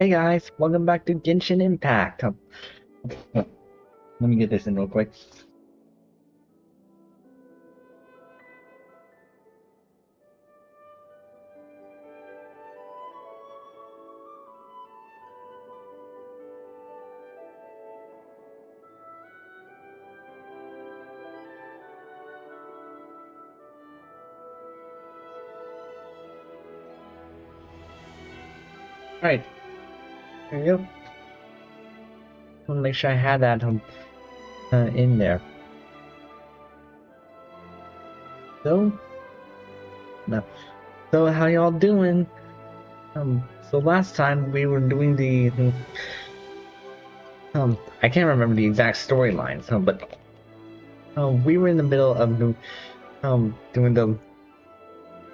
Hey guys, welcome back to Genshin Impact. Let me get this in real quick. Alright, here you go. I want to make sure I had that in there. So, no. So how y'all doing? So last time we were doing the I can't remember the exact storylines, but we were in the middle of doing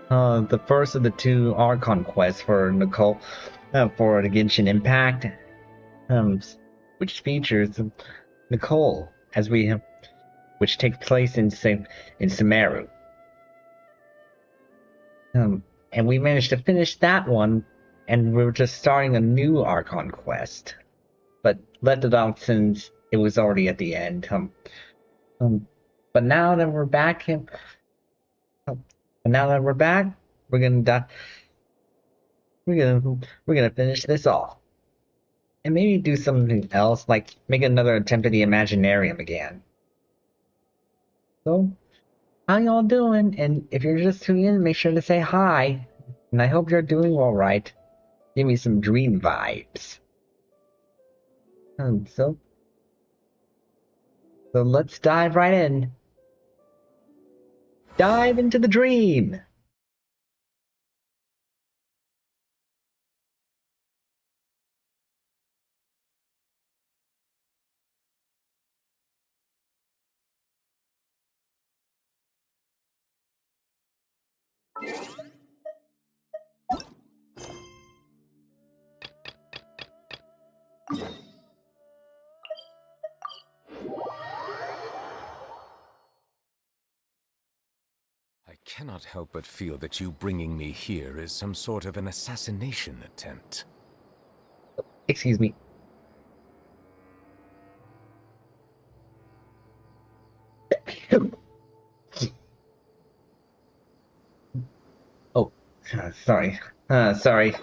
the first of the two Archon quests for Nicole, for the Genshin Impact, which features Nicole as which takes place in Sumeru. And we managed to finish that one, and we were just starting a new Archon quest, but left it off since it was already at the end. But now that we're back, we're gonna we're gonna finish this off, and maybe do something else, like make another attempt at the Imaginarium again. So, how y'all doing? And if you're just tuning in, make sure to say hi. And I hope you're doing all right. Give me some dream vibes. So let's dive right in. Dive into the dream. I cannot help but feel that you bringing me here is some sort of an assassination attempt. Excuse me. Oh, sorry. Sorry.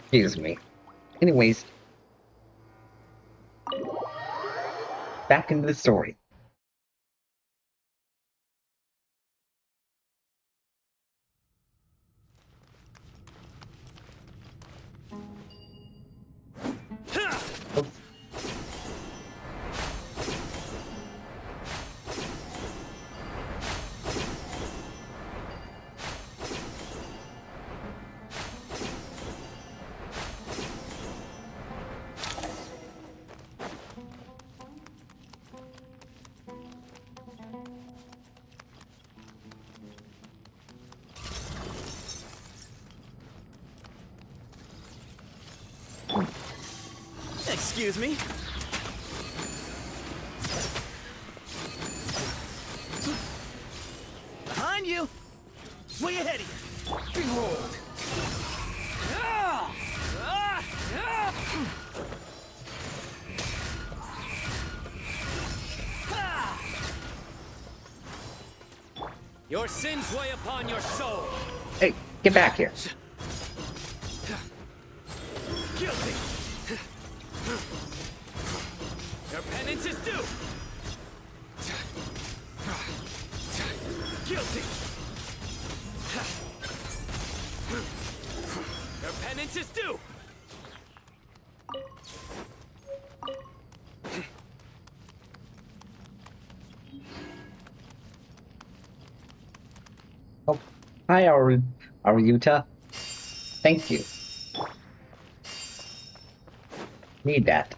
Excuse me. Anyways, back into the story. Oops. Excuse me? Behind you! Way ahead of you! Behold! Your sins weigh upon your soul! Hey, get back here. Guilty! Your penance is due! Guilty! Your penance is due! Oh, hi, Aryuta. Thank you. Need that.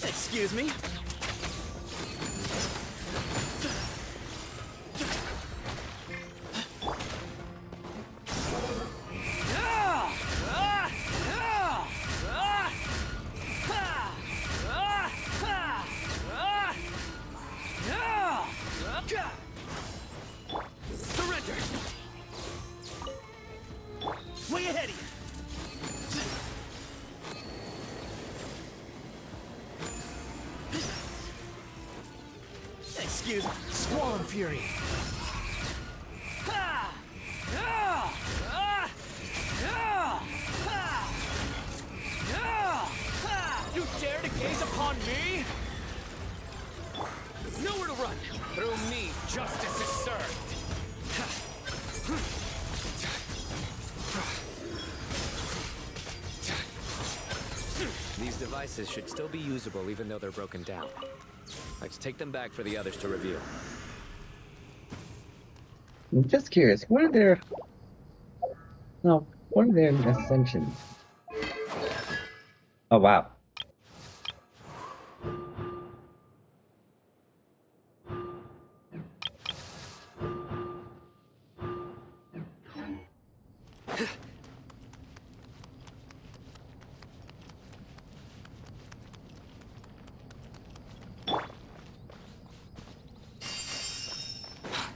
Excuse me? Surrender! excuse Squall Fury. You dare to gaze upon me? Nowhere to run. Through me, justice is served. These devices should still be usable even though they're broken down. Let's take them back for the others to review. I'm just curious, what are their... No, what are their ascensions? Oh, wow.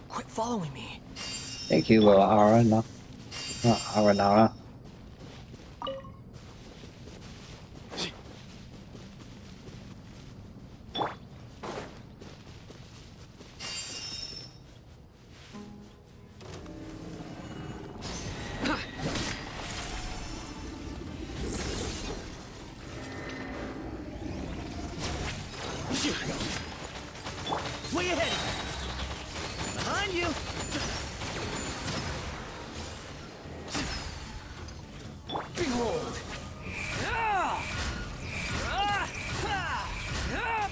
Quit following me. Thank you, little Ara. No, not Aranara. Way ahead! Behind you! Behold!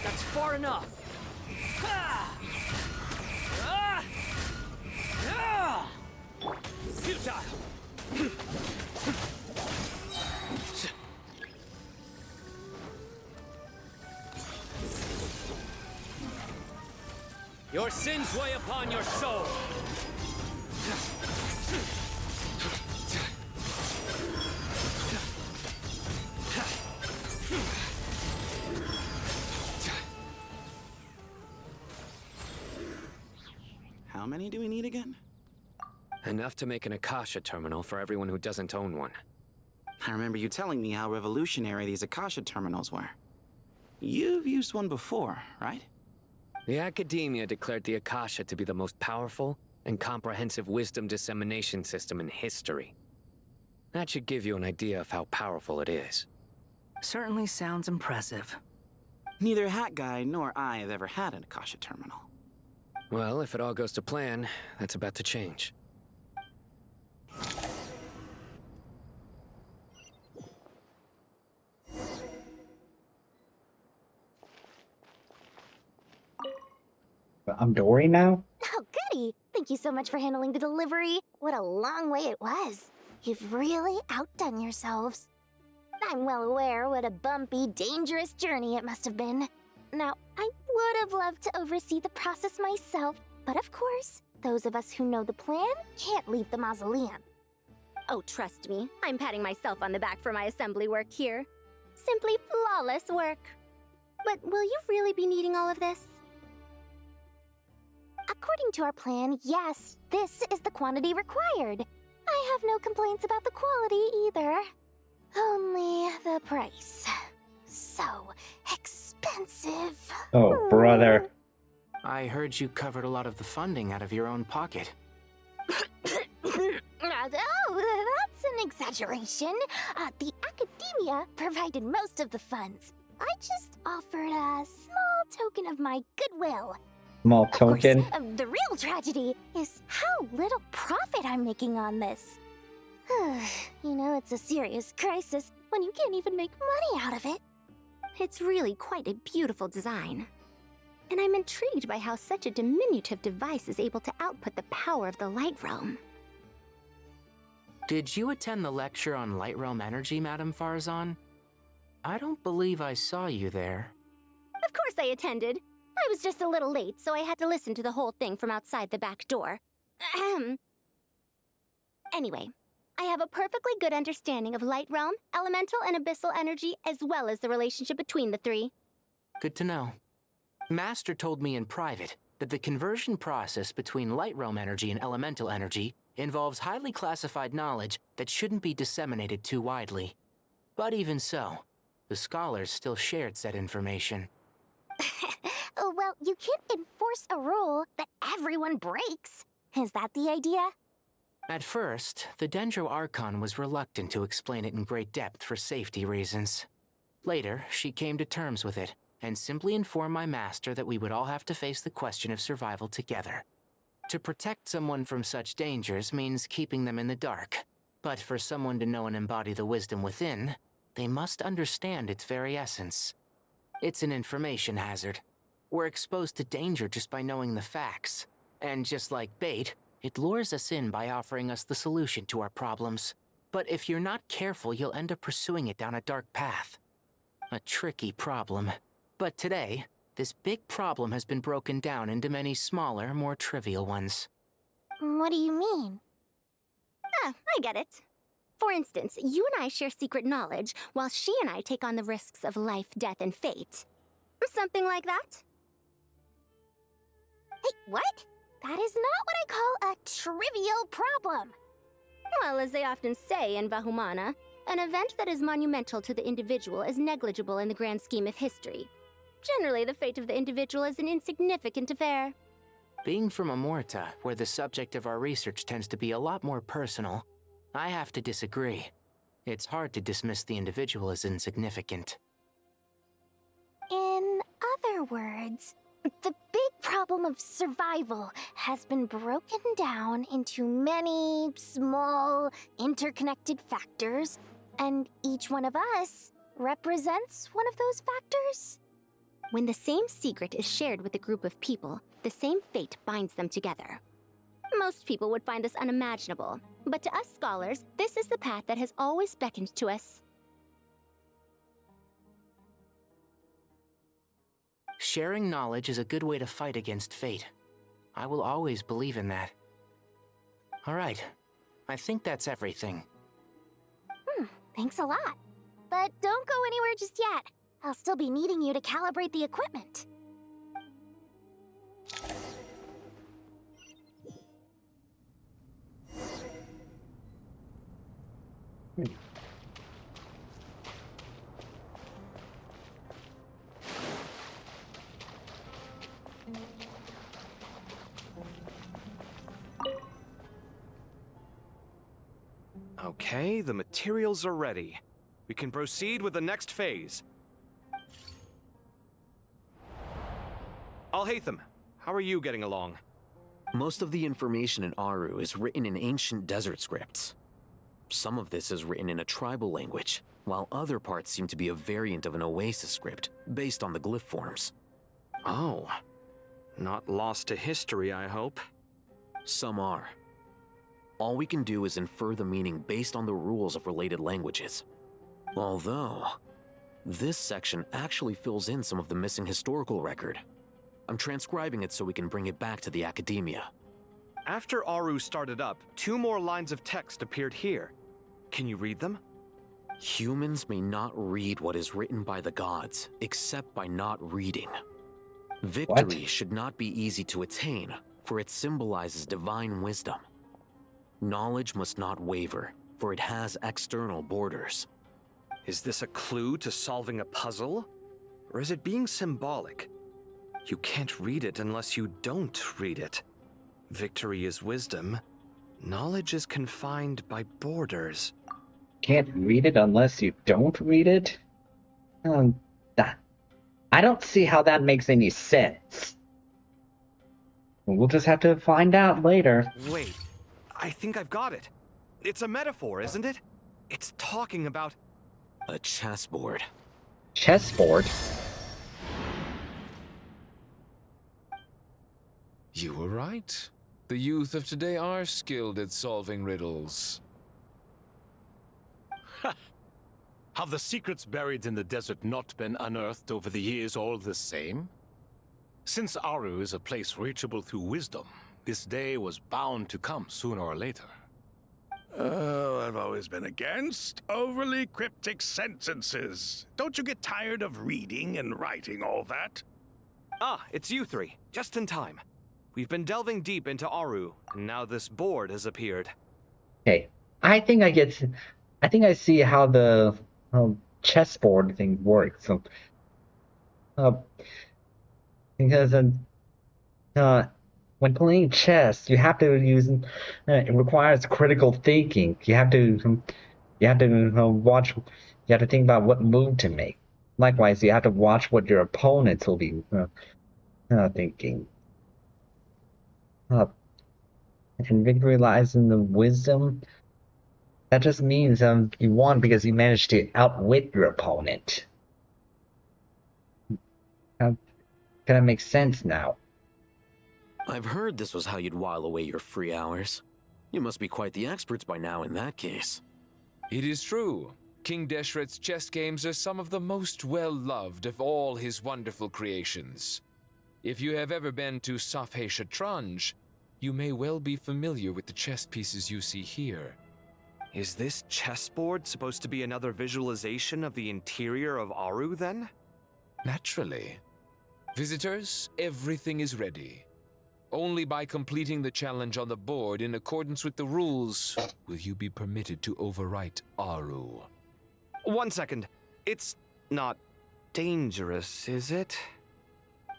That's far enough! Futile! Your sins weigh upon your soul! How many do we need again? Enough to make an Akasha terminal for everyone who doesn't own one. I remember you telling me how revolutionary these Akasha terminals were. You've used one before, right? The Academia declared the Akasha to be the most powerful and comprehensive wisdom dissemination system in history. That should give you an idea of how powerful it is. Certainly sounds impressive. Neither Hat Guy nor I have ever had an Akasha terminal. Well, if it all goes to plan, that's about to change. I'm Dory now? Oh, goody! Thank you so much for handling the delivery. What a long way it was. You've really outdone yourselves. I'm well aware what a bumpy, dangerous journey it must have been. Now, I would have loved to oversee the process myself, but of course, those of us who know the plan can't leave the mausoleum. Oh, trust me, I'm patting myself on the back for my assembly work here. Simply flawless work. But will you really be needing all of this? According to our plan, yes, this is the quantity required. I have no complaints about the quality either. Only the price. So expensive. Oh, brother. I heard you covered a lot of the funding out of your own pocket. Oh, that's an exaggeration. The Academia provided most of the funds. I just offered a small token of my goodwill. Small token. Of course, the real tragedy is how little profit I'm making on this. You know, it's a serious crisis when you can't even make money out of it. It's really quite a beautiful design. And I'm intrigued by how such a diminutive device is able to output the power of the Light Realm. Did you attend the lecture on Light Realm energy, Madame Farzan? I don't believe I saw you there. Of course I attended. I was just a little late, so I had to listen to the whole thing from outside the back door. Ahem. Anyway, I have a perfectly good understanding of Light Realm, elemental and abyssal energy, as well as the relationship between the three. Good to know. Master told me in private that the conversion process between Light Realm energy and elemental energy involves highly classified knowledge that shouldn't be disseminated too widely. But even so, the scholars still shared said information. Well, you can't enforce a rule that everyone breaks. Is that the idea? At first, the Dendro Archon was reluctant to explain it in great depth for safety reasons. Later, she came to terms with it, and simply informed my master that we would all have to face the question of survival together. To protect someone from such dangers means keeping them in the dark. But for someone to know and embody the wisdom within, they must understand its very essence. It's an information hazard. We're exposed to danger just by knowing the facts. And just like bait, it lures us in by offering us the solution to our problems. But if you're not careful, you'll end up pursuing it down a dark path. A tricky problem. But today, this big problem has been broken down into many smaller, more trivial ones. What do you mean? Ah, I get it. For instance, you and I share secret knowledge, while she and I take on the risks of life, death, and fate. Something like that? Hey, what? That is not what I call a trivial problem. Well, as they often say in Bahumana, an event that is monumental to the individual is negligible in the grand scheme of history. Generally, the fate of the individual is an insignificant affair. Being from Amorta, where the subject of our research tends to be a lot more personal, I have to disagree. It's hard to dismiss the individual as insignificant. In other words, the big problem of survival has been broken down into many small, interconnected factors, and each one of us represents one of those factors. When the same secret is shared with a group of people, the same fate binds them together. Most people would find this unimaginable, but to us scholars, this is the path that has always beckoned to us. Sharing knowledge is a good way to fight against fate. I will always believe in that. All right, I think that's everything. Thanks a lot. But don't go anywhere just yet. I'll still be needing you to calibrate the equipment. Okay, the materials are ready. We can proceed with the next phase. Alhaitham, how are you getting along? Most of the information in Aru is written in ancient desert scripts. Some of this is written in a tribal language, while other parts seem to be a variant of an Oasis script, based on the glyph forms. Oh. Not lost to history, I hope. Some are. All we can do is infer the meaning based on the rules of related languages. Although, this section actually fills in some of the missing historical record. I'm transcribing it so we can bring it back to the academia. After Aru started up, 2 more lines of text appeared here. Can you read them? Humans may not read what is written by the gods, except by not reading. Victory should not be easy to attain, for it symbolizes divine wisdom. Knowledge must not waver, for it has external borders. Is this a clue to solving a puzzle? Or is it being symbolic? You can't read it unless you don't read it. Victory is wisdom. Knowledge is confined by borders. Can't read it unless you don't read it? I don't see how that makes any sense. We'll just have to find out later. Wait, I think I've got it. It's a metaphor, isn't it? It's talking about... A chessboard. Chessboard? You were right. The youth of today are skilled at solving riddles. Have the secrets buried in the desert not been unearthed over the years all the same? Since Aru is a place reachable through wisdom, this day was bound to come sooner or later. Oh, I've always been against overly cryptic sentences. Don't you get tired of reading and writing all that? Ah, it's you 3. Just in time. We've been delving deep into Aru, and now this board has appeared. Okay, I think I see how the chessboard thing works. So, Because uh, when playing chess, you have to use it requires critical thinking. You have to watch. You have to think about what move to make. Likewise, you have to watch what your opponents will be thinking. Uh, and victory lies in the wisdom. That just means you won because you managed to outwit your opponent. Can that make sense now? I've heard this was how you'd while away your free hours. You must be quite the experts by now in that case. It is true. King Deshret's chess games are some of the most well-loved of all his wonderful creations. If you have ever been to Safhe Shatranj, you may well be familiar with the chess pieces you see here. Is this chessboard supposed to be another visualization of the interior of Aru, then? Naturally. Visitors, everything is ready. Only by completing the challenge on the board in accordance with the rules will you be permitted to overwrite Aru. 1 second. It's not dangerous, is it?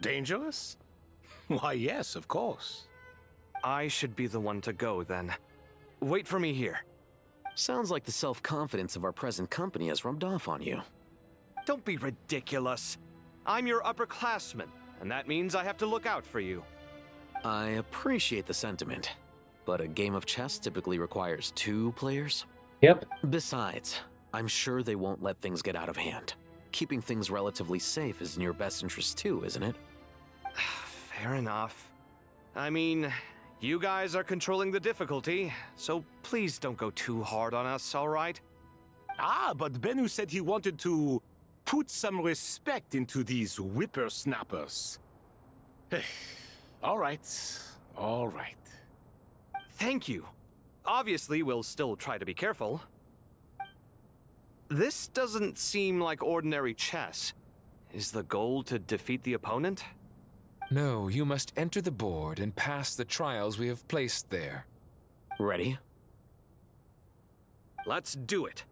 Dangerous? Why, yes, of course. I should be the one to go, then. Wait for me here. Sounds like the self-confidence of our present company has rubbed off on you. Don't be ridiculous. I'm your upperclassman, and that means I have to look out for you. I appreciate the sentiment, but a game of chess typically requires 2 players. Yep. Besides, I'm sure they won't let things get out of hand. Keeping things relatively safe is in your best interest too, isn't it? Fair enough. I mean, you guys are controlling the difficulty, so please don't go too hard on us, all right? Ah, but Bennu said he wanted to put some respect into these whippersnappers. All right, all right. Thank you. Obviously, we'll still try to be careful. This doesn't seem like ordinary chess. Is the goal to defeat the opponent? No, you must enter the board and pass the trials we have placed there. Ready? Let's do it.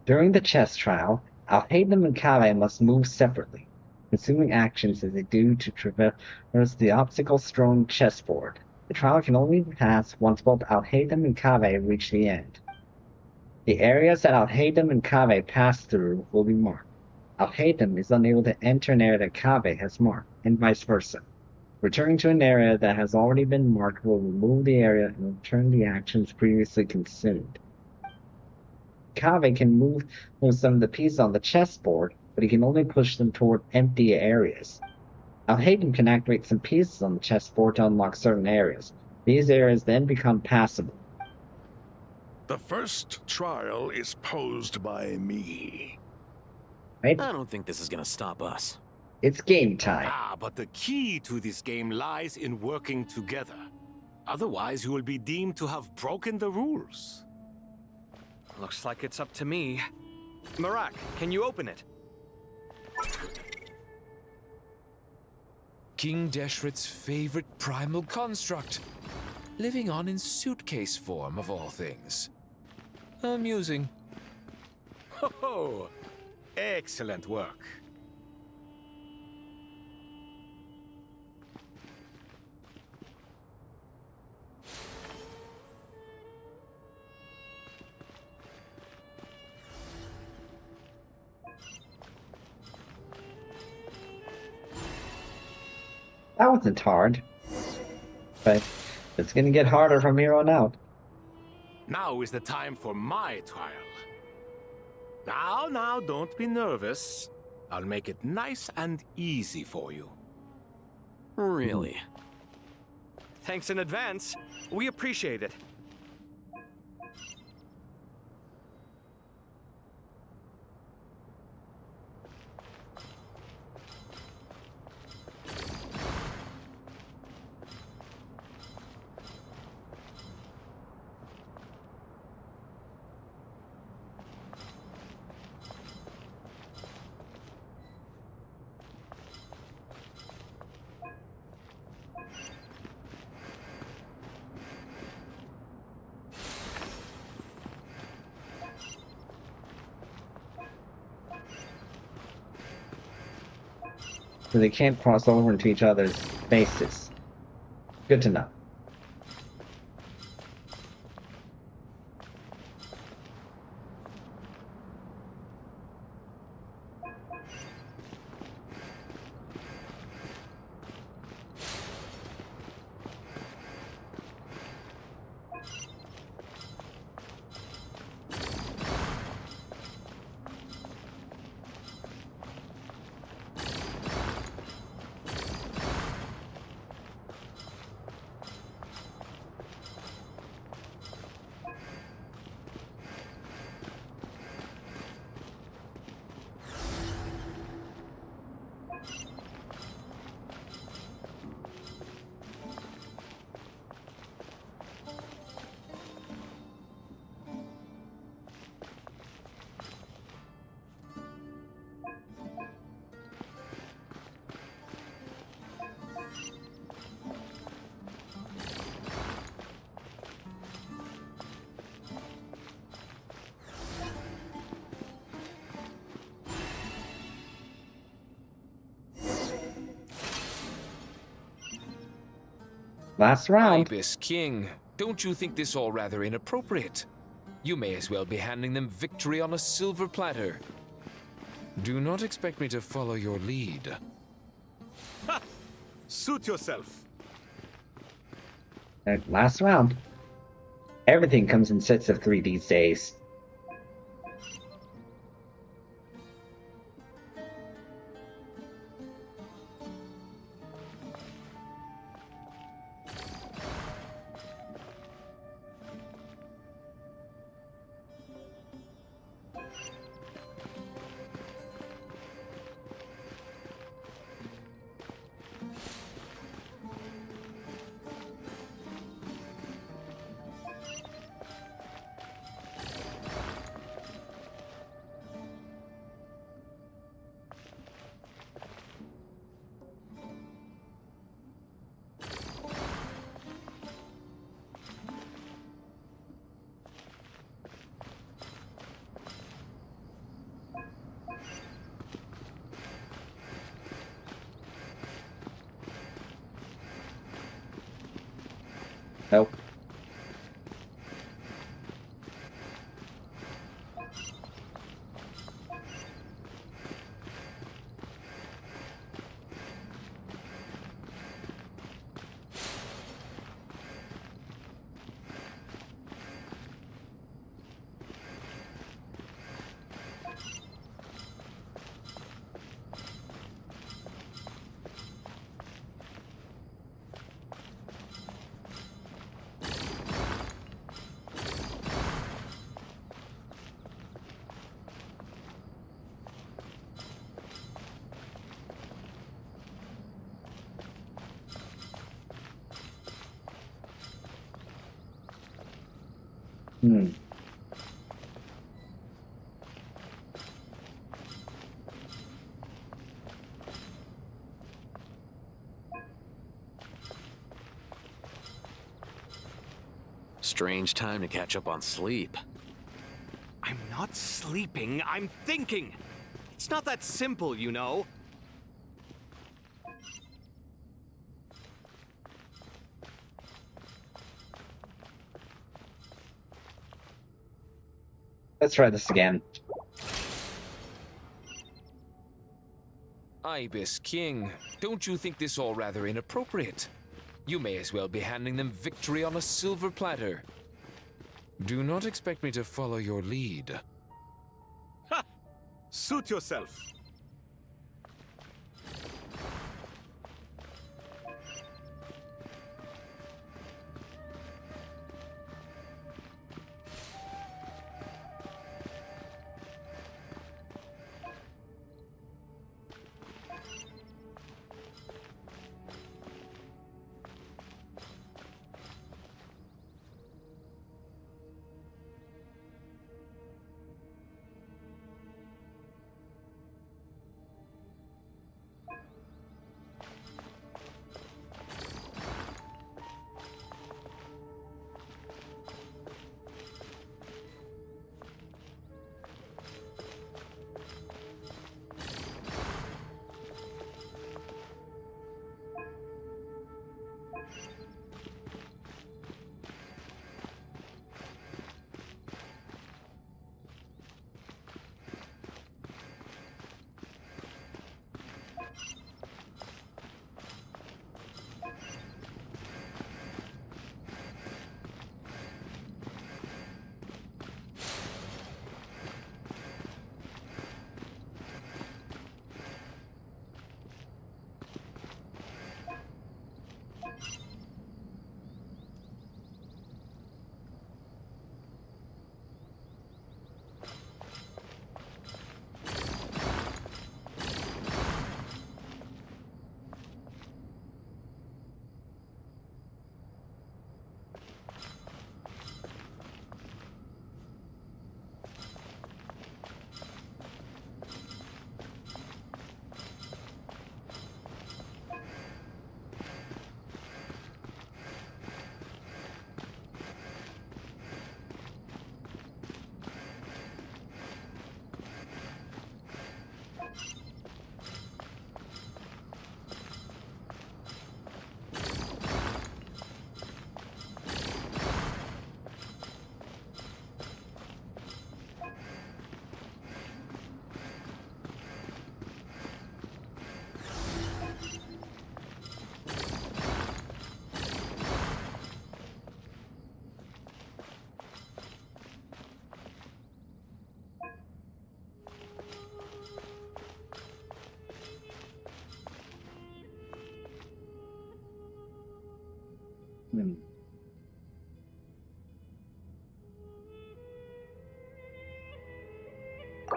During the chess trial, Alhaitham and Kave must move separately, consuming actions as they do to traverse the obstacle-strewn chessboard. The trial can only pass once both Alhaitham and Kave reach the end. The areas that Alhaitham and Kave pass through will be marked. Alhaitham is unable to enter an area that Kave has marked, and vice versa. Returning to an area that has already been marked will remove the area and return the actions previously consumed. Kave can move some of the pieces on the chessboard, but he can only push them toward empty areas. Alhaitham can activate some pieces on the chessboard to unlock certain areas. These areas then become passable. The first trial is posed by me. Right? I don't think this is gonna stop us. It's game time. Ah, but the key to this game lies in working together. Otherwise, you will be deemed to have broken the rules. Looks like it's up to me. Marak, can you open it? King Deshret's favorite primal construct. Living on in suitcase form, of all things. Amusing. Ho-ho! Excellent work. That wasn't hard. But it's gonna get harder from here on out. Now is the time for my trial. Now, don't be nervous. I'll make it nice and easy for you. Really? Thanks in advance. We appreciate it. so they can't cross over into each other's bases. Good to know. Last round. Ibis King, don't you think this all rather inappropriate? You may as well be handing them victory on a silver platter. Do not expect me to follow your lead. Ha! Suit yourself. Last round. Everything comes in sets of 3 these days. Nope. Strange time to catch up on sleep. I'm not sleeping, I'm thinking. It's not that simple, you know. Let's try this again. Ibis King, don't you think this all rather inappropriate? You may as well be handing them victory on a silver platter. Do not expect me to follow your lead. Ha! Suit yourself.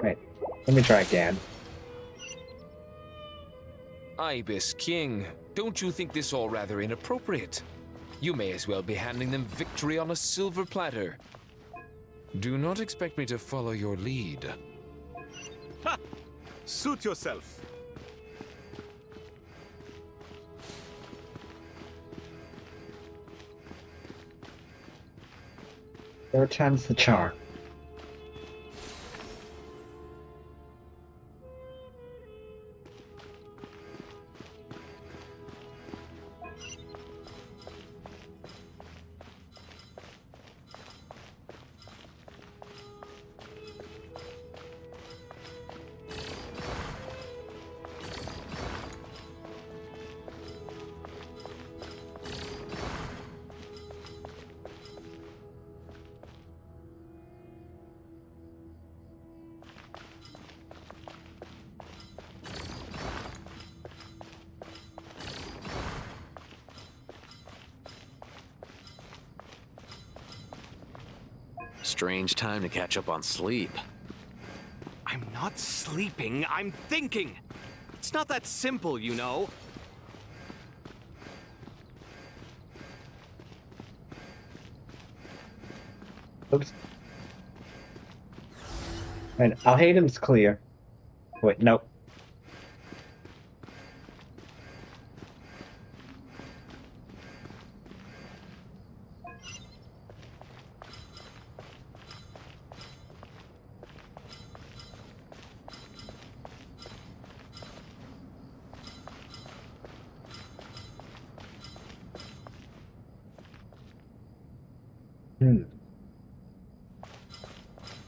Wait, let me try again. Ibis King, don't you think this all rather inappropriate? You may as well be handing them victory on a silver platter. Do not expect me to follow your lead. Ha! Suit yourself. Third time's the charm. Strange time to catch up on sleep. I'm not sleeping, I'm thinking. It's not that simple, you know. Oops. And Alhaden's clear. Wait, nope.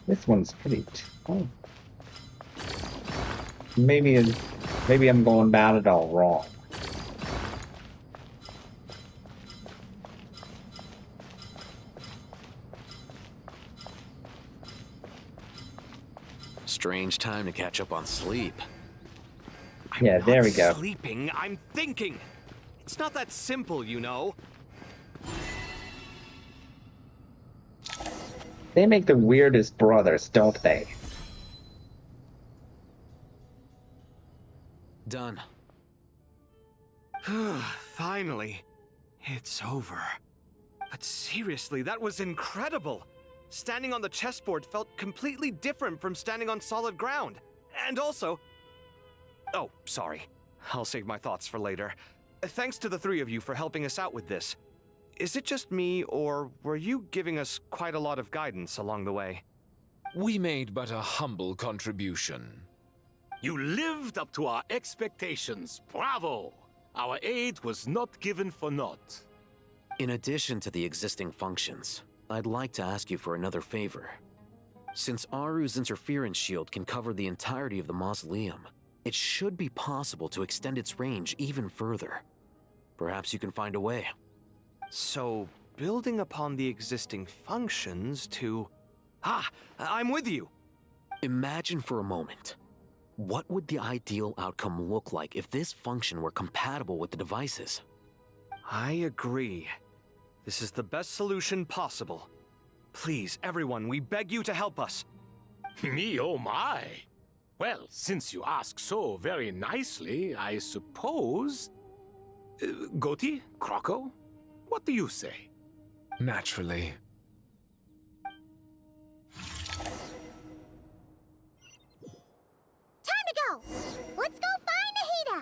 This one's pretty tough. Maybe I'm going about it all wrong. Strange time to catch up on sleep. Yeah, there we go. I'm not sleeping, I'm thinking. It's not that simple, you know. They make the weirdest brothers, don't they? Done. Finally, it's over. But seriously, that was incredible. Standing on the chessboard felt completely different from standing on solid ground. And also... Oh, sorry. I'll save my thoughts for later. Thanks to the three of you for helping us out with this. Is it just me, or were you giving us quite a lot of guidance along the way? We made but a humble contribution. You lived up to our expectations. Bravo! Our aid was not given for naught. In addition to the existing functions, I'd like to ask you for another favor. Since Aru's interference shield can cover the entirety of the mausoleum, it should be possible to extend its range even further. Perhaps you can find a way. So, building upon the existing functions to... Ah, I'm with you! Imagine for a moment. What would the ideal outcome look like if this function were compatible with the devices? I agree. This is the best solution possible. Please, everyone, we beg you to help us. Me, oh my! Well, since you ask so very nicely, I suppose... Goti? Croco? What do you say? Naturally. Time to go! Let's go find Nahida!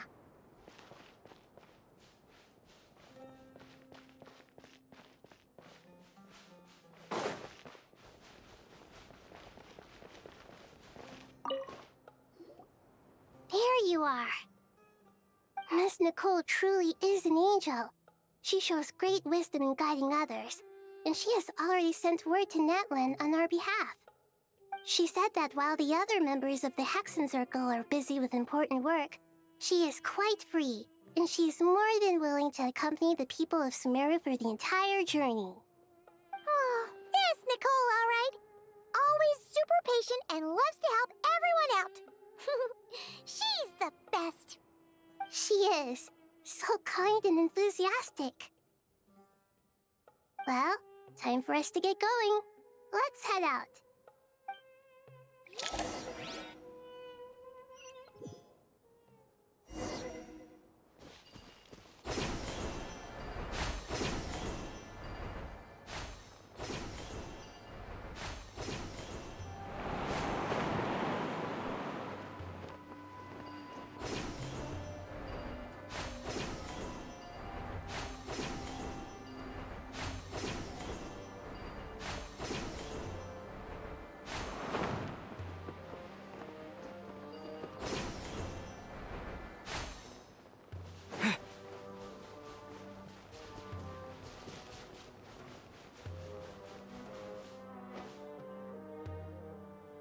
There you are. Miss Nicole truly is an angel. She shows great wisdom in guiding others, and she has already sent word to Natlan on our behalf. She said that while the other members of the Hexen Circle are busy with important work, she is quite free, and she's more than willing to accompany the people of Sumeru for the entire journey. Oh, there's Nicole, all right. Always super patient and loves to help everyone out. She's the best. She is. So kind and enthusiastic. Well, time for us to get going. Let's head out.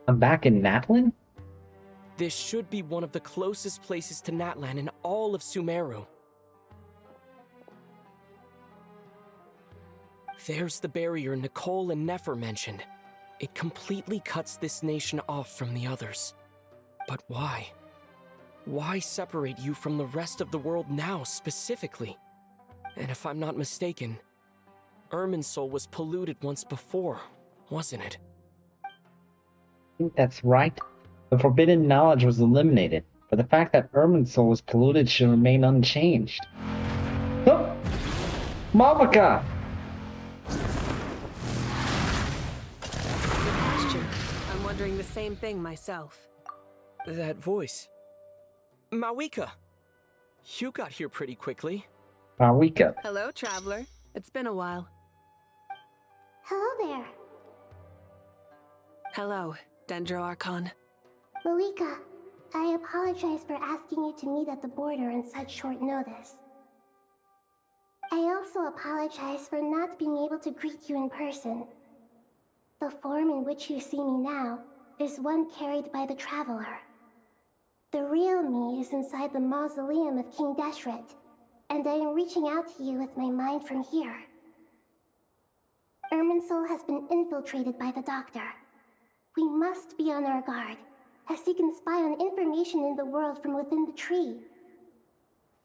I'm back in Natlan? This should be one of the closest places to Natlan in all of Sumeru. There's the barrier Nicole and Nefer mentioned. It completely cuts this nation off from the others. But why? Why separate you from the rest of the world now, specifically? And if I'm not mistaken, Irmunsul was polluted once before, wasn't it? I think that's right. The forbidden knowledge was eliminated, but the fact that Irmunsul was polluted should remain unchanged. Oh! Mavaka! Question. I'm wondering the same thing myself. That voice. Mawika! You got here pretty quickly. Mawika. Hello, traveler. It's been a while. Hello there. Hello, Dendro Archon. Mawika, I apologize for asking you to meet at the border on such short notice. I also apologize for not being able to greet you in person. The form in which you see me now is one carried by the Traveler. The real me is inside the mausoleum of King Deshret, and I am reaching out to you with my mind from here. Irmunsul has been infiltrated by the Doctor. We must be on our guard, as he can spy on information in the world from within the tree.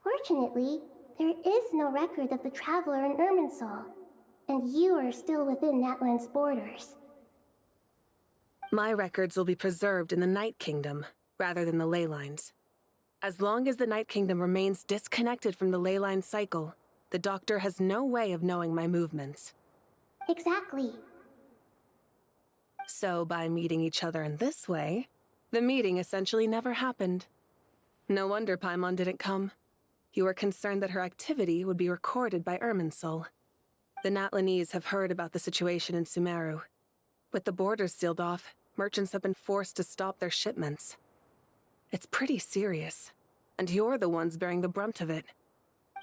Fortunately, there is no record of the Traveler in Irmunsul, and you are still within Natlan's borders. My records will be preserved in the Night Kingdom, rather than the ley lines. As long as the Night Kingdom remains disconnected from the ley line cycle, the Doctor has no way of knowing my movements. Exactly. So by meeting each other in this way, the meeting essentially never happened. No wonder Paimon didn't come. You were concerned that her activity would be recorded by Irmunsul. The Natlanese have heard about the situation in Sumeru. With the borders sealed off, merchants have been forced to stop their shipments. It's pretty serious, and you're the ones bearing the brunt of it.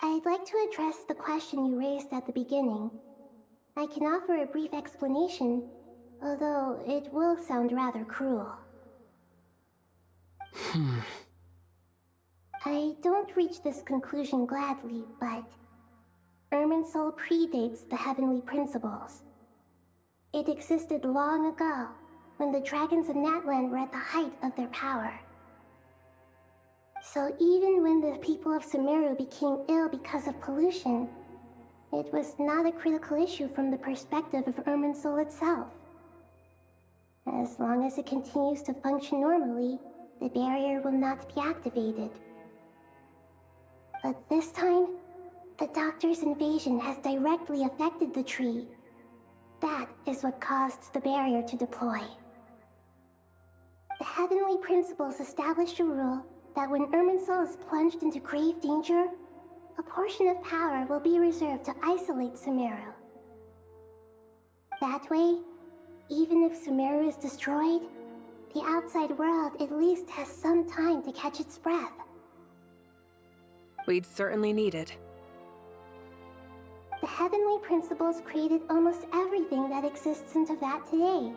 I'd like to address the question you raised at the beginning. I can offer a brief explanation, although it will sound rather cruel. I don't reach this conclusion gladly, but Irmunsul predates the Heavenly Principles. It existed long ago, when the dragons of Natlan were at the height of their power. So even when the people of Sumeru became ill because of pollution, it was not a critical issue from the perspective of Irmunsul itself. As long as it continues to function normally, the barrier will not be activated. But this time, the Doctor's invasion has directly affected the tree. That is what caused the barrier to deploy. The Heavenly Principles established a rule that when Irmunsul is plunged into grave danger, a portion of power will be reserved to isolate Sumeru. That way, even if Sumeru is destroyed, the outside world at least has some time to catch its breath. We'd certainly need it. The Heavenly Principles created almost everything that exists in Teyvat today.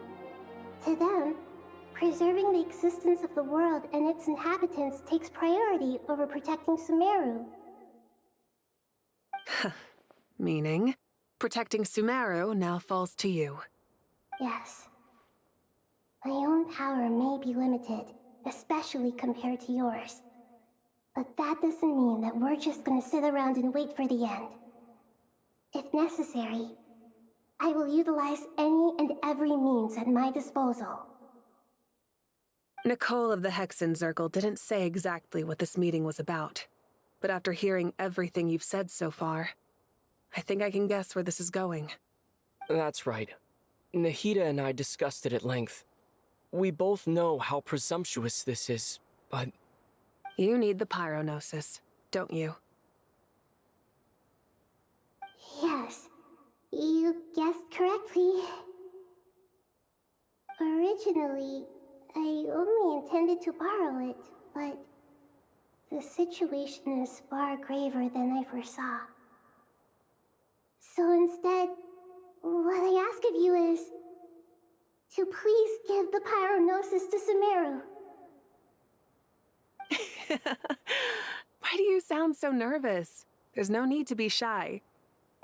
To them, preserving the existence of the world and its inhabitants takes priority over protecting Sumeru. Meaning, protecting Sumeru now falls to you. Yes. My own power may be limited, especially compared to yours. But that doesn't mean that we're just gonna sit around and wait for the end. If necessary, I will utilize any and every means at my disposal. Nicole of the Hexen Circle didn't say exactly what this meeting was about, but after hearing everything you've said so far, I think I can guess where this is going. That's right. Nahida and I discussed it at length. We both know how presumptuous this is, but... You need the pyronosis, don't you? Yes, you guessed correctly. Originally, I only intended to borrow it, but the situation is far graver than I foresaw. So instead, what I ask of you is to please give the pyronosis to Sumeru. Why do you sound so nervous? There's no need to be shy.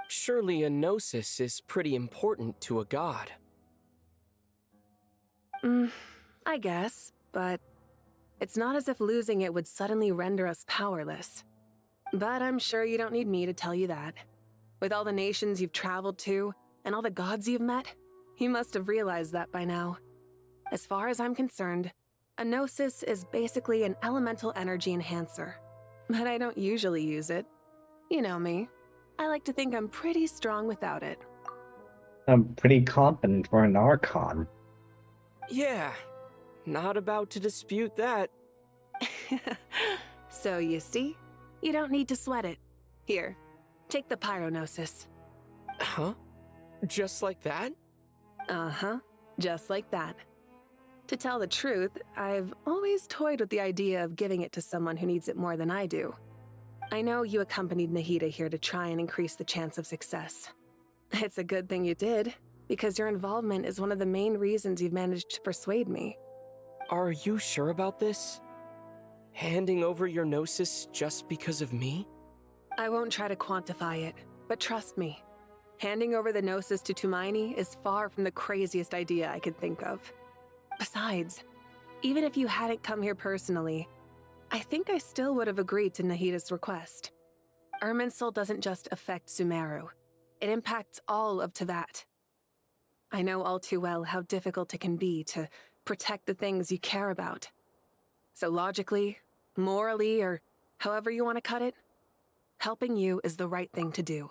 Surely a gnosis is pretty important to a god. I guess, but it's not as if losing it would suddenly render us powerless. But I'm sure you don't need me to tell you that. With all the nations you've traveled to, and all the gods you've met, you must have realized that by now. As far as I'm concerned, a gnosis is basically an elemental energy enhancer. But I don't usually use it. You know me. I like to think I'm pretty strong without it. I'm pretty confident for an Archon. Yeah, not about to dispute that. So you see, you don't need to sweat it. Here, take the pyronosis. Huh? Just like that? Uh-huh, just like that. To tell the truth, I've always toyed with the idea of giving it to someone who needs it more than I do. I know you accompanied Nahida here to try and increase the chance of success. It's a good thing you did, because your involvement is one of the main reasons you've managed to persuade me. Are you sure about this? Handing over your gnosis just because of me? I won't try to quantify it, but trust me, handing over the gnosis to Tumaini is far from the craziest idea I could think of. Besides, even if you hadn't come here personally, I think I still would have agreed to Nahida's request. Irmunsul doesn't just affect Sumeru. It impacts all of Teyvat. I know all too well how difficult it can be to protect the things you care about. So logically, morally, or however you want to cut it, helping you is the right thing to do.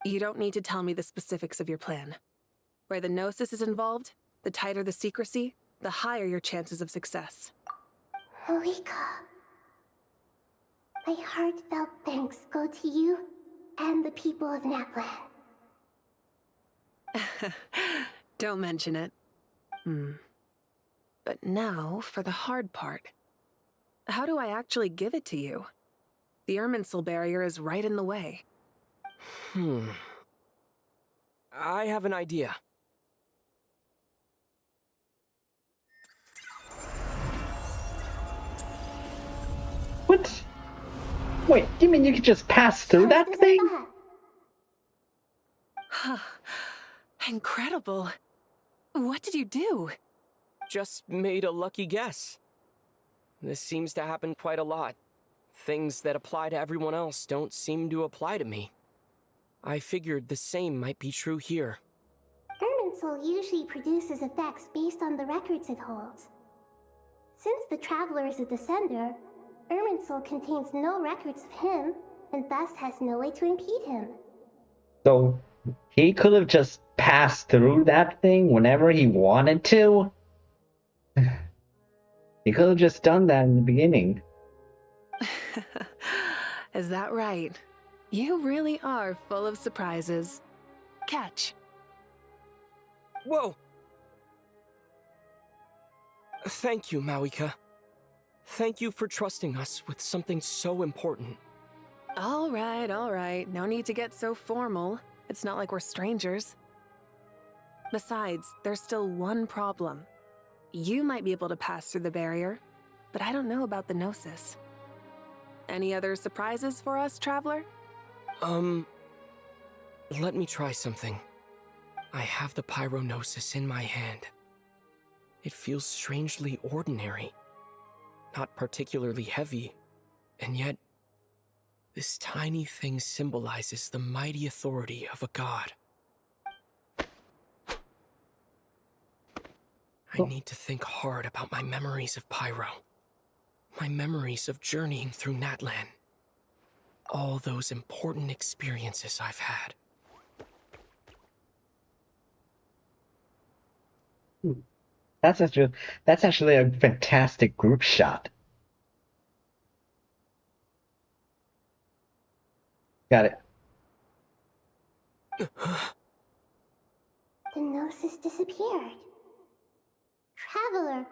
You don't need to tell me the specifics of your plan. Where the gnosis is involved, the tighter the secrecy, the higher your chances of success. Marika, my heartfelt thanks go to you and the people of Naplan. Don't mention it. But now for the hard part. How do I actually give it to you? The Irmunsul barrier is right in the way. I have an idea. What? Wait, you mean you could just pass through that thing? Incredible. What did you do? Just made a lucky guess. This seems to happen quite a lot. Things that apply to everyone else don't seem to apply to me. I figured the same might be true here. Irmunsul usually produces effects based on the records it holds. Since the Traveler is a descender, Irmunsul contains no records of him, and thus has no way to impede him. So, he could have just passed through that thing whenever he wanted to? He could have just done that in the beginning. Is that right? You really are full of surprises. Catch. Whoa! Thank you, Mawika. Thank you for trusting us with something so important. All right. No need to get so formal. It's not like we're strangers. Besides, there's still one problem. You might be able to pass through the barrier, but I don't know about the gnosis. Any other surprises for us, Traveler? Let me try something. I have the pyronosis in my hand. It feels strangely ordinary. Not particularly heavy, and yet This tiny thing symbolizes the mighty authority of a god. I need to think hard about my memories of Pyro. My memories of journeying through Natlan. All those important experiences I've had. That's actually a fantastic group shot. Got it. The gnosis disappeared. Traveler,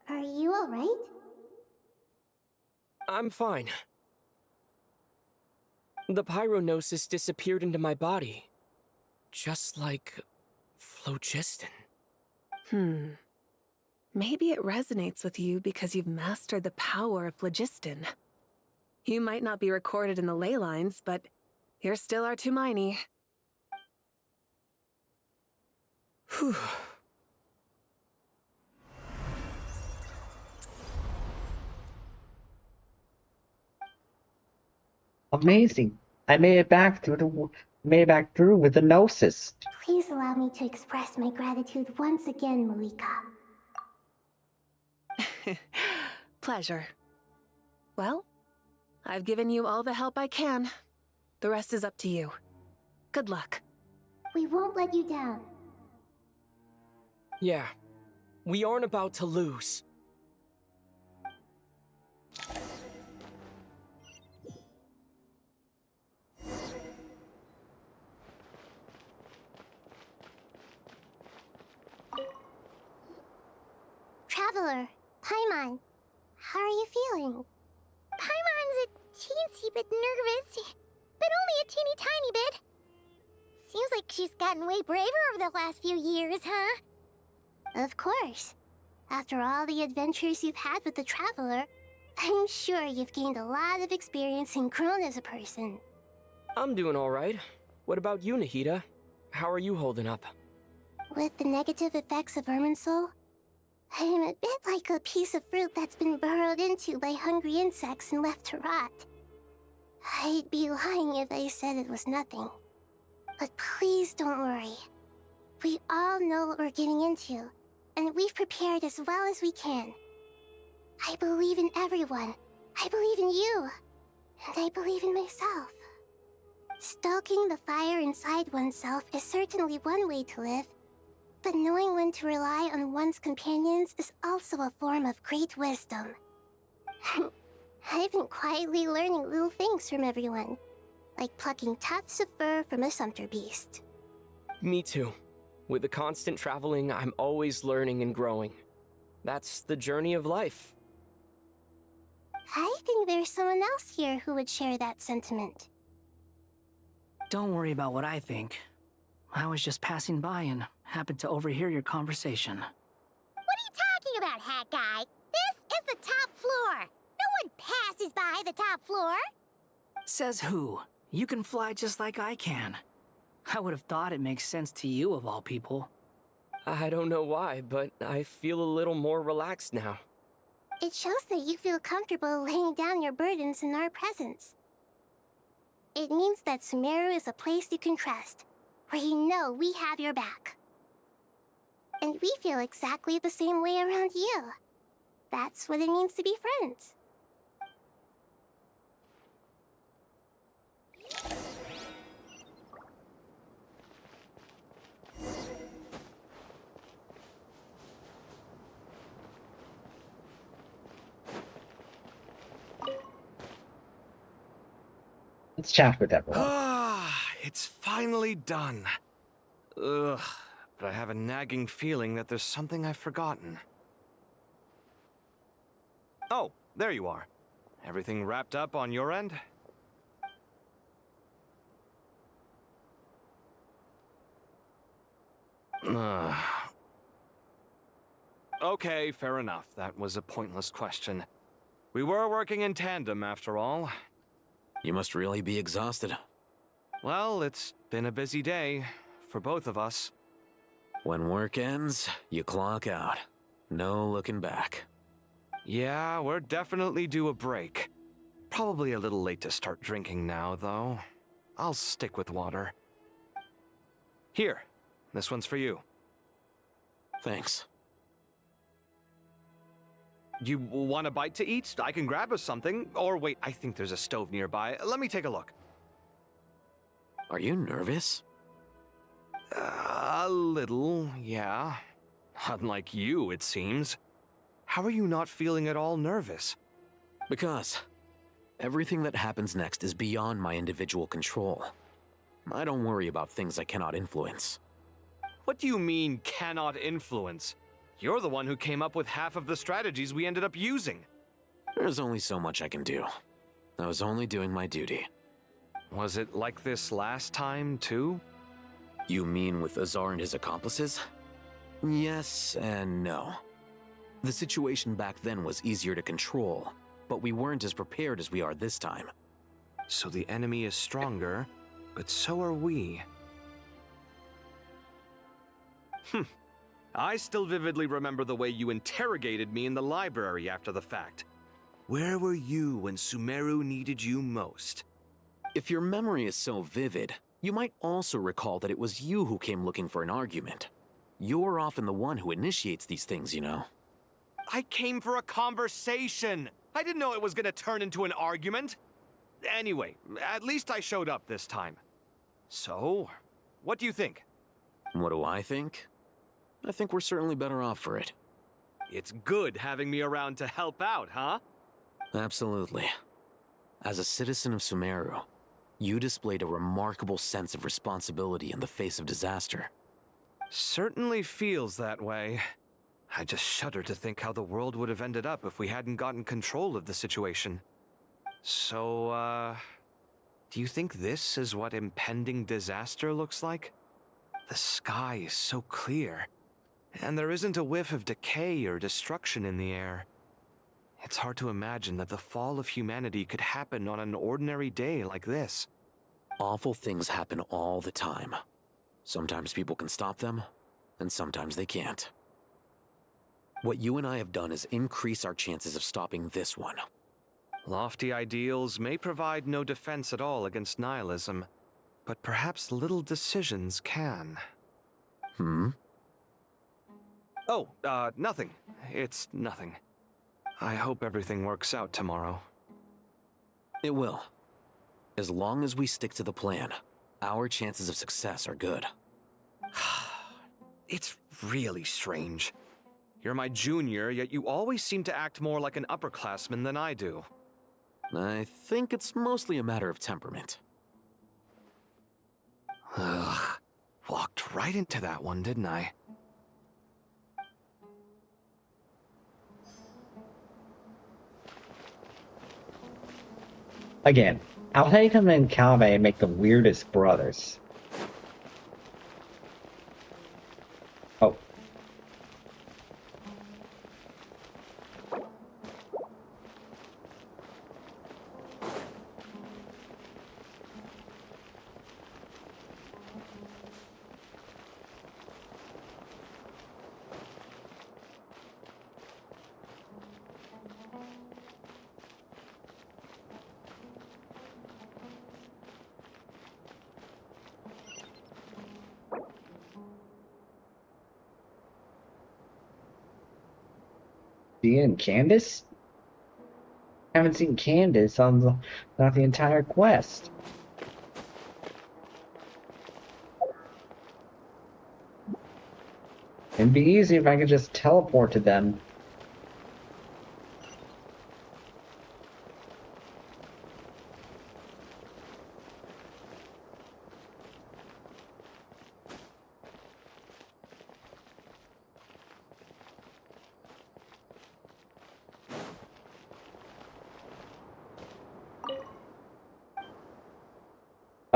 are you alright? I'm fine. The pyronosis disappeared into my body. Just like phlogiston. Maybe it resonates with you because you've mastered the power of phlogiston. You might not be recorded in the ley lines, but you're still Artumini. Whew. Amazing. I made it back through with the gnosis. Please allow me to express my gratitude once again, Malika. Pleasure. Well, I've given you all the help I can. The rest is up to you. Good luck. We won't let you down. Yeah, we aren't about to lose. Traveler, Paimon, how are you feeling? Paimon's a teensy bit nervous, but only a teeny tiny bit. Seems like she's gotten way braver over the last few years, huh? Of course. After all the adventures you've had with the Traveler, I'm sure you've gained a lot of experience and grown as a person. I'm doing alright. What about you, Nahida? How are you holding up? With the negative effects of Irmunsul, I'm a bit like a piece of fruit that's been burrowed into by hungry insects and left to rot. I'd be lying if I said it was nothing. But please don't worry. We all know what we're getting into, and we've prepared as well as we can. I believe in everyone. I believe in you. And I believe in myself. Stoking the fire inside oneself is certainly one way to live, but knowing when to rely on one's companions is also a form of great wisdom. I've been quietly learning little things from everyone, like plucking tufts of fur from a sumpter beast. Me too. With the constant traveling, I'm always learning and growing. That's the journey of life. I think there's someone else here who would share that sentiment. Don't worry about what I think. I was just passing by and happened to overhear your conversation. What are you talking about, hat guy? This is the top floor. No one passes by the top floor. Says who? You can fly just like I can. I would have thought it makes sense to you of all people. I don't know why, but I feel a little more relaxed now. It shows that you feel comfortable laying down your burdens in our presence. It means that Sumeru is a place you can trust, where you know we have your back. And we feel exactly the same way around you. That's what it means to be friends. Let's chat with everyone. Ah, it's finally done. Ugh, but I have a nagging feeling that there's something I've forgotten. Oh, there you are. Everything wrapped up on your end? Okay, fair enough. That was a pointless question. We were working in tandem, after all. You must really be exhausted. Well, it's been a busy day for both of us. When work ends, you clock out. No looking back. Yeah, we're definitely due a break. Probably a little late to start drinking now, though. I'll stick with water. Here, this one's for you. Thanks. You want a bite to eat? I can grab us something. Or wait, I think there's a stove nearby. Let me take a look. Are you nervous? A little, yeah. Unlike you, it seems. How are you not feeling at all nervous? Because everything that happens next is beyond my individual control. I don't worry about things I cannot influence. What do you mean, cannot influence? You're the one who came up with half of the strategies we ended up using. There's only so much I can do. I was only doing my duty. Was it like this last time, too? You mean with Azar and his accomplices? Yes and no. The situation back then was easier to control, but we weren't as prepared as we are this time. So the enemy is stronger, but so are we. I still vividly remember the way you interrogated me in the library after the fact. Where were you when Sumeru needed you most? If your memory is so vivid, you might also recall that it was you who came looking for an argument. You're often the one who initiates these things, you know. I came for a conversation! I didn't know it was gonna turn into an argument! Anyway, at least I showed up this time. So, what do you think? What do I think? I think we're certainly better off for it. It's good having me around to help out, huh? Absolutely. As a citizen of Sumeru, you displayed a remarkable sense of responsibility in the face of disaster. Certainly feels that way. I just shudder to think how the world would have ended up if we hadn't gotten control of the situation. So, do you think this is what impending disaster looks like? The sky is so clear, and there isn't a whiff of decay or destruction in the air. It's hard to imagine that the fall of humanity could happen on an ordinary day like this. Awful things happen all the time. Sometimes people can stop them, and sometimes they can't. What you and I have done is increase our chances of stopping this one. Lofty ideals may provide no defense at all against nihilism, but perhaps little decisions can. Oh, nothing. It's nothing. I hope everything works out tomorrow. It will. As long as we stick to the plan, our chances of success are good. It's really strange. You're my junior, yet you always seem to act more like an upperclassman than I do. I think it's mostly a matter of temperament. Ugh. Walked right into that one, didn't I? Again, Alhaitham and Kaveh make the weirdest brothers. Oh. Dia and Candace? Haven't seen Candace on not the entire quest. It'd be easy if I could just teleport to them.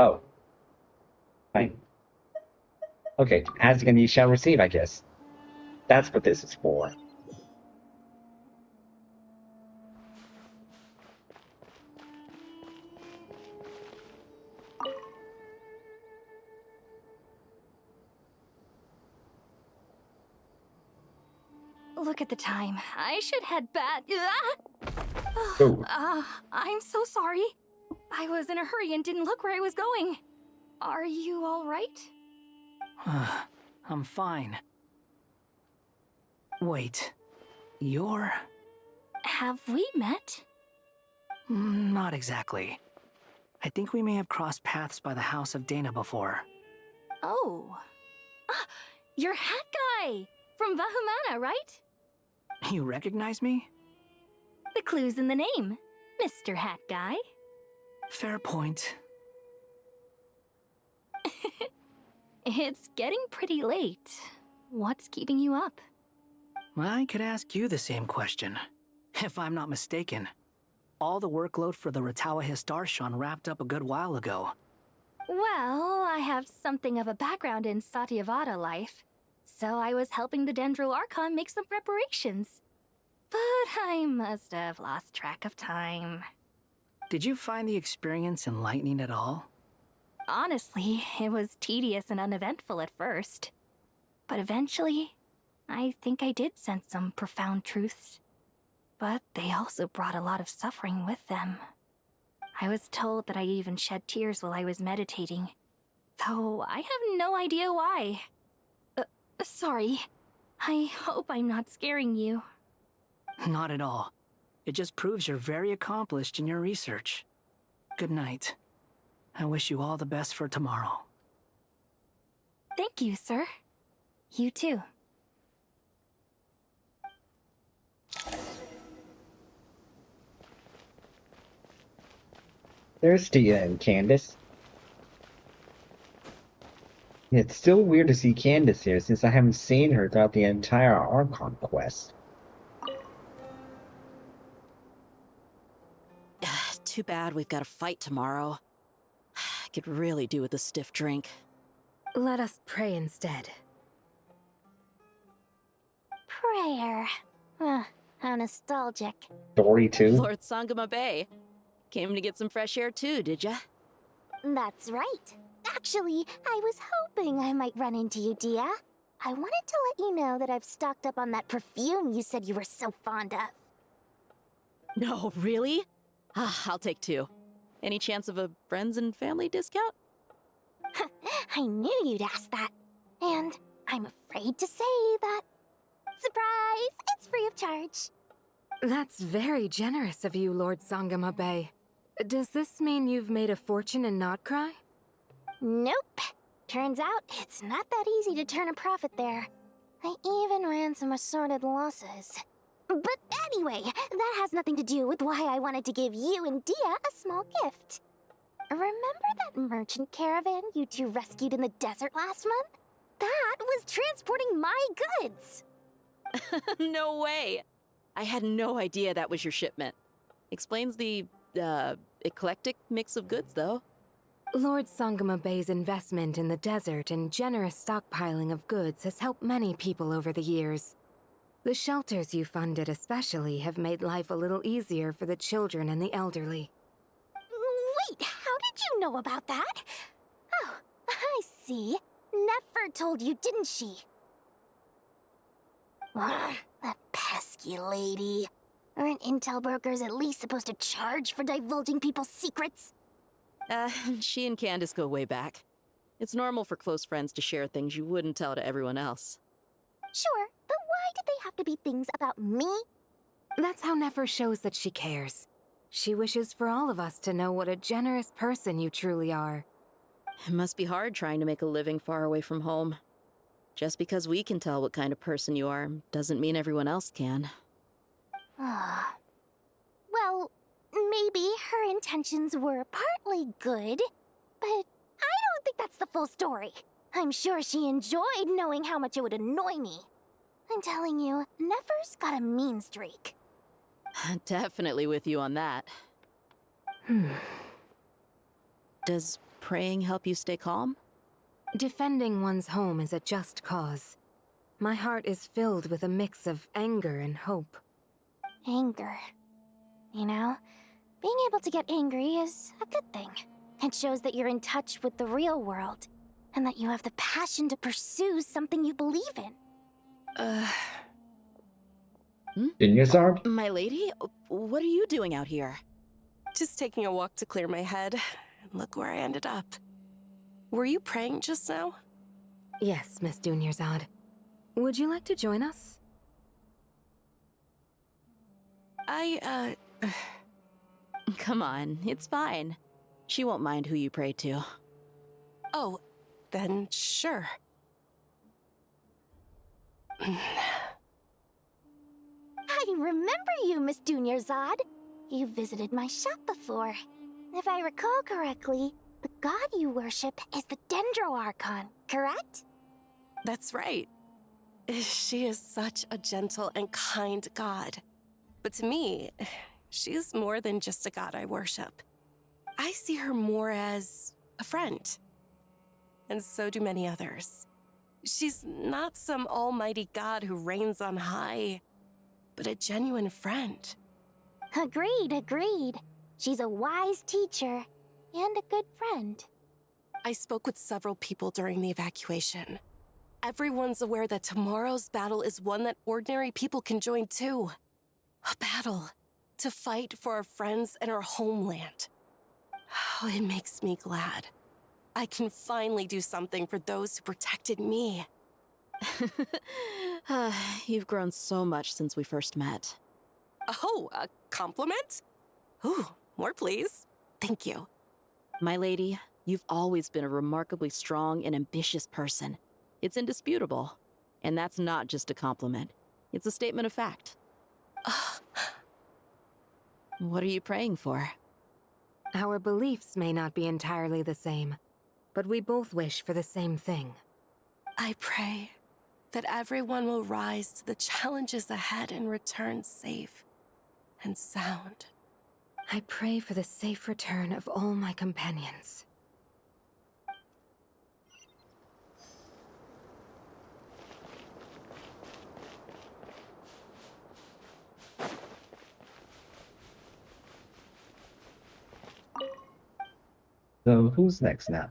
Oh. Fine. Okay, ask and you shall receive, I guess. That's what this is for. Look at the time. I should head back. Ah! Ooh. I'm so sorry. I was in a hurry and didn't look where I was going. Are you all right? I'm fine. Wait, you're... Have we met? Not exactly. I think we may have crossed paths by the house of Dana before. Oh. You're Hat Guy! From Vahumana, right? You recognize me? The clue's in the name. Mr. Hat Guy. Fair point. It's getting pretty late. What's keeping you up? I could ask you the same question. If I'm not mistaken, all the workload for the Ratawa Histarshan wrapped up a good while ago. Well, I have something of a background in Satyavada life, so I was helping the Dendro Archon make some preparations. But I must have lost track of time. Did you find the experience enlightening at all? Honestly, it was tedious and uneventful at first. But eventually, I think I did sense some profound truths. But they also brought a lot of suffering with them. I was told that I even shed tears while I was meditating, though I have no idea why. Sorry. I hope I'm not scaring you. Not at all. It just proves you're very accomplished in your research. Good night. I wish you all the best for tomorrow. Thank you, sir. You too. There's Tia and Candace. It's still weird to see Candace here since I haven't seen her throughout the entire Archon Quest. Too bad we've got a fight tomorrow. I could really do with a stiff drink. Let us pray instead. Prayer. How nostalgic. Dory too? Lord Sangama Bay. Came to get some fresh air too, did ya? That's right. Actually, I was hoping I might run into you, Dia. I wanted to let you know that I've stocked up on that perfume you said you were so fond of. No, really? I'll take 2. Any chance of a friends and family discount? I knew you'd ask that. And I'm afraid to say that... Surprise! It's free of charge. That's very generous of you, Lord Sangama Bay. Does this mean you've made a fortune and not cry? Nope. Turns out it's not that easy to turn a profit there. I even ran some assorted losses. But anyway, that has nothing to do with why I wanted to give you and Dia a small gift. Remember that merchant caravan you two rescued in the desert last month? That was transporting my goods! No way! I had no idea that was your shipment. Explains the, eclectic mix of goods, though. Lord Sangama Bay's investment in the desert and generous stockpiling of goods has helped many people over the years. The shelters you funded especially have made life a little easier for the children and the elderly. Wait, how did you know about that? Oh, I see. Nefer told you, didn't she? That pesky lady. Aren't intel brokers at least supposed to charge for divulging people's secrets? She and Candace go way back. It's normal for close friends to share things you wouldn't tell to everyone else. Sure, but why did they have to be things about me? That's how Nefer shows that she cares. She wishes for all of us to know what a generous person you truly are. It must be hard trying to make a living far away from home. Just because we can tell what kind of person you are doesn't mean everyone else can. Well, maybe her intentions were partly good, but I don't think that's the full story. I'm sure she enjoyed knowing how much it would annoy me. I'm telling you, Nefer's got a mean streak. Definitely with you on that. Does praying help you stay calm? Defending one's home is a just cause. My heart is filled with a mix of anger and hope. Anger. You know, being able to get angry is a good thing. It shows that you're in touch with the real world, and that you have the passion to pursue something you believe in. Junior Zard? My lady? What are you doing out here? Just taking a walk to clear my head. And look where I ended up. Were you praying just now? Yes, Miss Dunyarzad. Would you like to join us? Come on, it's fine. She won't mind who you pray to. Oh, then sure. I remember you, Miss Dunyarzad. You visited my shop before. If I recall correctly, the god you worship is the Dendro Archon, correct? That's right. She is such a gentle and kind god. But to me, she's more than just a god I worship. I see her more as a friend. And so do many others. She's not some almighty god who reigns on high, but a genuine friend. Agreed. She's a wise teacher and a good friend. I spoke with several people during the evacuation. Everyone's aware that tomorrow's battle is one that ordinary people can join too. A battle to fight for our friends and our homeland. Oh, it makes me glad. I can finally do something for those who protected me. You've grown so much since we first met. Oh, a compliment? Ooh, more please. Thank you. My lady, you've always been a remarkably strong and ambitious person. It's indisputable. And that's not just a compliment. It's a statement of fact. What are you praying for? Our beliefs may not be entirely the same, but we both wish for the same thing. I pray that everyone will rise to the challenges ahead and return safe and sound. I pray for the safe return of all my companions. So who's next now?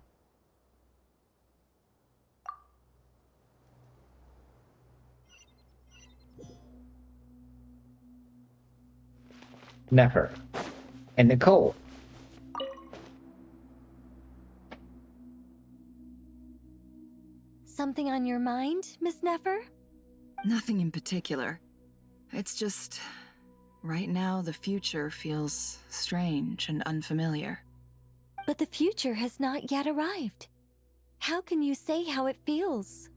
Nefer and Nicole. Something on your mind, Miss Nefer? Nothing in particular. It's just, right now the future feels strange and unfamiliar. But the future has not yet arrived. How can you say how it feels?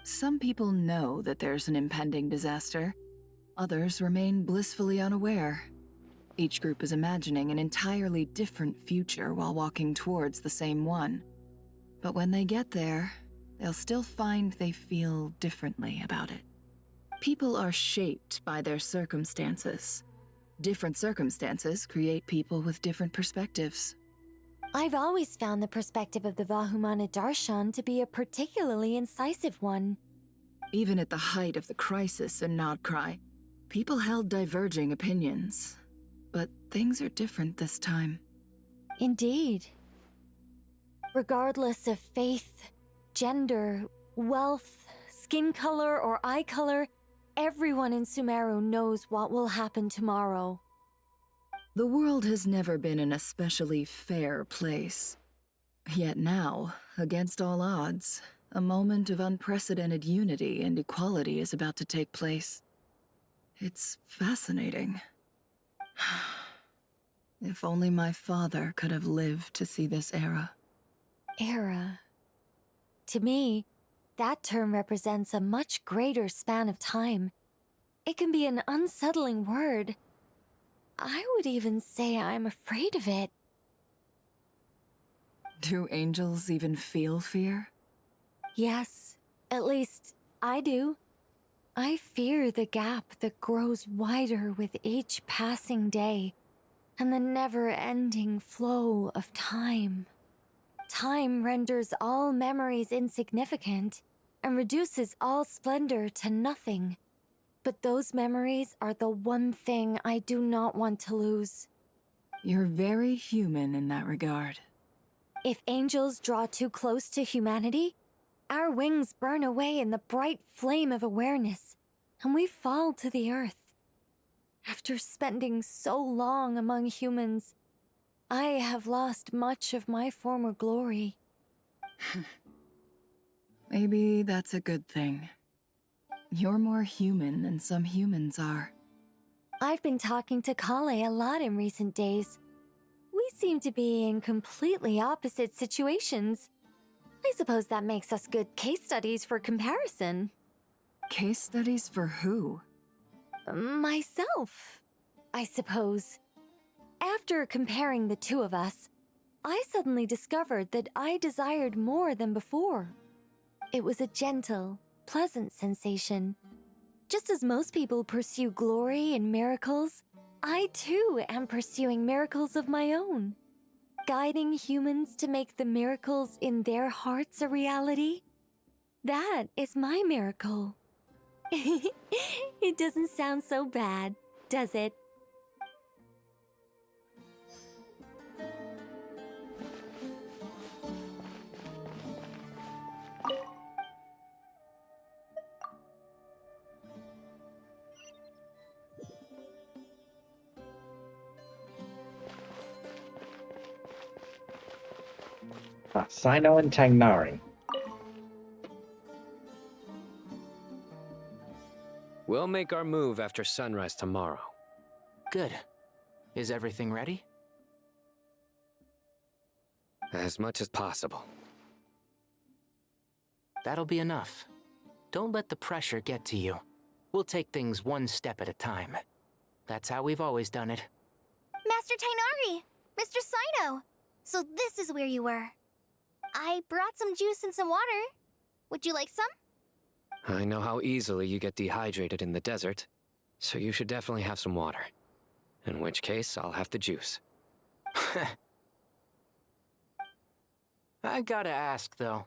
Some people know that there's an impending disaster. Others remain blissfully unaware. Each group is imagining an entirely different future while walking towards the same one. But when they get there, they'll still find they feel differently about it. People are shaped by their circumstances. Different circumstances create people with different perspectives. I've always found the perspective of the Vahumana Darshan to be a particularly incisive one. Even at the height of the crisis in Nodcry, people held diverging opinions. But things are different this time. Indeed. Regardless of faith, gender, wealth, skin color, or eye color, everyone in Sumeru knows what will happen tomorrow. The world has never been an especially fair place. Yet now, against all odds, a moment of unprecedented unity and equality is about to take place. It's fascinating. If only my father could have lived to see this era. Era. To me, that term represents a much greater span of time. It can be an unsettling word. I would even say I'm afraid of it. Do angels even feel fear? Yes, at least I do. I fear the gap that grows wider with each passing day, and the never-ending flow of time. Time renders all memories insignificant, and reduces all splendor to nothing. But those memories are the one thing I do not want to lose. You're very human in that regard. If angels draw too close to humanity, our wings burn away in the bright flame of awareness, and we fall to the earth. After spending so long among humans, I have lost much of my former glory. Maybe that's a good thing. You're more human than some humans are. I've been talking to Kale a lot in recent days. We seem to be in completely opposite situations. I suppose that makes us good case studies for comparison. Case studies for who? Myself, I suppose. After comparing the two of us, I suddenly discovered that I desired more than before. It was a gentle, pleasant sensation. Just as most people pursue glory and miracles, I too am pursuing miracles of my own. Guiding humans to make the miracles in their hearts a reality. That is my miracle. It doesn't sound so bad, does it? Sino and Tagnari. We'll make our move after sunrise tomorrow. Good. Is everything ready? As much as possible. That'll be enough. Don't let the pressure get to you. We'll take things one step at a time. That's how we've always done it. Master Tainari! Mr. Sino! So this is where you were. I brought some juice and some water. Would you like some? I know how easily you get dehydrated in the desert, so you should definitely have some water. In which case, I'll have the juice. I gotta ask, though.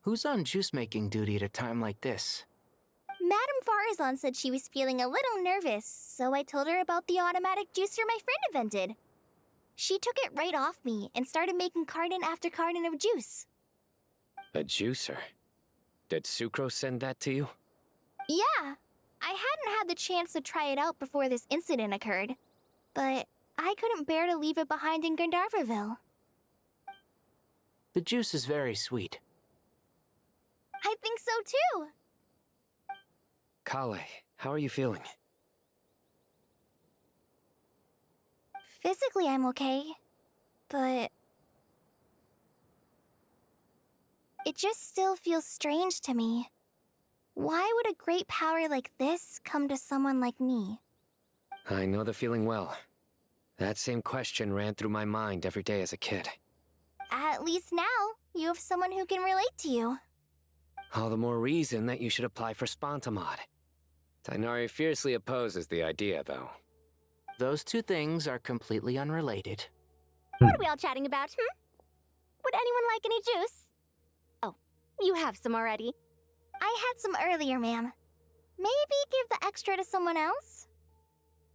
Who's on juice-making duty at a time like this? Madame Farazan said she was feeling a little nervous, so I told her about the automatic juicer my friend invented. She took it right off me and started making carton after carton of juice. A juicer? Did Sucro send that to you? Yeah. I hadn't had the chance to try it out before this incident occurred, but I couldn't bear to leave it behind in Gandharvaville. The juice is very sweet. I think so too. Kale, how are you feeling? Physically, I'm okay, but it just still feels strange to me. Why would a great power like this come to someone like me? I know the feeling well. That same question ran through my mind every day as a kid. At least now, you have someone who can relate to you. All the more reason that you should apply for Spontamod. Tainari fiercely opposes the idea, though. Those two things are completely unrelated. What are we all chatting about, Would anyone like any juice? Oh, you have some already. I had some earlier, ma'am. Maybe give the extra to someone else?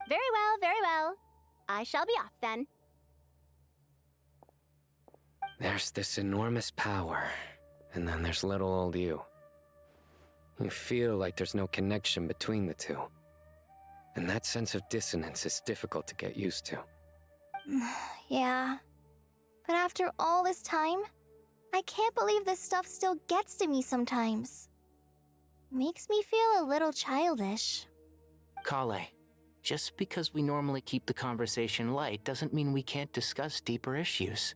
Very well, very well. I shall be off then. There's this enormous power, and then there's little old you. You feel like there's no connection between the two. And that sense of dissonance is difficult to get used to. Yeah. But after all this time, I can't believe this stuff still gets to me sometimes. Makes me feel a little childish. Kale, just because we normally keep the conversation light doesn't mean we can't discuss deeper issues.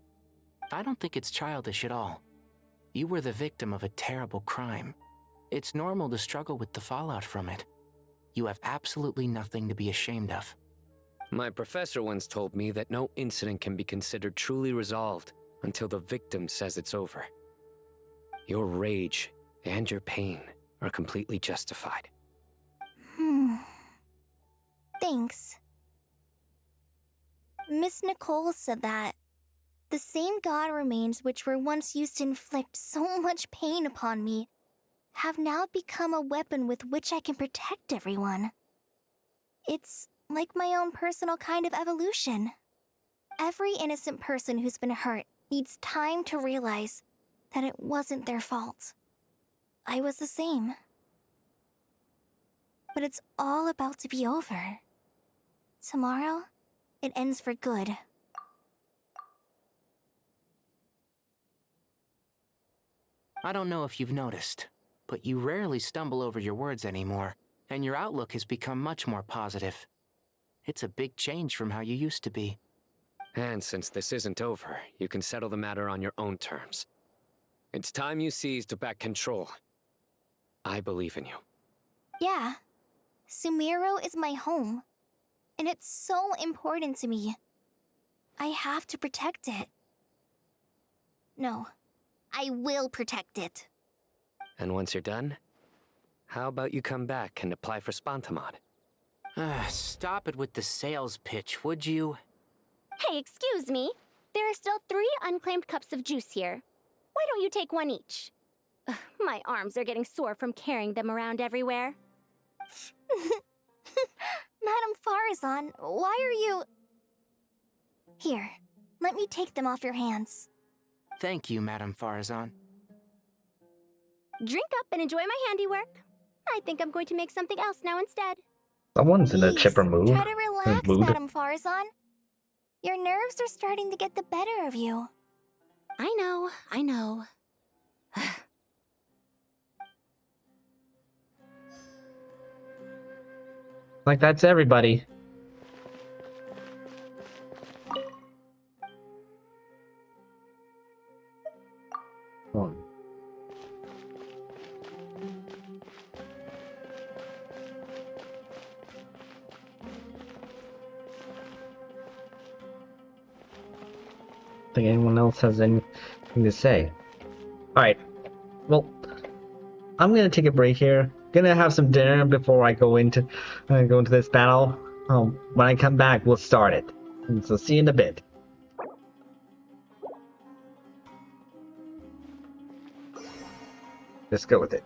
I don't think it's childish at all. You were the victim of a terrible crime. It's normal to struggle with the fallout from it. You have absolutely nothing to be ashamed of. My professor once told me that no incident can be considered truly resolved until the victim says it's over. Your rage and your pain are completely justified. Thanks. Miss Nicole said that the same god remains which were once used to inflict so much pain upon me have now become a weapon with which I can protect everyone. It's like my own personal kind of evolution. Every innocent person who's been hurt needs time to realize that it wasn't their fault. I was the same. But it's all about to be over. tomorrow, it ends for good. I don't know if you've noticed, but you rarely stumble over your words anymore, and your outlook has become much more positive. It's a big change from how you used to be. And since this isn't over, you can settle the matter on your own terms. It's time you seized back control. I believe in you. Yeah. Sumeru is my home. And it's so important to me. I have to protect it. No. I will protect it. And once you're done, how about you come back and apply for Spantamod? Stop it with the sales pitch, would you? Hey, excuse me. There are still 3 unclaimed cups of juice here. Why don't you take one each? Ugh, my arms are getting sore from carrying them around everywhere. Madame Farazan, why are you... Here, let me take them off your hands. Thank you, Madame Farazan. Drink up and enjoy my handiwork. I think I'm going to make something else now instead. Someone's in a chipper mood. Try to relax, Mood. Madame Farazan. Your nerves are starting to get the better of you. I know, I know. Like that's everybody. Oh. Think anyone else has anything to say? Alright. Well, I'm gonna take a break here. Gonna have some dinner before I go into this battle. When I come back, we'll start it. And so see you in a bit. Let's go with it.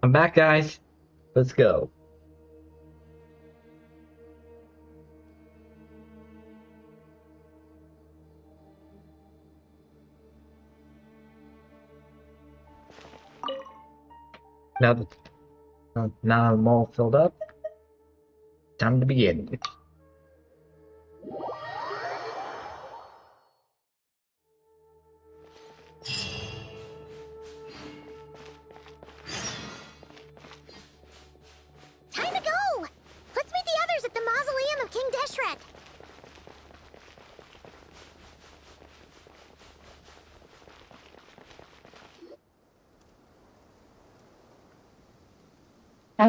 I'm back, guys. Let's go. Now I'm all filled up. Time to begin. Time to go! Let's meet the others at the mausoleum of King Deshret. I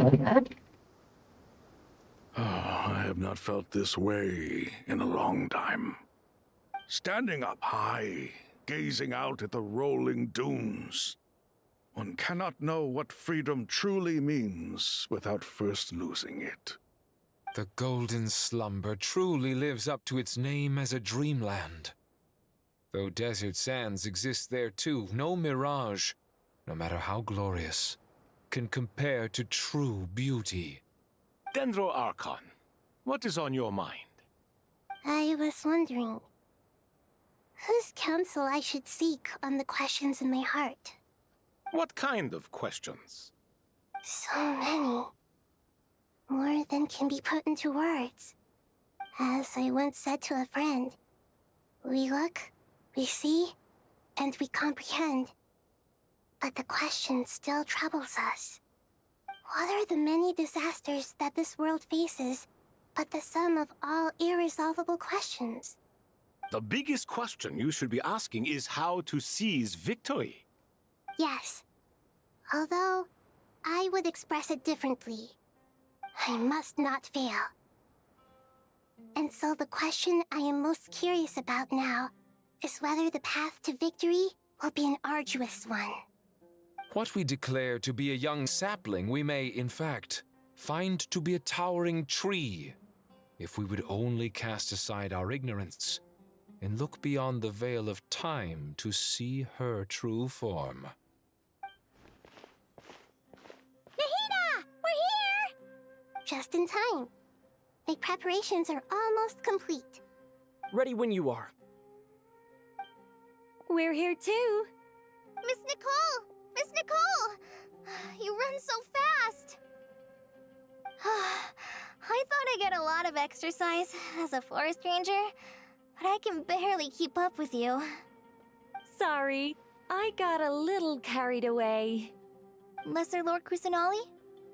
have not felt this way in a long time. Standing up high, gazing out at the rolling dunes. One cannot know what freedom truly means without first losing it. The Golden Slumber truly lives up to its name as a dreamland. Though desert sands exist there too, no mirage, no matter how glorious, can compare to true beauty. Dendro Archon, what is on your mind? I was wondering whose counsel I should seek on the questions in my heart. What kind of questions? So many. More than can be put into words. As I once said to a friend, we look, we see, and we comprehend. But the question still troubles us. What are the many disasters that this world faces, but the sum of all irresolvable questions? The biggest question you should be asking is how to seize victory. Yes. Although, I would express it differently. I must not fail. And so the question I am most curious about now is whether the path to victory will be an arduous one. What we declare to be a young sapling, we may, in fact, find to be a towering tree, if we would only cast aside our ignorance and look beyond the veil of time to see her true form. Nahida! We're here! Just in time. My preparations are almost complete. Ready when you are. We're here too. Miss Nicole! Miss Nicole! You run so fast! I thought I'd get a lot of exercise as a forest ranger, but I can barely keep up with you. Sorry, I got a little carried away. Lesser Lord Kusanali,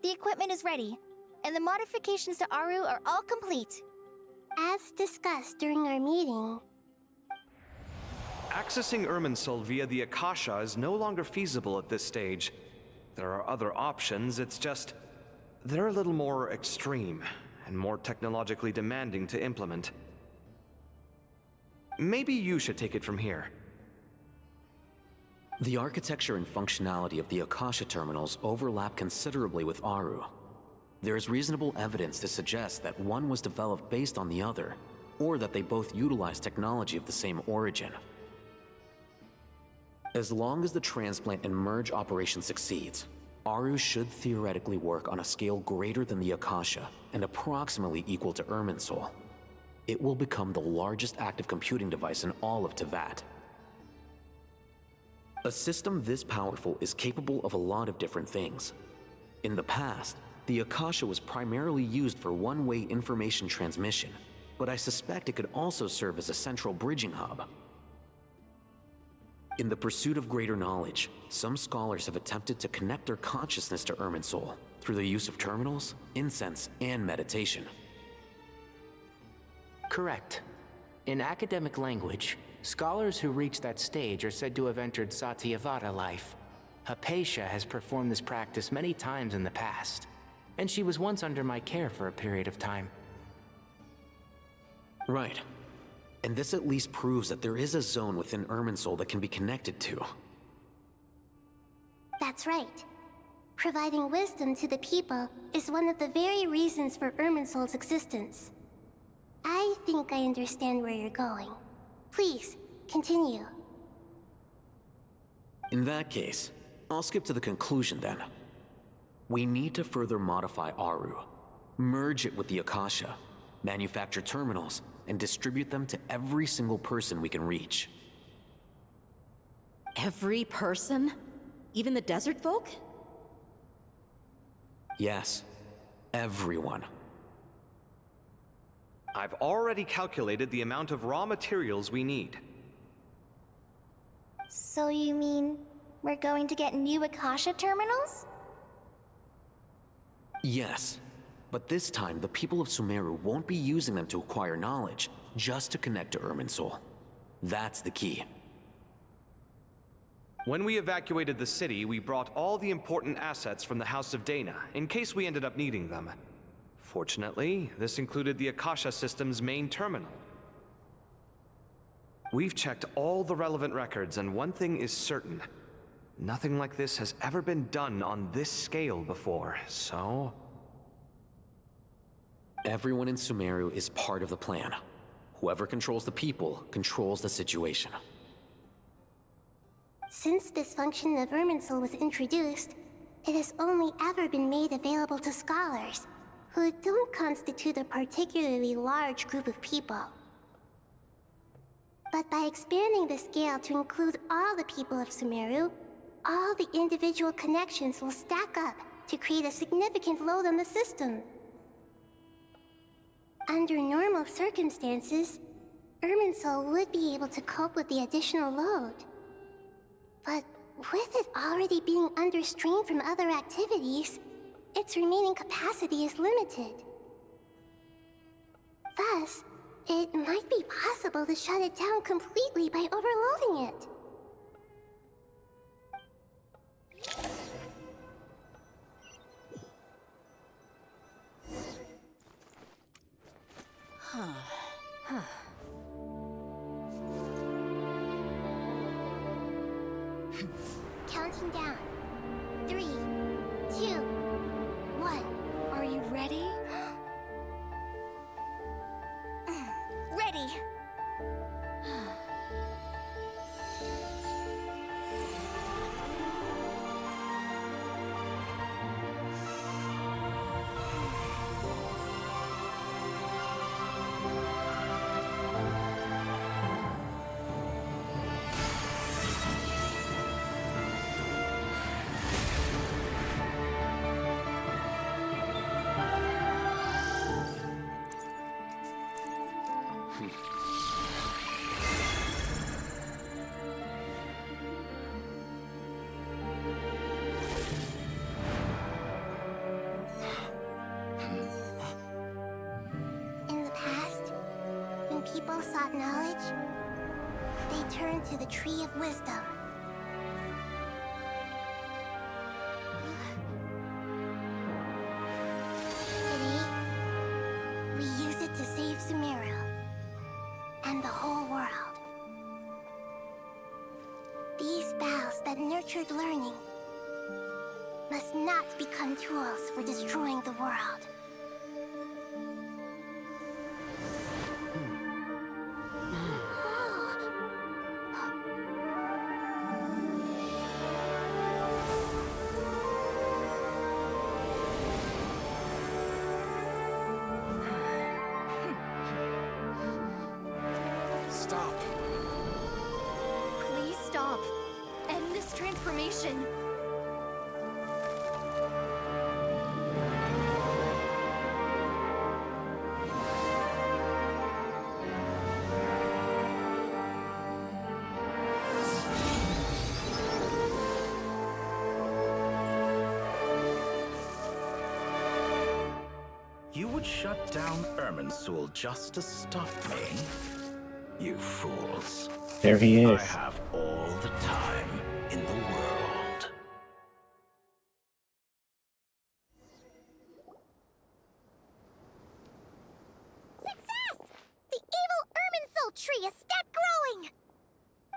the equipment is ready, and the modifications to Aru are all complete. As discussed during our meeting, Accessing Irmunsul via the Akasha is no longer feasible at this stage. There are other options, it's just they're a little more extreme and more technologically demanding to implement. Maybe you should take it from here. The architecture and functionality of the Akasha terminals overlap considerably with Aru. There is reasonable evidence to suggest that one was developed based on the other, or that they both utilize technology of the same origin. As long as the transplant and merge operation succeeds, Aru should theoretically work on a scale greater than the Akasha and approximately equal to Irmunsul. It will become the largest active computing device in all of Teyvat. A system this powerful is capable of a lot of different things. In the past, the Akasha was primarily used for one-way information transmission, but I suspect it could also serve as a central bridging hub. In the pursuit of greater knowledge, some scholars have attempted to connect their consciousness to Irmunsul through the use of terminals, incense, and meditation. Correct. In academic language, scholars who reach that stage are said to have entered Satyavada life. Hypatia has performed this practice many times in the past, and she was once under my care for a period of time. Right. And this at least proves that there is a zone within Irmunsul that can be connected to. that's right. Providing wisdom to the people is one of the very reasons for Irmunsul's existence. I think I understand where you're going. Please, continue. In that case, I'll skip to the conclusion then. We need to further modify Aru, merge it with the Akasha, manufacture terminals, and distribute them to every single person we can reach. Every person? Even the desert folk? Yes, everyone. I've already calculated the amount of raw materials we need. So you mean we're going to get new Akasha terminals? Yes, but this time the people of Sumeru won't be using them to acquire knowledge, just to connect to Irmunsul. That's the key. When we evacuated the city, we brought all the important assets from the House of Dana, in case we ended up needing them. Fortunately, this included the Akasha system's main terminal. We've checked all the relevant records, and one thing is certain. Nothing like this has ever been done on this scale before, so... Everyone in Sumeru is part of the plan. Whoever controls the people controls the situation. Since this function of Irmunsul was introduced, it has only ever been made available to scholars, who don't constitute a particularly large group of people. But by expanding the scale to include all the people of Sumeru, all the individual connections will stack up to create a significant load on the system. Under normal circumstances, Irmunsul would be able to cope with the additional load. But with it already being under strain from other activities, its remaining capacity is limited. Thus, it might be possible to shut it down completely by overloading it. Counting down. 3, 2, 1. Are you ready? Ready! People sought knowledge, they turned to the Tree of Wisdom. Today, we use it to save Sumeru and the whole world. These boughs that nurtured learning must not become tools for destroying the world. Stop. Please stop. End this transformation. You would shut down Irmunsul just to stop me? You fools. There he is. I have all the time in the world. Success! The evil Irmunsul tree is step growing!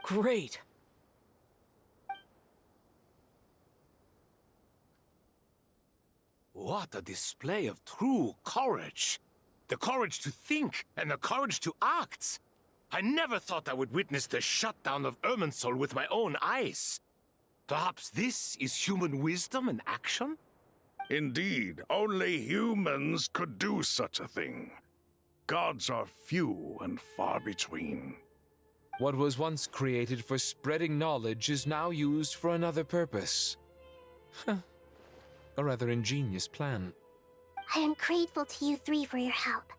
Great! What a display of true courage! The courage to think and the courage to act! I never thought I would witness the shutdown of Irmunsul with my own eyes. Perhaps this is human wisdom in action? Indeed, only humans could do such a thing. Gods are few and far between. What was once created for spreading knowledge is now used for another purpose. A rather ingenious plan. I am grateful to you three for your help.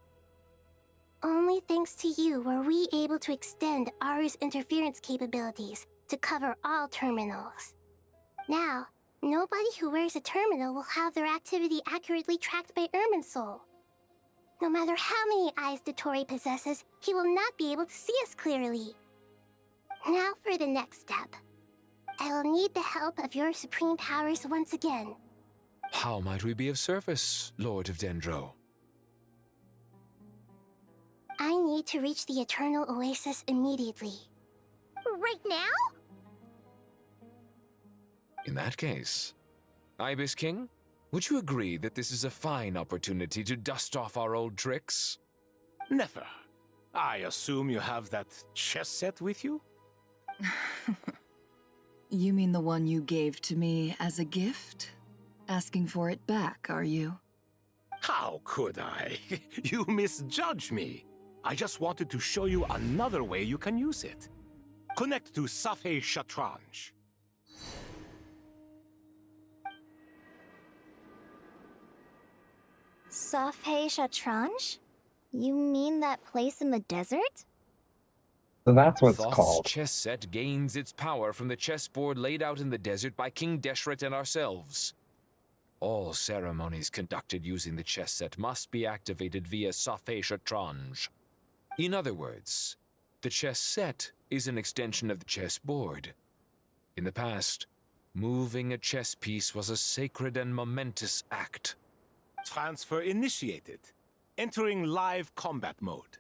Only thanks to you were we able to extend Aru's interference capabilities to cover all terminals. Now, nobody who wears a terminal will have their activity accurately tracked by Irmunsul. No matter how many eyes Dottore possesses, he will not be able to see us clearly. Now for the next step. I will need the help of your supreme powers once again. How might we be of service, Lord of Dendro? I need to reach the Eternal Oasis immediately. Right now? In that case, Ibis King, would you agree that this is a fine opportunity to dust off our old tricks? Never. I assume you have that chess set with you? You mean the one you gave to me as a gift? Asking for it back, are you? How could I? You misjudge me. I just wanted to show you another way you can use it. Connect to Safei Shatranj. Safei Shatranj? You mean that place in the desert? So that's what it's Thoth's called. chess set gains its power from the chessboard laid out in the desert by King Deshret and ourselves. All ceremonies conducted using the chess set must be activated via Safei Shatranj. In other words, the chess set is an extension of the chessboard. In the past, moving a chess piece was a sacred and momentous act. Transfer initiated. Entering live combat mode.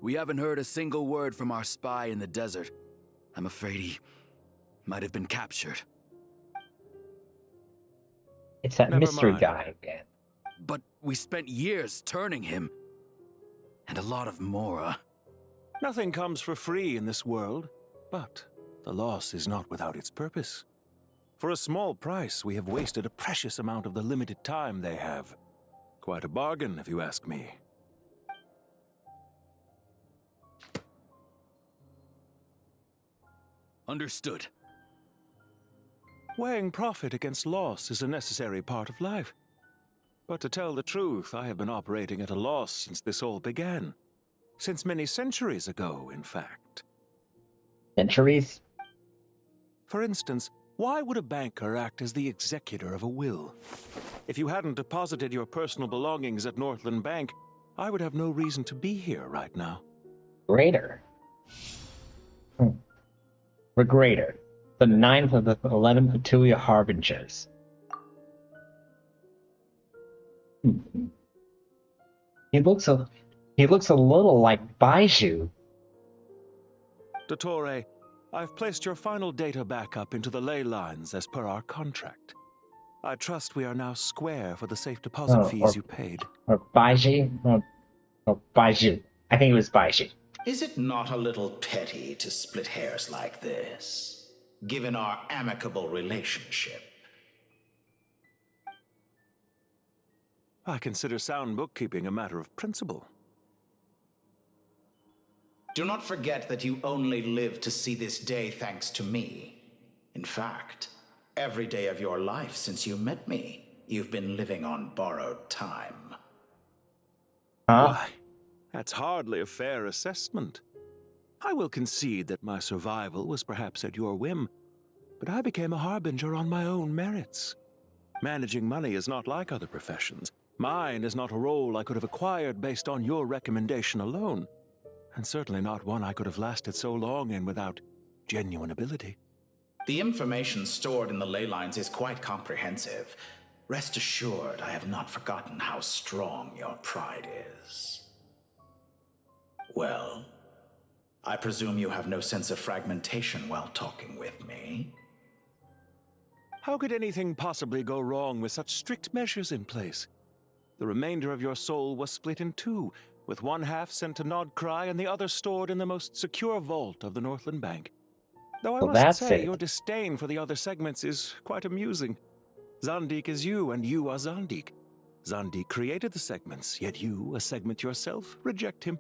We haven't heard a single word from our spy in the desert. I'm afraid he might have been captured. It's that Never mystery mind. guy again. But we spent years turning him. And a lot of Mora. Nothing comes for free in this world, but the loss is not without its purpose. For a small price, we have wasted a precious amount of the limited time they have. Quite a bargain, if you ask me. Understood. Weighing profit against loss is a necessary part of life. But to tell the truth, I have been operating at a loss since this all began. Since many centuries ago, in fact. Centuries? For instance, why would a banker act as the executor of a will? If you hadn't deposited your personal belongings at Northland Bank, I would have no reason to be here right now. Regrator. Regrator, the 9th of the 11 Patulia Harbingers. He looks a little like Baiju. Dottore, I've placed your final data backup into the ley lines as per our contract. I trust we are now square for the safe deposit fees you paid. Or Baiju? Or Baiju. I think it was Baiju. Is it not a little petty to split hairs like this, given our amicable relationship? I consider sound bookkeeping a matter of principle. Do not forget that you only live to see this day thanks to me. In fact, every day of your life since you met me, you've been living on borrowed time. Why, that's hardly a fair assessment. I will concede that my survival was perhaps at your whim, but I became a harbinger on my own merits. Managing money is not like other professions. Mine is not a role I could have acquired based on your recommendation alone, and certainly not one I could have lasted so long in without genuine ability. The information stored in the ley lines is quite comprehensive. Rest assured, I have not forgotten how strong your pride is. Well, I presume you have no sense of fragmentation while talking with me. How could anything possibly go wrong with such strict measures in place? The remainder of your soul was split in two, with one half sent to Nodcry and the other stored in the most secure vault of the Northland Bank. Though I Well, must that's say, it. your disdain for the other segments is quite amusing. Zandik is you, and you are Zandik. Zandik created the segments, yet you, a segment yourself, reject him.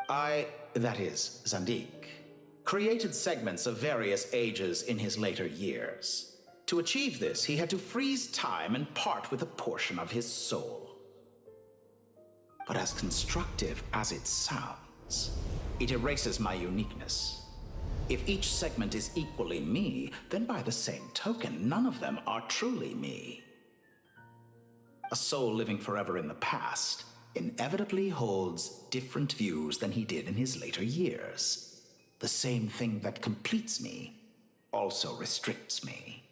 That is, Zandik, created segments of various ages in his later years. To achieve this, he had to freeze time and part with a portion of his soul. But as constructive as it sounds, it erases my uniqueness. If each segment is equally me, then by the same token, none of them are truly me. A soul living forever in the past inevitably holds different views than he did in his later years. The same thing that completes me also restricts me.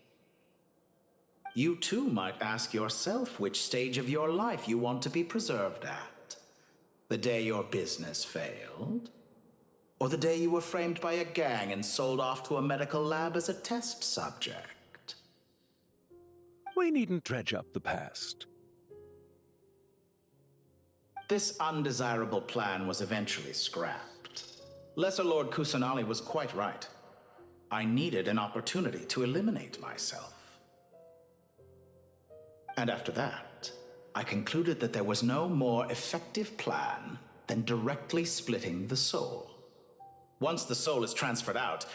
You too might ask yourself which stage of your life you want to be preserved at. The day your business failed? Or the day you were framed by a gang and sold off to a medical lab as a test subject? We needn't dredge up the past. This undesirable plan was eventually scrapped. Lesser Lord Kusanali was quite right. I needed an opportunity to eliminate myself. And after that, I concluded that there was no more effective plan than directly splitting the soul. Once the soul is transferred out,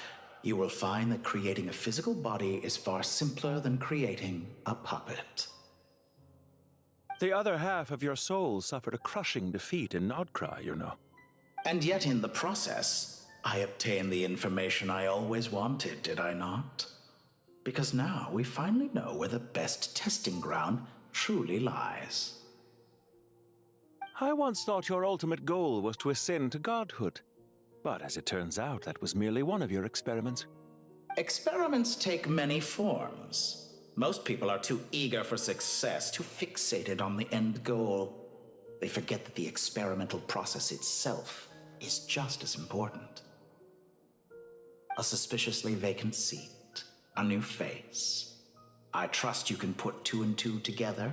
you will find that creating a physical body is far simpler than creating a puppet. The other half of your soul suffered a crushing defeat in Nodcry, you know. And yet in the process, I obtained the information I always wanted, did I not? Because now we finally know where the best testing ground truly lies. I once thought your ultimate goal was to ascend to godhood. But as it turns out, that was merely one of your experiments. Experiments take many forms. Most people are too eager for success, too fixated on the end goal. They forget that the experimental process itself is just as important. A suspiciously vacant seat, a new face. I trust you can put two and two together.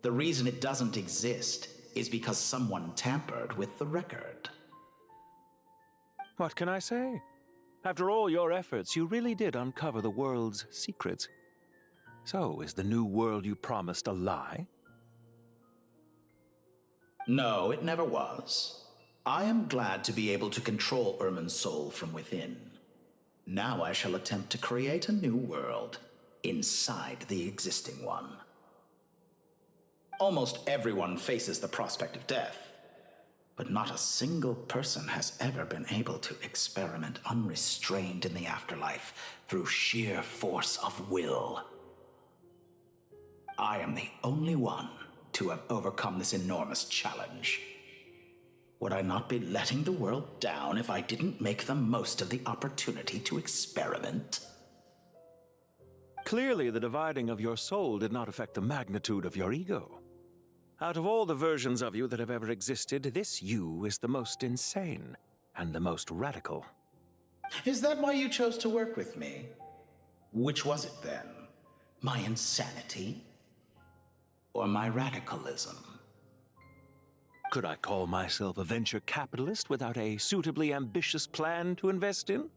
The reason it doesn't exist is because someone tampered with the record. What can I say? After all your efforts, you really did uncover the world's secrets. So, is the new world you promised a lie? No, it never was. I am glad to be able to control Irmunsul from within. Now I shall attempt to create a new world inside the existing one. Almost everyone faces the prospect of death, but not a single person has ever been able to experiment unrestrained in the afterlife through sheer force of will. I am the only one to have overcome this enormous challenge. Would I not be letting the world down if I didn't make the most of the opportunity to experiment? Clearly, the dividing of your soul did not affect the magnitude of your ego. Out of all the versions of you that have ever existed, this you is the most insane and the most radical. Is that why you chose to work with me? Which was it then? My insanity? Or my radicalism? Could I call myself a venture capitalist without a suitably ambitious plan to invest in?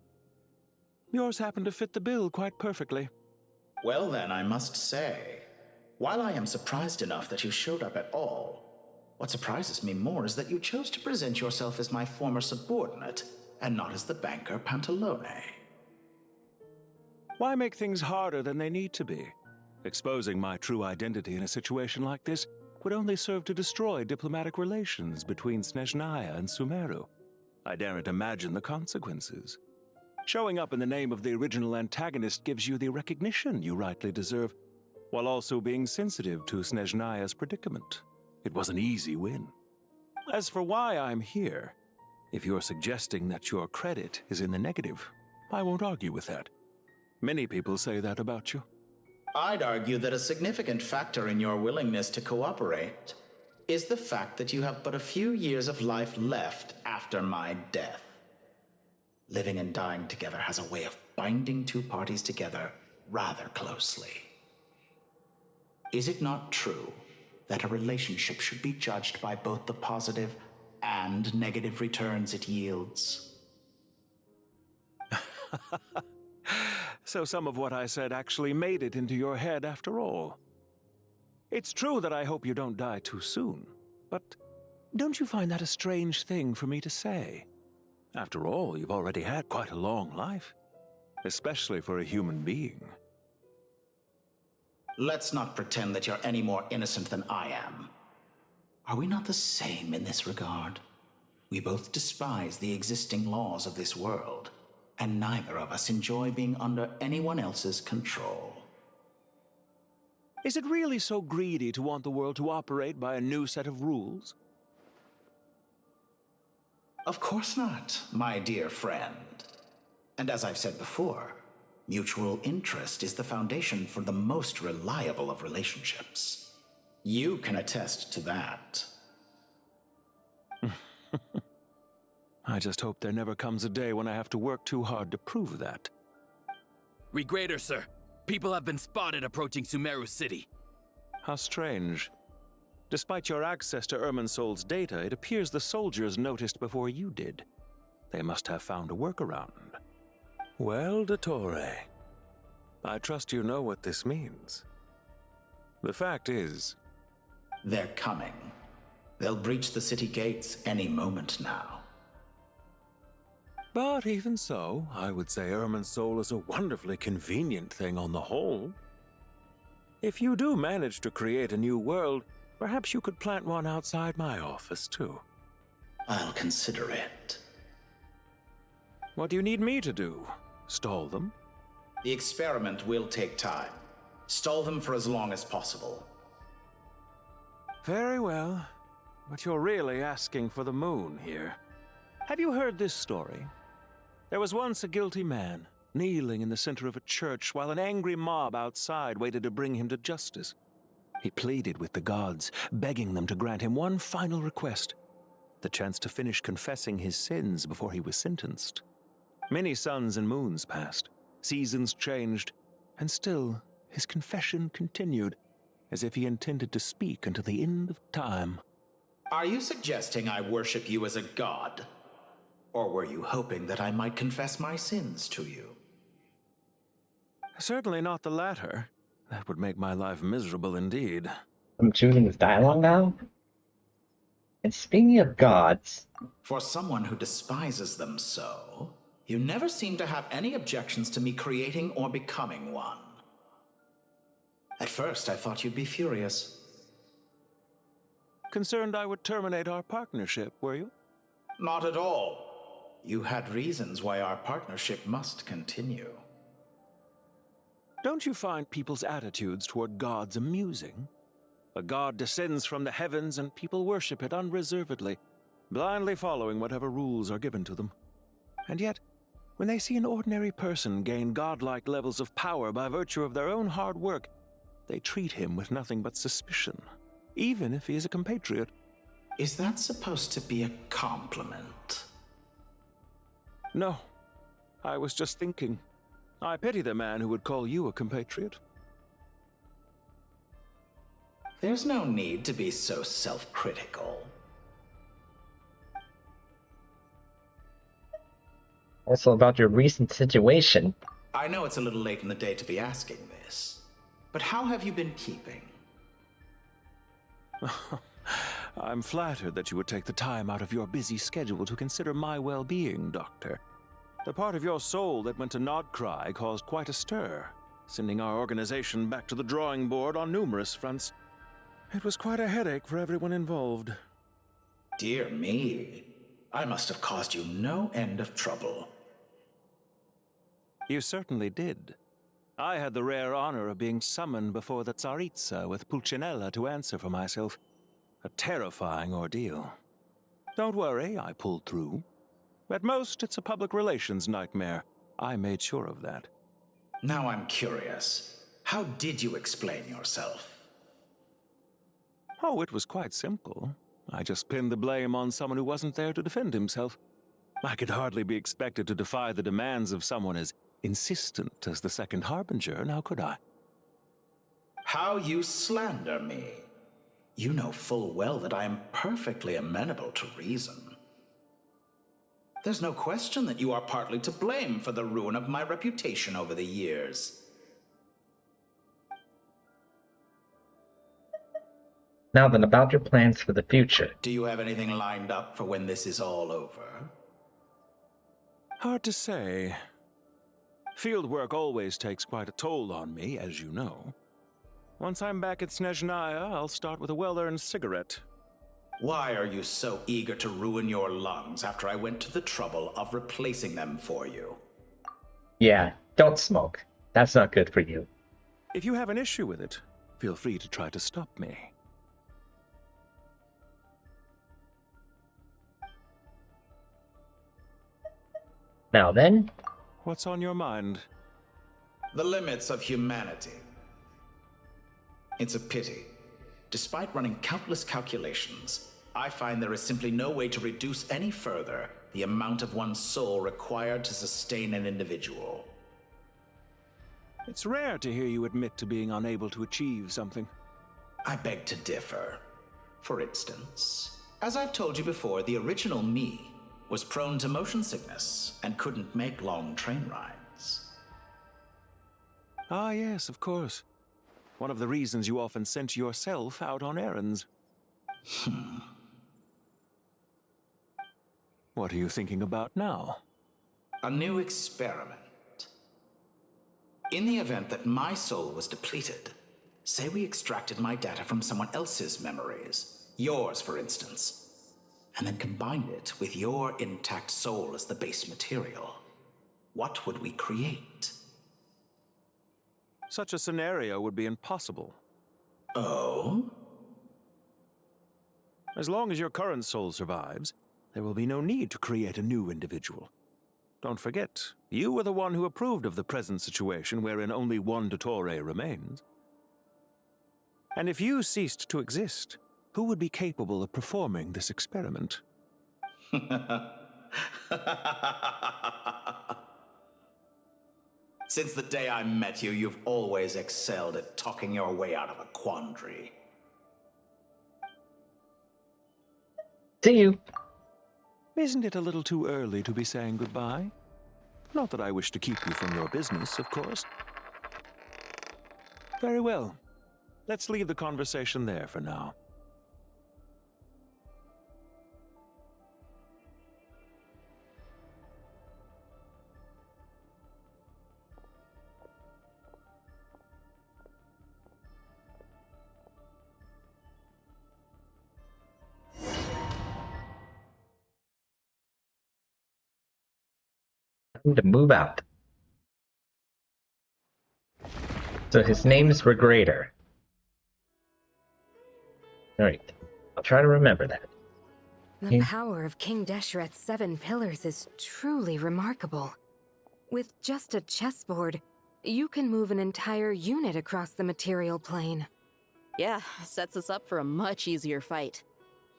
Yours happened to fit the bill quite perfectly. Well then, I must say, while I am surprised enough that you showed up at all, what surprises me more is that you chose to present yourself as my former subordinate, and not as the banker Pantalone. Why make things harder than they need to be? Exposing my true identity in a situation like this would only serve to destroy diplomatic relations between Snezhnaya and Sumeru. I daren't imagine the consequences. Showing up in the name of the original antagonist gives you the recognition you rightly deserve, while also being sensitive to Snezhnaya's predicament. It was an easy win. As for why I'm here, if you're suggesting that your credit is in the negative, I won't argue with that. Many people say that about you. I'd argue that a significant factor in your willingness to cooperate is the fact that you have but a few years of life left after my death. Living and dying together has a way of binding two parties together rather closely. Is it not true that a relationship should be judged by both the positive and negative returns it yields? So some of what I said actually made it into your head after all. It's true that I hope you don't die too soon, but don't you find that a strange thing for me to say? After all, you've already had quite a long life, especially for a human being. Let's not pretend that you're any more innocent than I am. Are we not the same in this regard? We both despise the existing laws of this world, and neither of us enjoy being under anyone else's control. Is it really so greedy to want the world to operate by a new set of rules? Of course not, my dear friend. And as I've said before, mutual interest is the foundation for the most reliable of relationships. You can attest to that. I just hope there never comes a day when I have to work too hard to prove that. Regrator, sir. People have been spotted approaching Sumeru City. How strange. Despite your access to Irmunsul's data, it appears the soldiers noticed before you did. They must have found a workaround. Well, Dottore, I trust you know what this means. The fact is... They're coming. They'll breach the city gates any moment now. But even so, I would say Irmunsul is a wonderfully convenient thing on the whole. If you do manage to create a new world, perhaps you could plant one outside my office, too. I'll consider it. What do you need me to do? Stall them? The experiment will take time. Stall them for as long as possible. Very well. But you're really asking for the moon here. Have you heard this story? There was once a guilty man, kneeling in the center of a church while an angry mob outside waited to bring him to justice. He pleaded with the gods, begging them to grant him one final request, the chance to finish confessing his sins before he was sentenced. Many suns and moons passed, seasons changed, and still his confession continued, as if he intended to speak until the end of time. Are you suggesting I worship you as a god? Or were you hoping that I might confess my sins to you? Certainly not the latter. That would make my life miserable indeed. I'm choosing this dialogue now? And speaking of gods... For someone who despises them so, you never seem to have any objections to me creating or becoming one. At first, I thought you'd be furious. Concerned I would terminate our partnership, were you? Not at all. You had reasons why our partnership must continue. Don't you find people's attitudes toward gods amusing? A god descends from the heavens and people worship it unreservedly, blindly following whatever rules are given to them. And yet, when they see an ordinary person gain godlike levels of power by virtue of their own hard work, they treat him with nothing but suspicion, even if he is a compatriot. Is that supposed to be a compliment? No. I was just thinking. I pity the man who would call you a compatriot. There's no need to be so self-critical. Also about your recent situation. I know it's a little late in the day to be asking this, but how have you been keeping? I'm flattered that you would take the time out of your busy schedule to consider my well-being, Doctor. The part of your soul that went to Nodcry caused quite a stir, sending our organization back to the drawing board on numerous fronts. It was quite a headache for everyone involved. Dear me, I must have caused you no end of trouble. You certainly did. I had the rare honor of being summoned before the Tsaritsa with Pulcinella to answer for myself. A terrifying ordeal. Don't worry, I pulled through. At most, it's a public relations nightmare. I made sure of that. Now I'm curious. How did you explain yourself? Oh, it was quite simple. I just pinned the blame on someone who wasn't there to defend himself. I could hardly be expected to defy the demands of someone as insistent as the Second Harbinger, now could I? How you slander me. You know full well that I am perfectly amenable to reason. There's no question that you are partly to blame for the ruin of my reputation over the years. Now then, about your plans for the future. Do you have anything lined up for when this is all over? Hard to say. Field work always takes quite a toll on me, as you know. Once I'm back at Snezhnaya, I'll start with a well-earned cigarette. Why are you so eager to ruin your lungs after I went to the trouble of replacing them for you? Yeah, don't smoke. That's not good for you. If you have an issue with it, feel free to try to stop me. Now then? What's on your mind? The limits of humanity. It's a pity. Despite running countless calculations, I find there is simply no way to reduce any further the amount of one's soul required to sustain an individual. It's rare to hear you admit to being unable to achieve something. I beg to differ. For instance, as I've told you before, the original me was prone to motion sickness and couldn't make long train rides. Ah, yes, of course. One of the reasons you often sent yourself out on errands. What are you thinking about now? A new experiment. In the event that my soul was depleted, say we extracted my data from someone else's memories, yours for instance, and then combined it with your intact soul as the base material, what would we create? Such a scenario would be impossible. Oh? As long as your current soul survives, there will be no need to create a new individual. Don't forget, you were the one who approved of the present situation wherein only one Dottore remains. And if you ceased to exist, who would be capable of performing this experiment? Since the day I met you, you've always excelled at talking your way out of a quandary. See you. Isn't it a little too early to be saying goodbye? Not that I wish to keep you from your business, of course. Very well. Let's leave the conversation there for now. To move out. So his name's Regrator. Alright, I'll try to remember that. The power of King Deshret's 7 pillars is truly remarkable. With just a chessboard, you can move an entire unit across the material plane. Yeah, sets us up for a much easier fight.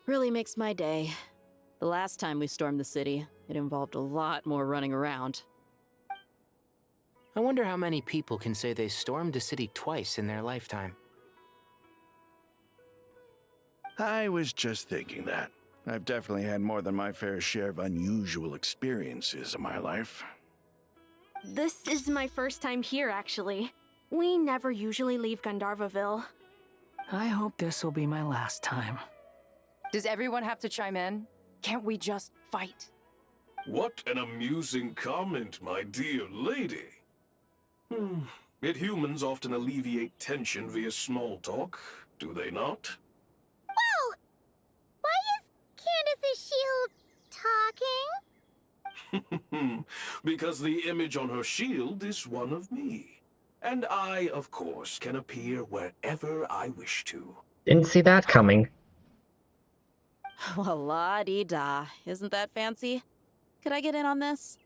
Really makes my day. The last time we stormed the city, it involved a lot more running around. I wonder how many people can say they stormed a city twice in their lifetime. I was just thinking that. I've definitely had more than my fair share of unusual experiences in my life. This is my first time here, actually. We never usually leave Gandharvaville. I hope this will be my last time. Does everyone have to chime in? Can't we just fight? What an amusing comment, my dear lady. Yet humans often alleviate tension via small talk, do they not? Whoa! Why is Candace's shield talking? Because the image on her shield is one of me. And I, of course, can appear wherever I wish to. Didn't see that coming. Well, la-di-da. Isn't that fancy? Could I get in on this?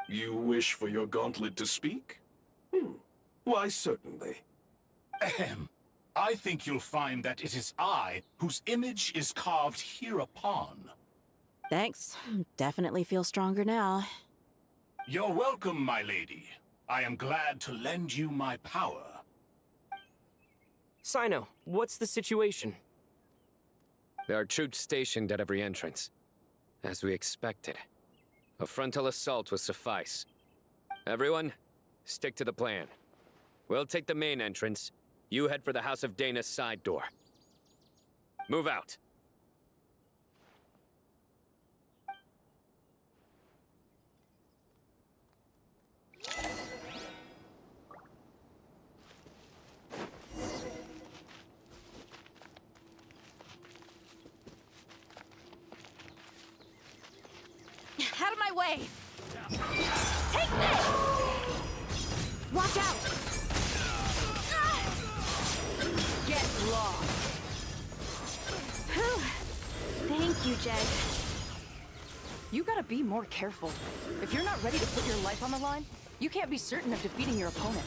You wish for your gauntlet to speak? Why, certainly. Ahem. I think you'll find that it is I whose image is carved hereupon. Thanks. Definitely feel stronger now. You're welcome, my lady. I am glad to lend you my power. Sino, what's the situation? There are troops stationed at every entrance. As we expected. A frontal assault will suffice. Everyone, stick to the plan. We'll take the main entrance. You head for the House of Dana's side door. Move out. Out of my way! Take this! Watch out! Get lost! Whew. Thank you, Jeg. You gotta be more careful. If you're not ready to put your life on the line, you can't be certain of defeating your opponent.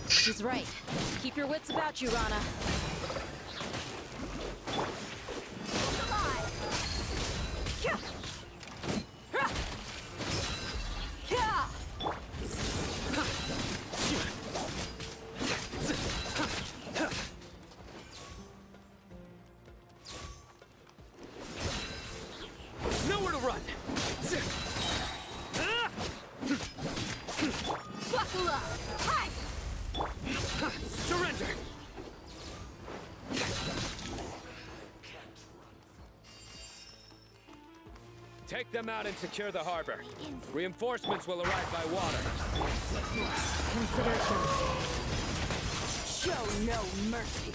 She's right. Keep your wits about you, Rana. Nowhere to run! Buckle up! Hi! Surrender! Take them out and secure the harbor. Reinforcements will arrive by water. Consider it done. Show no mercy.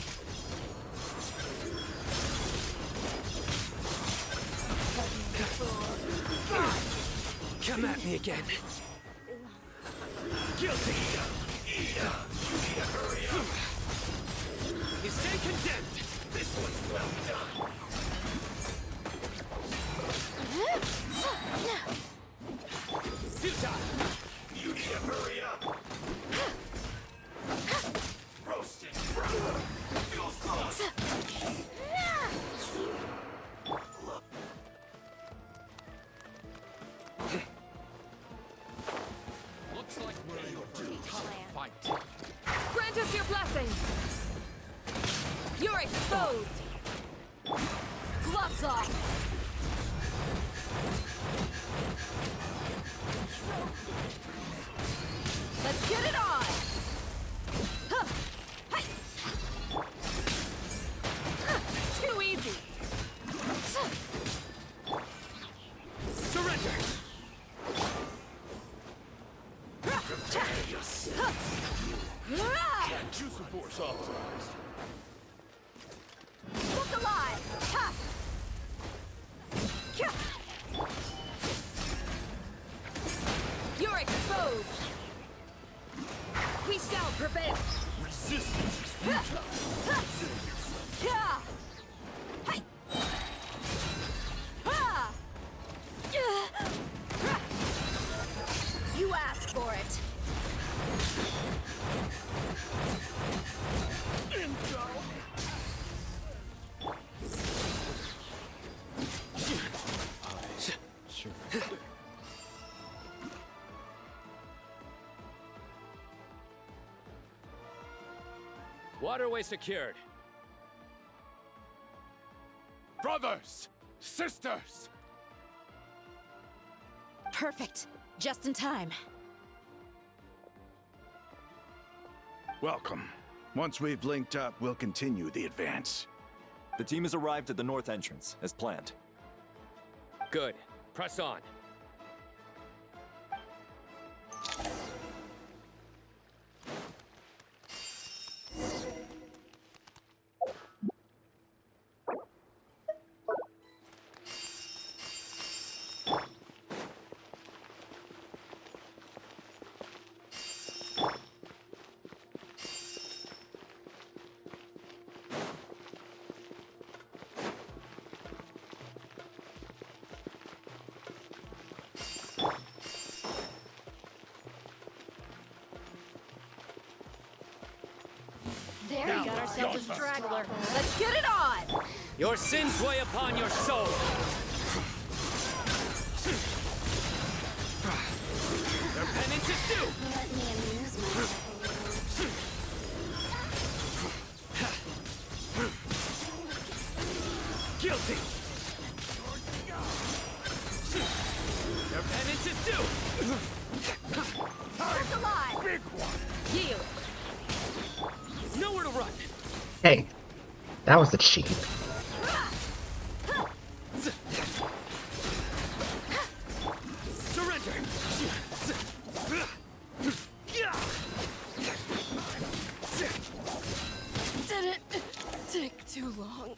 Come at me again. Guilty! You stay condemned! This one's well done. Futile! You need to hurry up! Roasted! Feel close! Looks like we're in for a tough fight. Grant us your blessing! You're exposed! Gloves off! Let's get it on! Huh. Hi. Too easy! Surrender! Can't use the force authorized. Look alive! Ha! You're exposed! We shall prevail! Resistance is futile. You asked for it! Waterway secured. Brothers! Sisters! Perfect. Just in time. Welcome. Once we've linked up, we'll continue the advance. The team has arrived at the north entrance, as planned. Good. Press on. There, we got ourselves a straggler. Let's get it on! Your sins weigh upon your soul. Your penance is due. Let me amuse myself. Guilty. Your penance is due. That's alive! Big one. Yield. Nowhere to run. Hey, that was a cheat. Surrender. Did it take too long?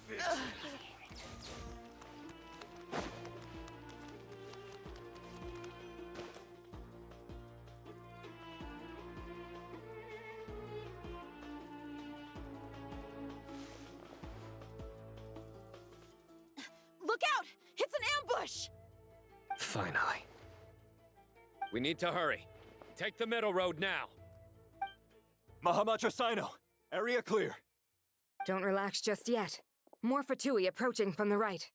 Look out! It's an ambush! Finally. We need to hurry. Take the middle road now. Mahamacha Sino, area clear. Don't relax just yet. More Fatui approaching from the right.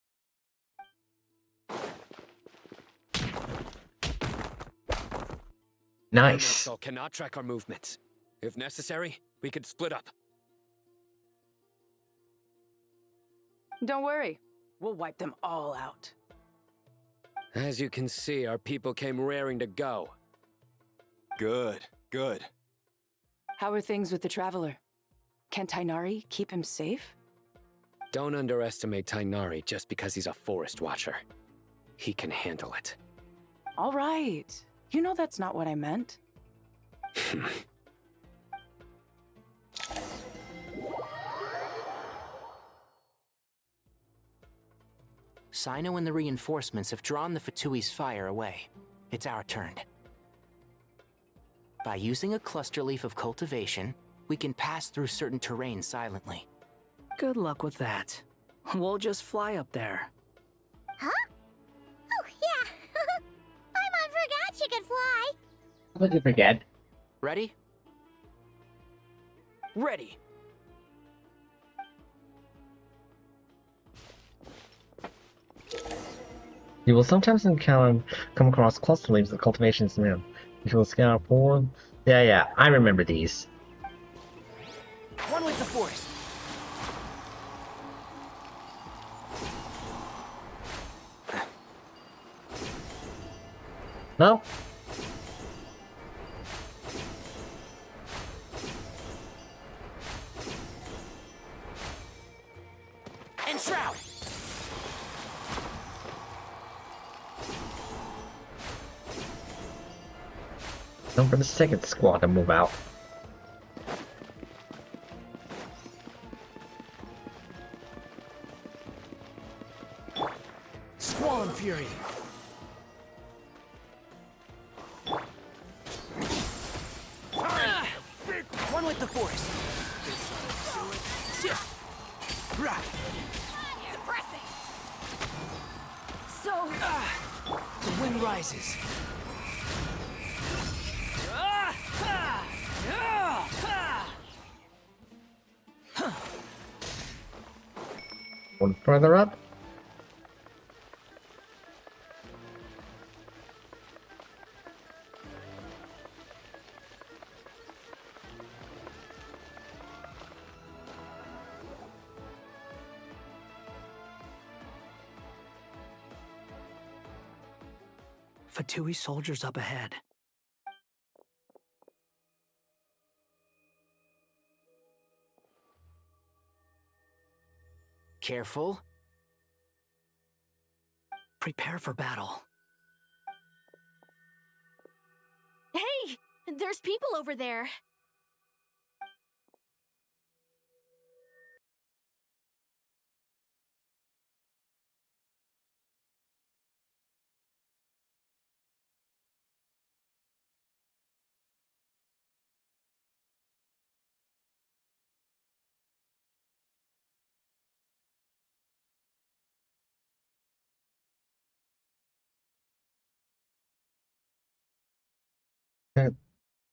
Nice. Irmunsul cannot track our movements. If necessary, we could split up. Don't worry. We'll wipe them all out. As you can see, our people came raring to go. Good, good. How are things with the Traveler? Can Tainari keep him safe? Don't underestimate Tainari just because he's a forest watcher. He can handle it. All right. You know that's not what I meant. Sino and the reinforcements have drawn the Fatui's fire away. It's our turn. By using a cluster leaf of cultivation, we can pass through certain terrain silently. Good luck with that. We'll just fly up there. Huh? Oh, yeah. Paimon forgot she could fly. How did you forget? Ready? Ready. You will sometimes come across cluster leaves of cultivation Sumeru. You will scout for. Yeah, I remember these. One with the forest. No? And shroud. Time for the second squad to move out. Squall and Fury. One with the forest. Depressing! So... The wind rises. One further up. Fatui soldiers up ahead. Careful. Prepare for battle. Hey! There's people over there.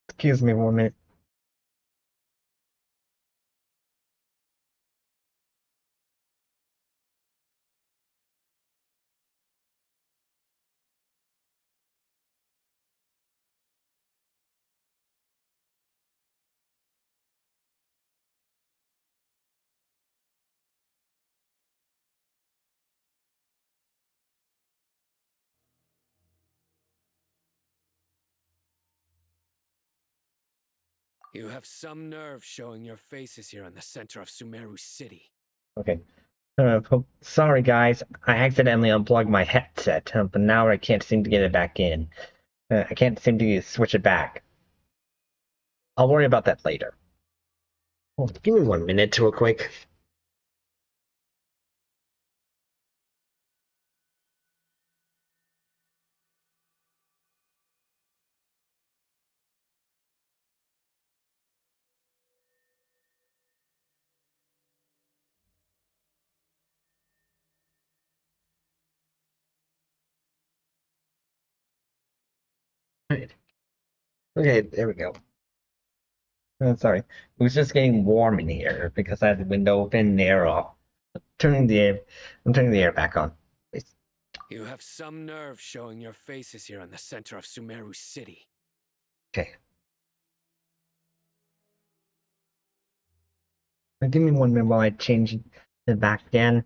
Excuse me 1 minute. You have some nerve showing your faces here in the center of Sumeru City. Okay. Sorry, guys. I accidentally unplugged my headset, but now I can't seem to get it back in. I can't seem to switch it back. I'll worry about that later. Well, give me 1 minute real quick. Right. Okay, there we go. Sorry. It was just getting warm in here because I had the window open and the air off. I'm turning the air back on. Please. You have some nerve showing your faces here in the center of Sumeru City. Okay. Now give me 1 minute while I change it back again.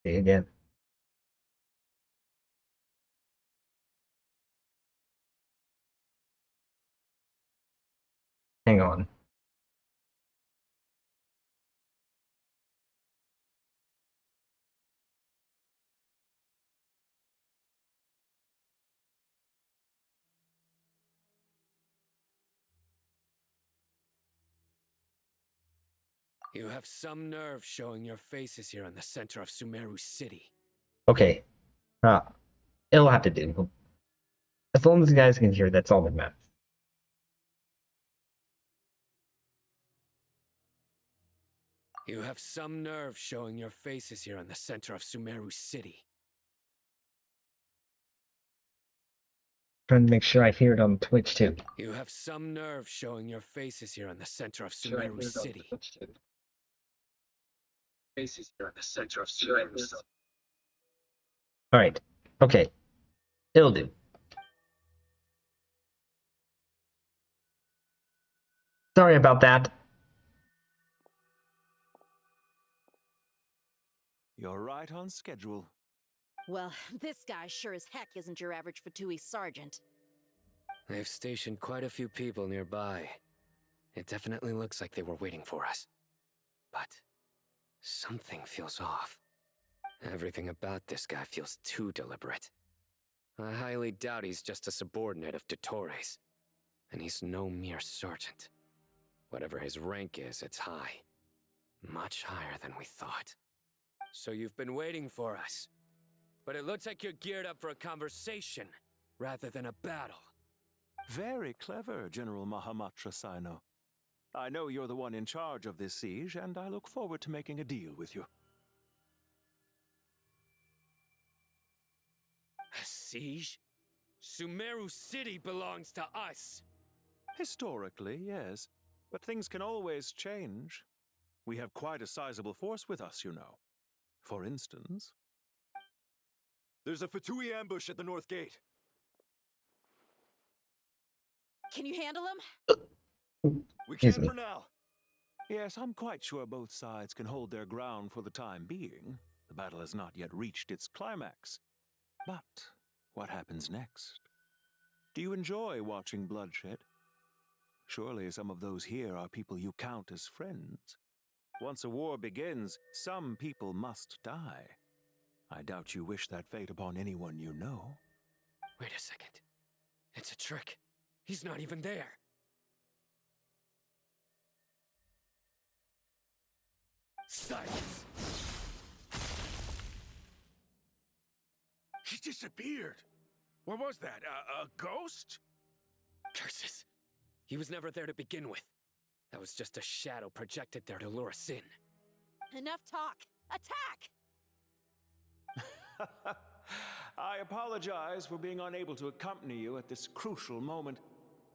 Okay, again. Hang on. You have some nerve showing your faces here in the center of Sumeru City. Okay. It'll have to do. As long as you guys can hear, that's all that matters. You have some nerve showing your faces here in the center of Sumeru City. Trying to make sure I hear it on Twitch too. You have some nerve showing your faces here in the center of Sumeru City. Faces here in the center of Sumeru City. Alright. Okay. It'll do. Sorry about that. You're right on schedule. Well, this guy sure as heck isn't your average Fatui sergeant. They've stationed quite a few people nearby. It definitely looks like they were waiting for us. But something feels off. Everything about this guy feels too deliberate. I highly doubt he's just a subordinate of Dottore's. And he's no mere sergeant. Whatever his rank is, it's high. Much higher than we thought. So you've been waiting for us. But it looks like you're geared up for a conversation, rather than a battle. Very clever, General Mahamatra Sino. I know you're the one in charge of this siege, and I look forward to making a deal with you. A siege? Sumeru City belongs to us! Historically, yes. But things can always change. We have quite a sizable force with us, you know. For instance... There's a Fatui ambush at the north gate. Can you handle him? We can for now. Yes, I'm quite sure both sides can hold their ground for the time being. The battle has not yet reached its climax. But what happens next? Do you enjoy watching bloodshed? Surely some of those here are people you count as friends. Once a war begins, some people must die. I doubt you wish that fate upon anyone you know. Wait a second. It's a trick. He's not even there. Silence! He disappeared. What was that? A ghost? Curses! He was never there to begin with. That was just a shadow projected there to lure us in. Enough talk! Attack! I apologize for being unable to accompany you at this crucial moment,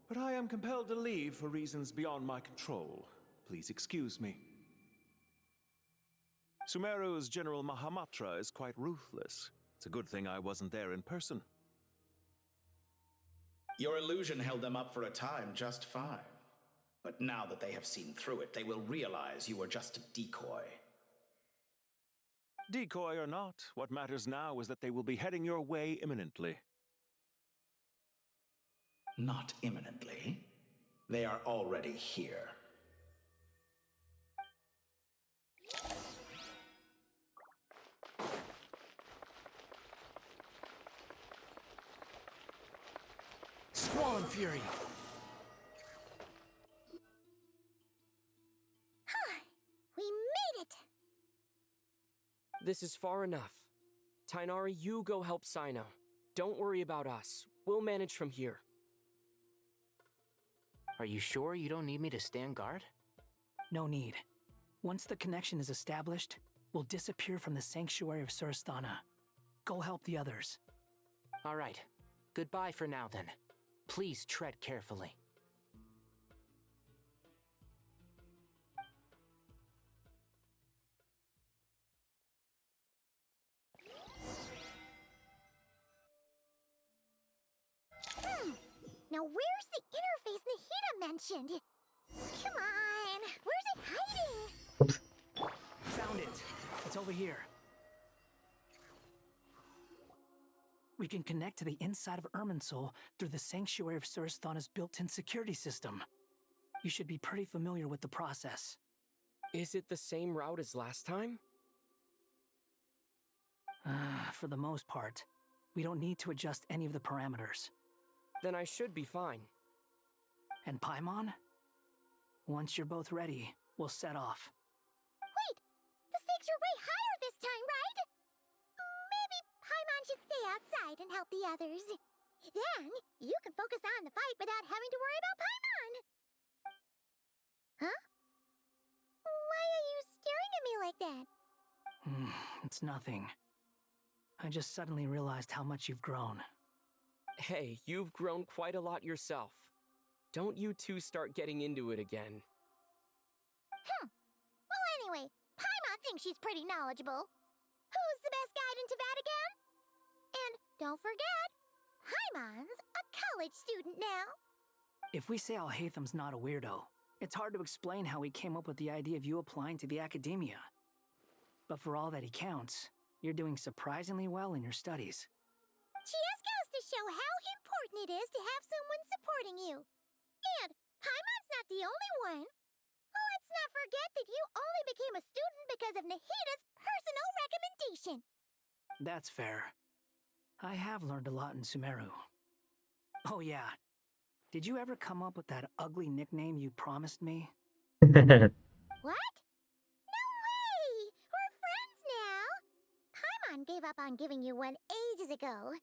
but I am compelled to leave for reasons beyond my control. Please excuse me. Sumeru's General Mahamatra is quite ruthless. It's a good thing I wasn't there in person. Your illusion held them up for a time just fine. But now that they have seen through it, they will realize you were just a decoy. Decoy or not, what matters now is that they will be heading your way imminently. Not imminently. They are already here. Squall and Fury! We made it! This is far enough. Tainari, you go help Sino. Don't worry about us. We'll manage from here. Are you sure you don't need me to stand guard? No need. Once the connection is established, we'll disappear from the sanctuary of Surasthana. Go help the others. All right. Goodbye for now, then. Please tread carefully. Now where's the interface Nahida mentioned? Come on, where's it hiding? Found it. It's over here. We can connect to the inside of Irmunsul through the Sanctuary of Surasthana's built-in security system. You should be pretty familiar with the process. Is it the same route as last time? For the most part, we don't need to adjust any of the parameters. Then I should be fine. And Paimon? Once you're both ready, we'll set off. Wait! The stakes are way higher this time, right? Maybe Paimon should stay outside and help the others. Then, you can focus on the fight without having to worry about Paimon. Huh? Why are you staring at me like that? It's nothing. I just suddenly realized how much you've grown. Hey, you've grown quite a lot yourself. Don't you two start getting into it again. Well, anyway, Paimon thinks she's pretty knowledgeable. Who's the best guide in Tavatigan? And don't forget, Paimon's a college student now. If we say Alhatham's not a weirdo, it's hard to explain how he came up with the idea of you applying to the academia. But for all that he counts, you're doing surprisingly well in your studies. Just goes to show how important it is to have someone supporting you. And Paimon's not the only one. Let's not forget that you only became a student because of Nahida's personal recommendation. That's fair. I have learned a lot in Sumeru. Oh yeah. Did you ever come up with that ugly nickname you promised me? What? No way! We're friends now! Paimon gave up on giving you one ages ago.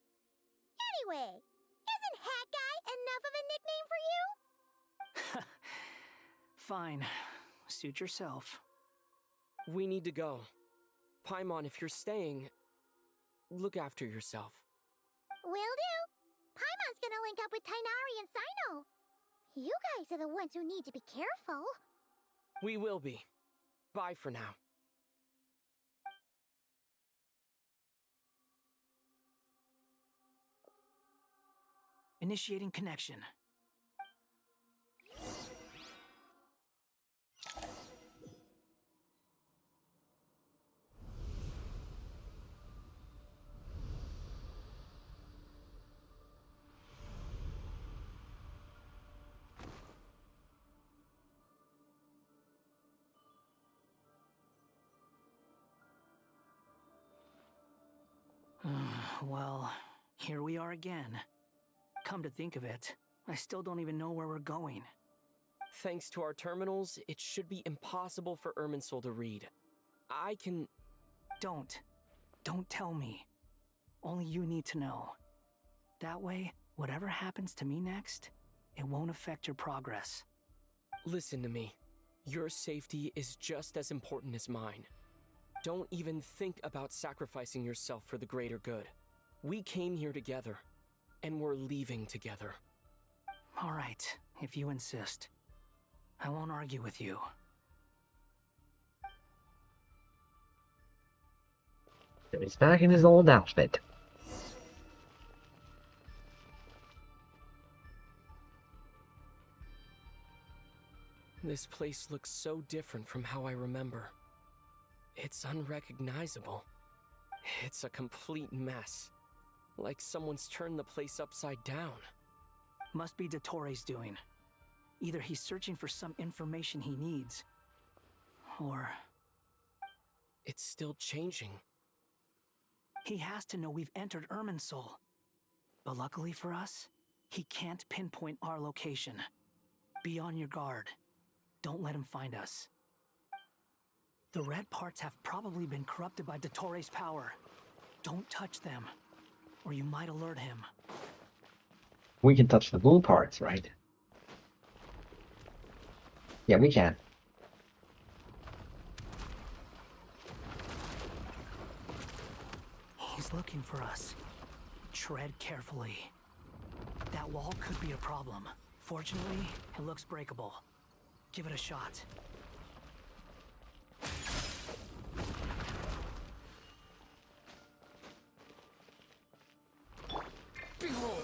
Anyway, isn't Hat Guy enough of a nickname for you? Fine. Suit yourself. We need to go. Paimon, if you're staying, look after yourself. Will do. Paimon's gonna link up with Tainari and Sino. You guys are the ones who need to be careful. We will be. Bye for now. Initiating connection. Well, here we are again. Come to think of it, I still don't even know where we're going. Thanks to our terminals, it should be impossible for Irmunsul to read. I can... Don't. Don't tell me. Only you need to know. That way, whatever happens to me next, it won't affect your progress. Listen to me. Your safety is just as important as mine. Don't even think about sacrificing yourself for the greater good. We came here together, and we're leaving together. All right, if you insist. I won't argue with you. He's back in his old outfit. This place looks so different from how I remember. It's unrecognizable. It's a complete mess. Like someone's turned the place upside down. Must be Dottore's doing. Either he's searching for some information he needs, or... It's still changing. He has to know we've entered Irmunsul. But luckily for us, he can't pinpoint our location. Be on your guard. Don't let him find us. The red parts have probably been corrupted by Dottore's power. Don't touch them, or you might alert him. We can touch the blue parts, right? Yeah, we can. He's looking for us. Tread carefully. That wall could be a problem. Fortunately, it looks breakable. Give it a shot. Behold!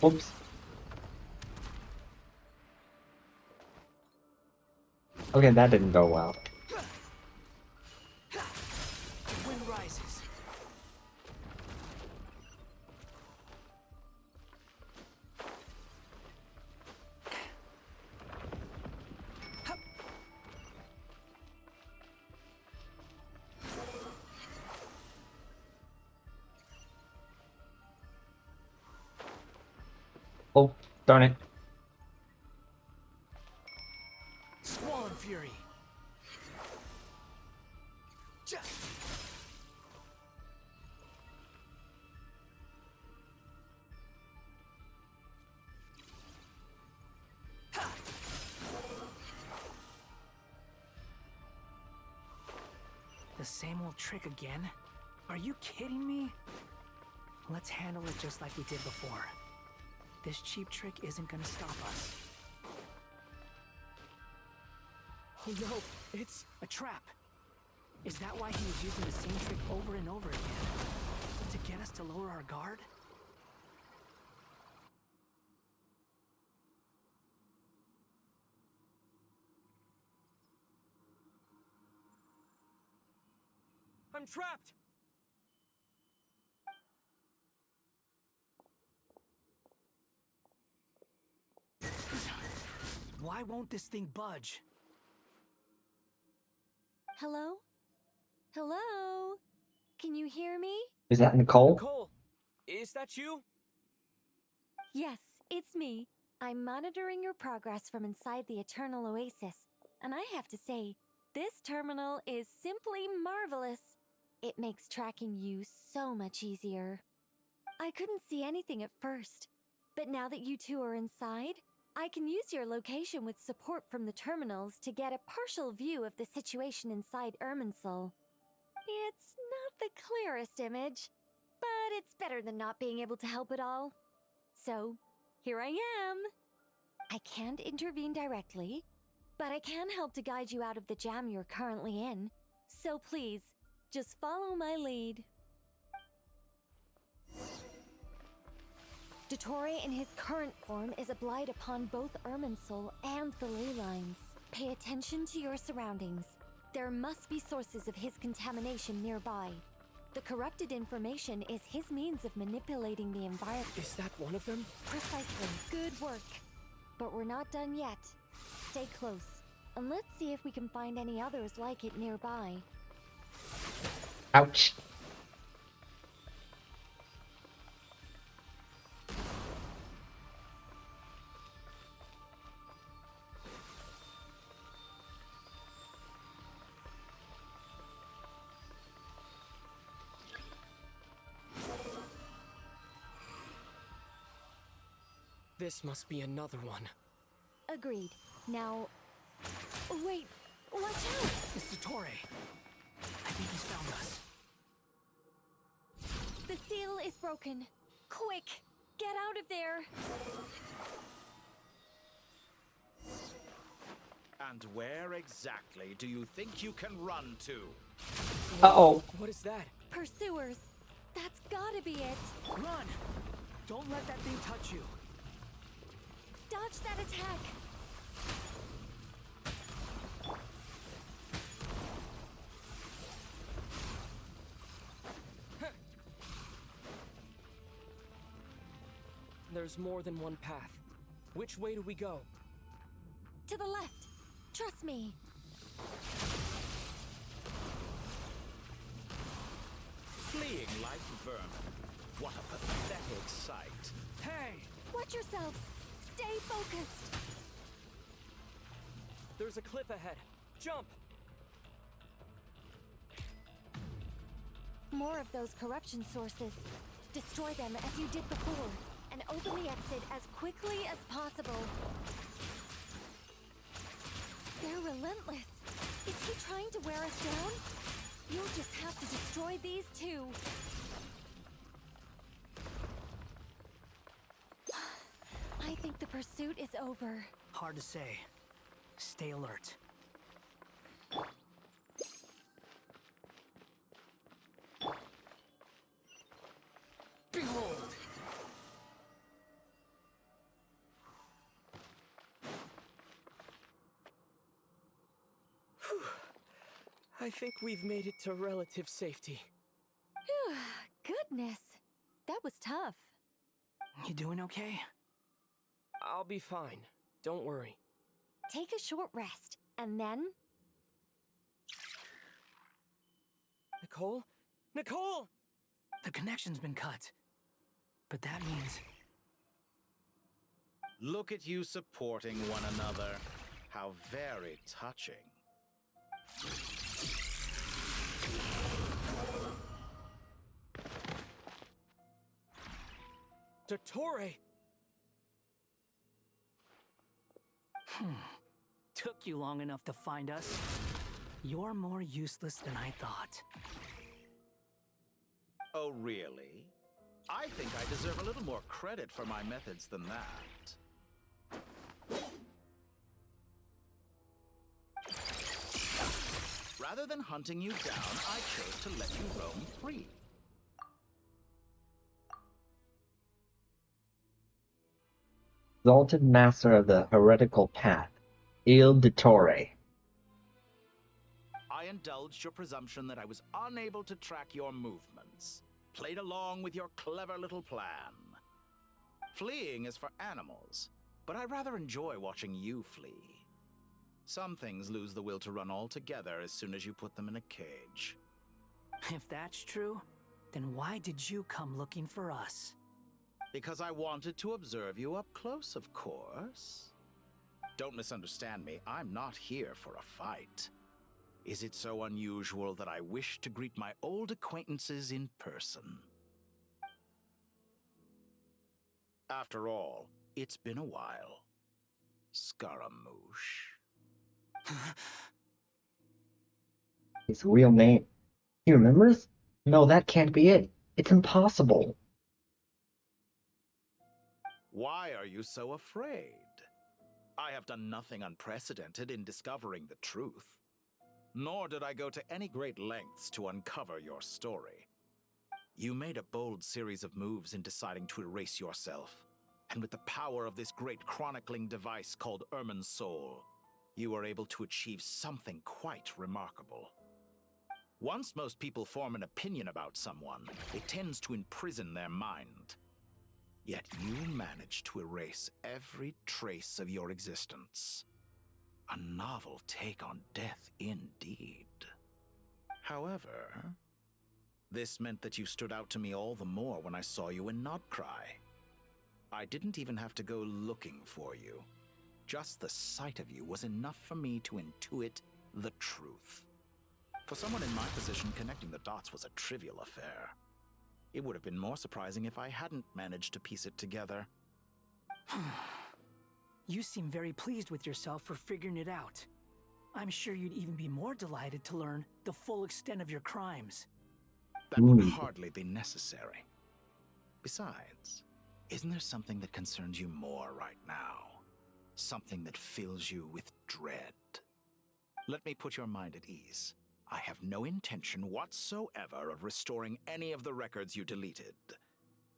Oops. Okay, that didn't go well. Wind rises. Oh, darn it. Squall and Fury. The same old trick again? Are you kidding me? Let's handle it just like we did before. This cheap trick isn't gonna stop us. Oh no, it's a trap. Is that why he was using the same trick over and over again? To get us to lower our guard? I'm trapped! Why won't this thing budge? Hello? Hello? Can you hear me? Is that Nicole? Nicole, is that you? Yes, it's me. I'm monitoring your progress from inside the Eternal Oasis, and I have to say, this terminal is simply marvelous. It makes tracking you so much easier. I couldn't see anything at first, but now that you two are inside, I can use your location with support from the terminals to get a partial view of the situation inside Irmunsul. It's not the clearest image, but it's better than not being able to help at all. So, here I am. I can't intervene directly, but I can help to guide you out of the jam you're currently in. So please, just follow my lead. Dottore in his current form is a blight upon both Irmunsul and the ley lines. Pay attention to your surroundings. There must be sources of his contamination nearby. The corrupted information is his means of manipulating the environment. Is that one of them? Precisely. Good work. But we're not done yet. Stay close, and let's see if we can find any others like it nearby. Ouch. This must be another one. Agreed. Now... Wait, watch out! It's Dottore. I think he's found us. The seal is broken. Quick, get out of there! And where exactly do you think you can run to? Uh-oh. What is that? Pursuers. That's gotta be it. Run! Don't let that thing touch you. Dodge that attack. There's more than one path. Which way do we go? To the left. Trust me. Fleeing like vermin. What a pathetic sight. Hey! Watch yourselves. Stay focused. There's a cliff ahead. Jump! More of those corruption sources. Destroy them as you did before, and open the exit as quickly as possible. They're relentless. Is he trying to wear us down? You'll just have to destroy these too. I think the pursuit is over. Hard to say. Stay alert. Behold! Whew. I think we've made it to relative safety. Phew, goodness. That was tough. You doing okay? I'll be fine. Don't worry. Take a short rest, and then... Nicole? Nicole! The connection's been cut. But that means... Look at you supporting one another. How very touching. Dottore! Took you long enough to find us. You're more useless than I thought. Oh, really? I think I deserve a little more credit for my methods than that. Rather than hunting you down, I chose to let you roam free. Exalted Master of the Heretical Path, Il Dottore. I indulged your presumption that I was unable to track your movements. Played along with your clever little plan. Fleeing is for animals, but I rather enjoy watching you flee. Some things lose the will to run altogether as soon as you put them in a cage. If that's true, then why did you come looking for us? Because I wanted to observe you up close, of course. Don't misunderstand me, I'm not here for a fight. Is it so unusual that I wish to greet my old acquaintances in person? After all, it's been a while. Scaramouche. His real name. He remembers? No, that can't be it. It's impossible. Why are you so afraid? I have done nothing unprecedented in discovering the truth. Nor did I go to any great lengths to uncover your story. You made a bold series of moves in deciding to erase yourself. And with the power of this great chronicling device called Irmunsul, you were able to achieve something quite remarkable. Once most people form an opinion about someone, it tends to imprison their mind. Yet you managed to erase every trace of your existence. A novel take on death indeed. However, this meant that you stood out to me all the more when I saw you in Nodcry. I didn't even have to go looking for you. Just the sight of you was enough for me to intuit the truth. For someone in my position, connecting the dots was a trivial affair. It would have been more surprising if I hadn't managed to piece it together. You seem very pleased with yourself for figuring it out. I'm sure you'd even be more delighted to learn the full extent of your crimes. That would hardly be necessary. Besides, isn't there something that concerns you more right now? Something that fills you with dread? Let me put your mind at ease. I have no intention whatsoever of restoring any of the records you deleted.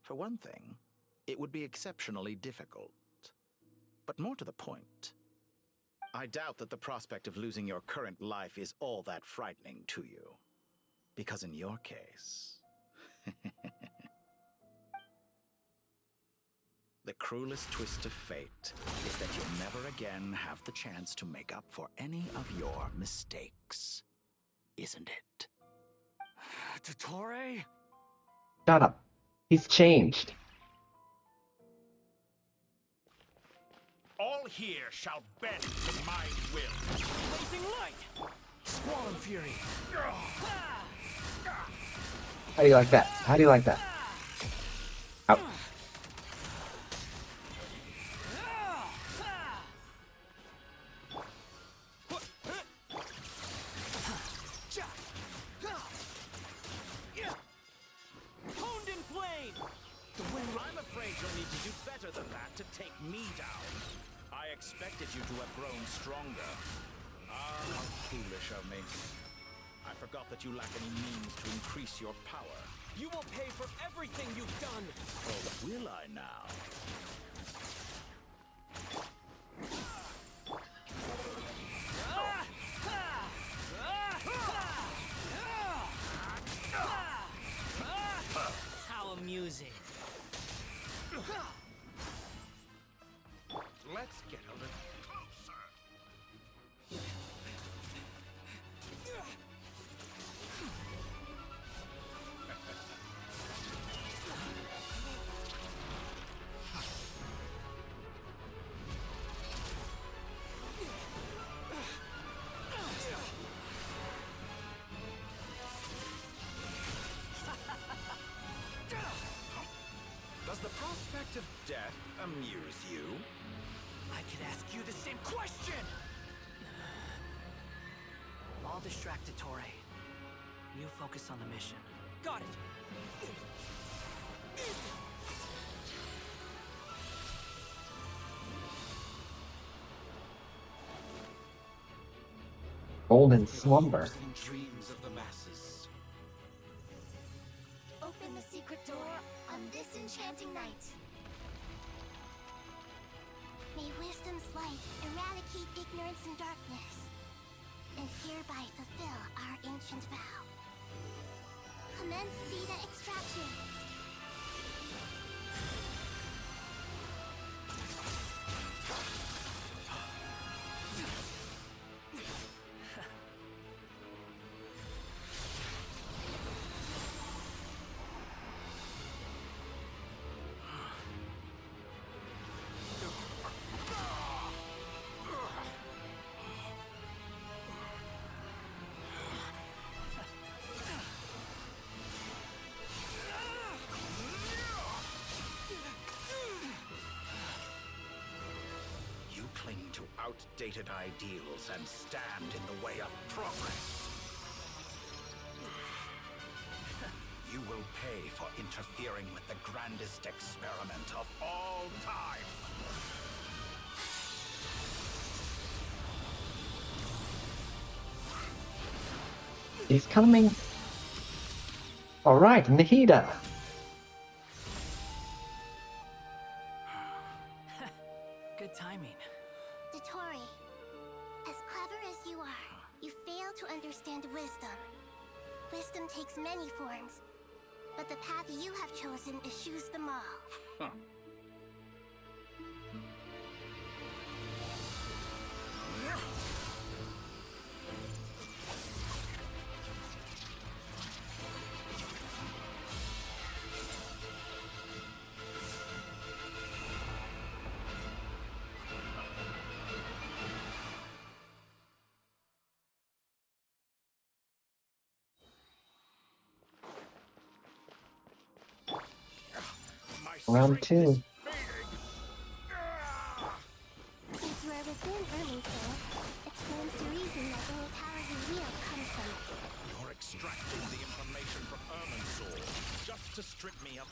For one thing, it would be exceptionally difficult. But more to the point, I doubt that the prospect of losing your current life is all that frightening to you. Because in your case, the cruelest twist of fate is that you'll never again have the chance to make up for any of your mistakes. Isn't it? Dottore? Shut up. He's changed. All here shall bend to my will. Blazing light! Squall and fury! How do you like that? How do you like that? Out. Honed in flame! I'm afraid you'll need to do better than that to take me down. I expected you to have grown stronger. Ah, how foolish of me. I forgot that you lack any means to increase your power. You will pay for everything you've done! Oh, will I now? How amusing. Let's get a little closer. Does the prospect of death amuse you? I could ask you the same question! I'll distract Dottore. You focus on the mission. Got it! Golden slumber. Dreams of the masses. Open the secret door on this enchanting night. May wisdom's light eradicate ignorance and darkness, and hereby fulfill our ancient vow. Commence data extraction. Cling to outdated ideals and stand in the way of progress. You will pay for interfering with the grandest experiment of all time. He's coming. Alright, Nahida. Good timing. Dottore, as clever as you are, you fail to understand wisdom. Wisdom takes many forms, but the path you have chosen eschews them all. Round two.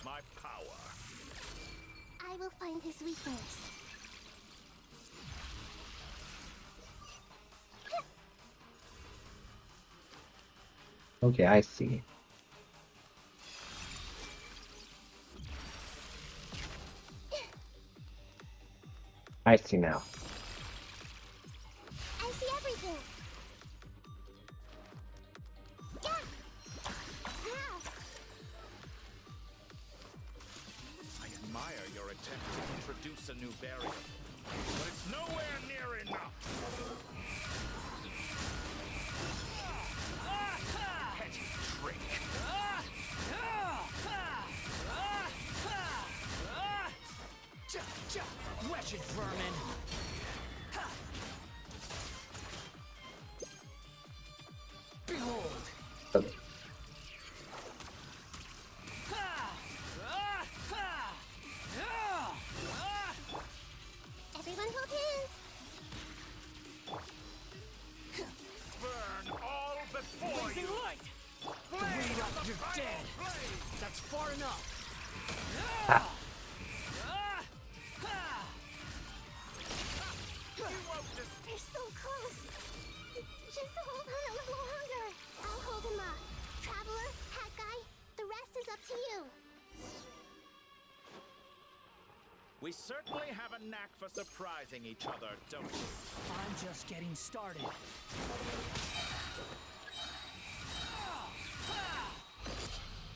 my power. I will find his weakness. Okay, I see. I see now. I see everything. Yeah. Ah. I admire your attempt to introduce a new barrier, but it's nowhere near enough. Petty trick. Wretched vermin! Behold! Everyone hold hands. Burn all before Blazing you. light! You're dead! That's far enough! Ah. They're so close. Just hold on a little longer. I'll hold him up. Traveler, Hat Guy, the rest is up to you. We certainly have a knack for surprising each other, don't we? I'm just getting started.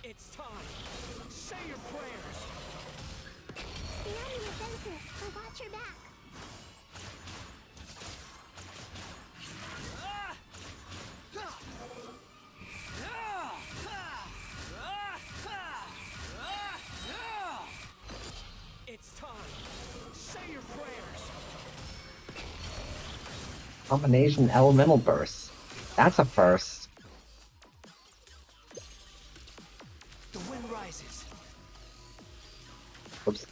It's time! Say your prayers! Stay on your defensive and watch your back. It's time! Say your prayers! Combination elemental burst. That's a first. The wind rises. Oops.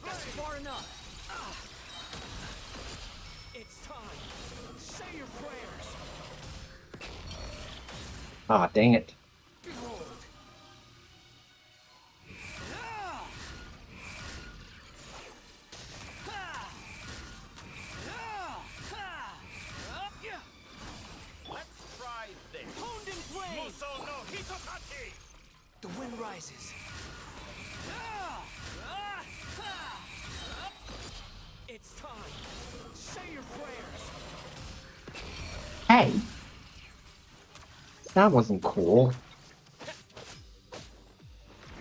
That's far enough. It's time. Say your prayers. Ah, dang it. Behold. Let's try this. Honed in flame. Muso no Hitokaki! The wind rises. It's time. Say your prayers. Hey! That wasn't cool.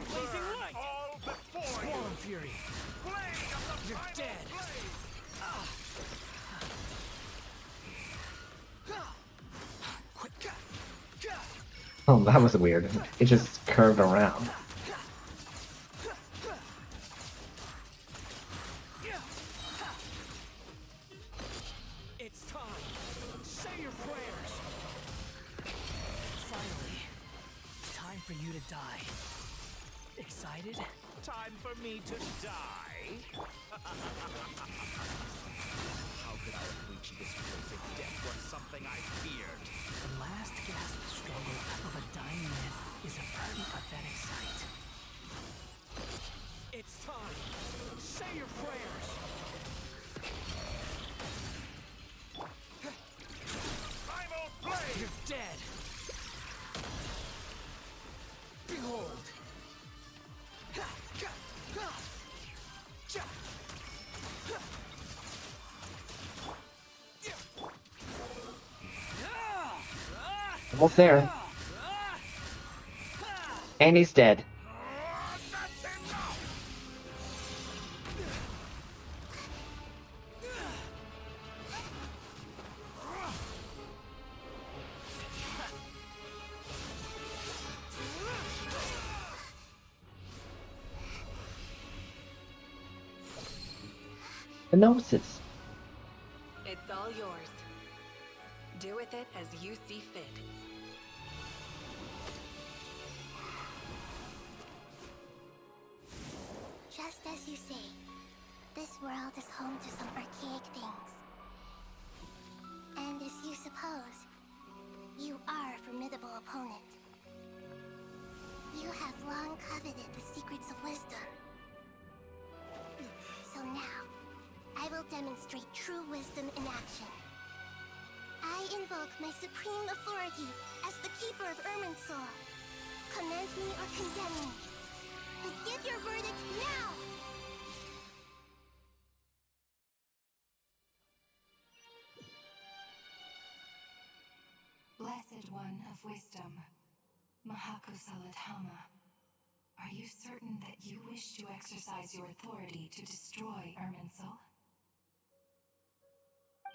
Blazing light. All before Swarm fury. You're dead. Oh, that was weird. It just curved around. It's time. Say your prayers. Finally, time for you to die. Excited? Time for me to die? How could I have reached this place if death was something I feared? The last gasp struggle of a dying myth is a pretty pathetic sight. It's time. Say your prayers. Primal Blade! You're dead. Behold. Almost there. And he's dead. The gnosis. It's all yours. Do with it as you see fit. Just as you say. This world is home to some archaic things. And as you suppose, you are a formidable opponent. You have long coveted the secrets of wisdom. So now, I will demonstrate true wisdom in action. I invoke my supreme authority as the keeper of Irmunsul. Commend me or condemn me. But give your verdict now! Blessed One of Wisdom, Mahakusaladhama, are you certain that you wish to exercise your authority to destroy Irmunsul?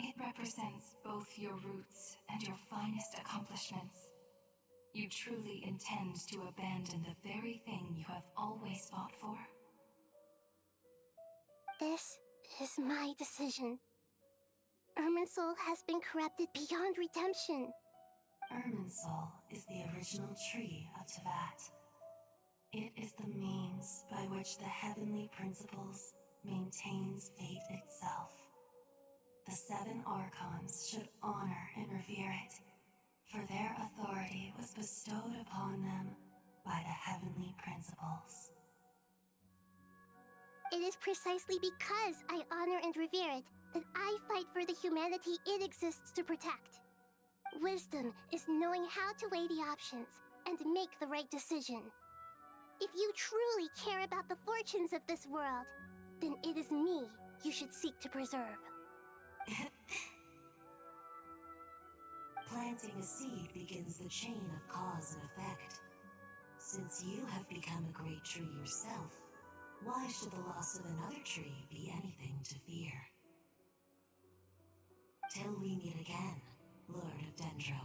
It represents both your roots and your finest accomplishments. You truly intend to abandon the very thing you have always fought for? This is my decision. Irmunsul has been corrupted beyond redemption. Irmunsul is the original tree of Tevat. It is the means by which the heavenly principles maintains fate itself. The 7 Archons should honor and revere it, for their authority was bestowed upon them by the heavenly principles. It is precisely because I honor and revere it that I fight for the humanity it exists to protect. Wisdom is knowing how to weigh the options and make the right decision. If you truly care about the fortunes of this world, then it is me you should seek to preserve. Planting a seed begins the chain of cause and effect. Since you have become a great tree yourself, why should the loss of another tree be anything to fear? Till we meet again, Lord of Dendro.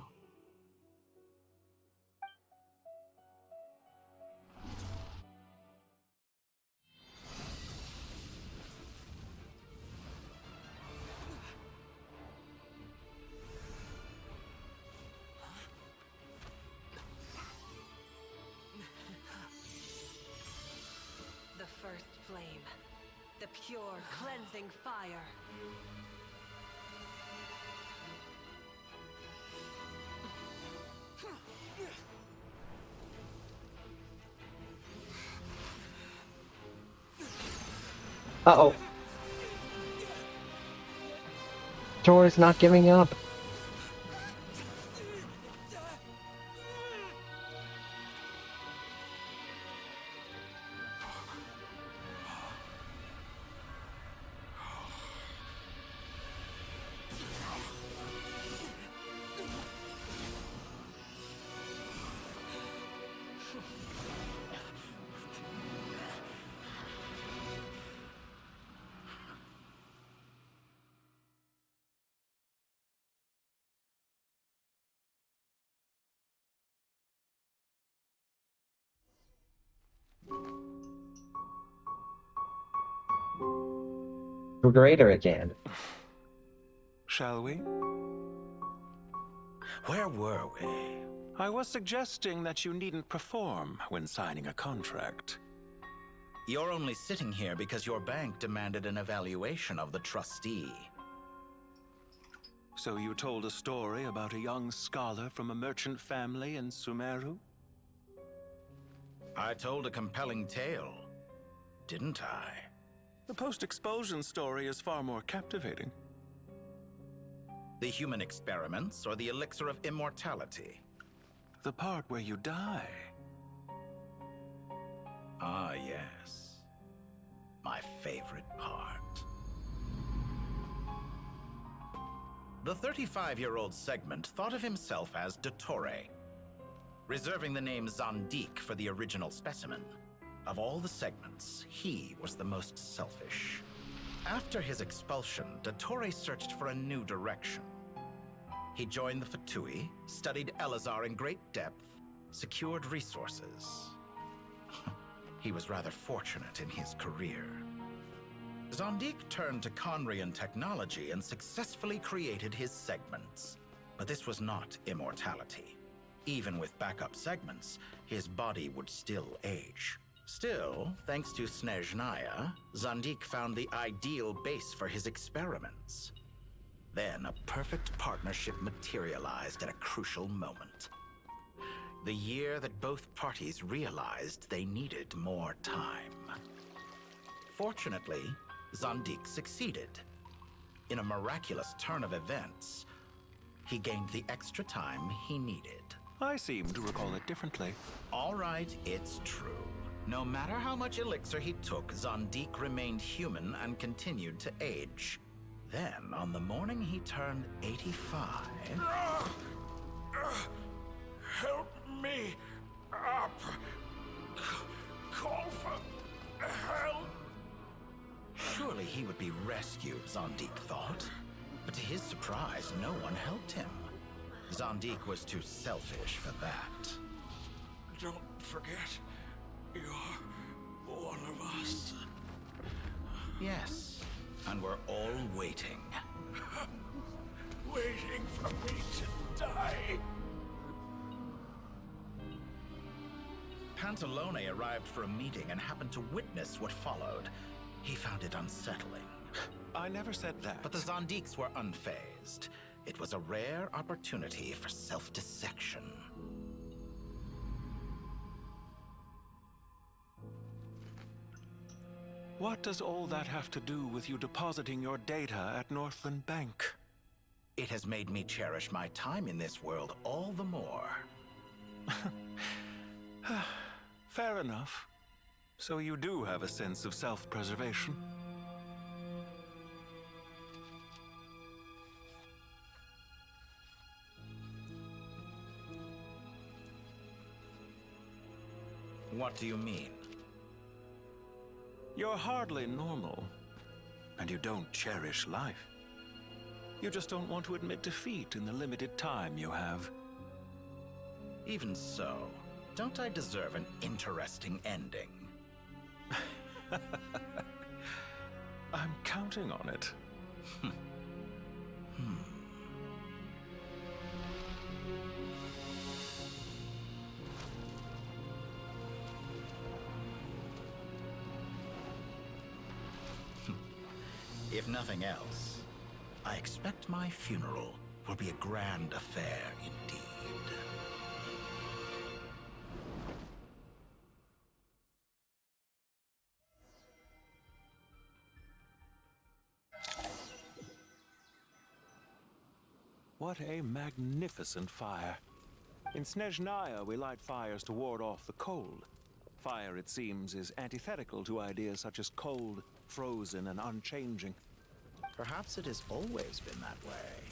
The first flame. The pure, cleansing fire. Uh-oh. Jor's not giving up. Regrator again. Shall we? Where were we? I was suggesting that you needn't perform when signing a contract. You're only sitting here because your bank demanded an evaluation of the trustee. So you told a story about a young scholar from a merchant family in Sumeru? I told a compelling tale, didn't I? The post-expulsion story is far more captivating. The human experiments or the elixir of immortality? The part where you die. Ah, yes. My favorite part. The 35-year-old Segment thought of himself as Dottore, reserving the name Zondique for the original specimen. Of all the segments, he was the most selfish. After his expulsion, Dottore searched for a new direction. He joined the Fatui, studied Elazar in great depth, secured resources. He was rather fortunate in his career. Zondique turned to Conrian technology and successfully created his segments. But this was not immortality. Even with backup segments, his body would still age. Still, thanks to Snezhnaya, Zandik found the ideal base for his experiments. Then a perfect partnership materialized at a crucial moment. The year that both parties realized they needed more time. Fortunately, Zandik succeeded. In a miraculous turn of events, he gained the extra time he needed. I seem to recall it differently. All right, it's true. No matter how much elixir he took, Zandik remained human and continued to age. Then, on the morning he turned 85... Help me up. Call for help. Surely he would be rescued, Zandik thought. But to his surprise, no one helped him. Zandik was too selfish for that. Don't forget, you're one of us. Yes, and we're all waiting. Waiting for me to die. Pantalone arrived for a meeting and happened to witness what followed. He found it unsettling. I never said that. But the Zandiks were unfazed. It was a rare opportunity for self-dissection. What does all that have to do with you depositing your data at Northland Bank? It has made me cherish my time in this world all the more. Fair enough. So you do have a sense of self-preservation. What do you mean? You're hardly normal, and you don't cherish life. You just don't want to admit defeat in the limited time you have. Even so, don't I deserve an interesting ending? I'm counting on it. If nothing else, I expect my funeral will be a grand affair indeed. What a magnificent fire. In Snezhnaya, we light fires to ward off the cold. Fire, it seems, is antithetical to ideas such as cold, frozen, and unchanging. Perhaps it has always been that way.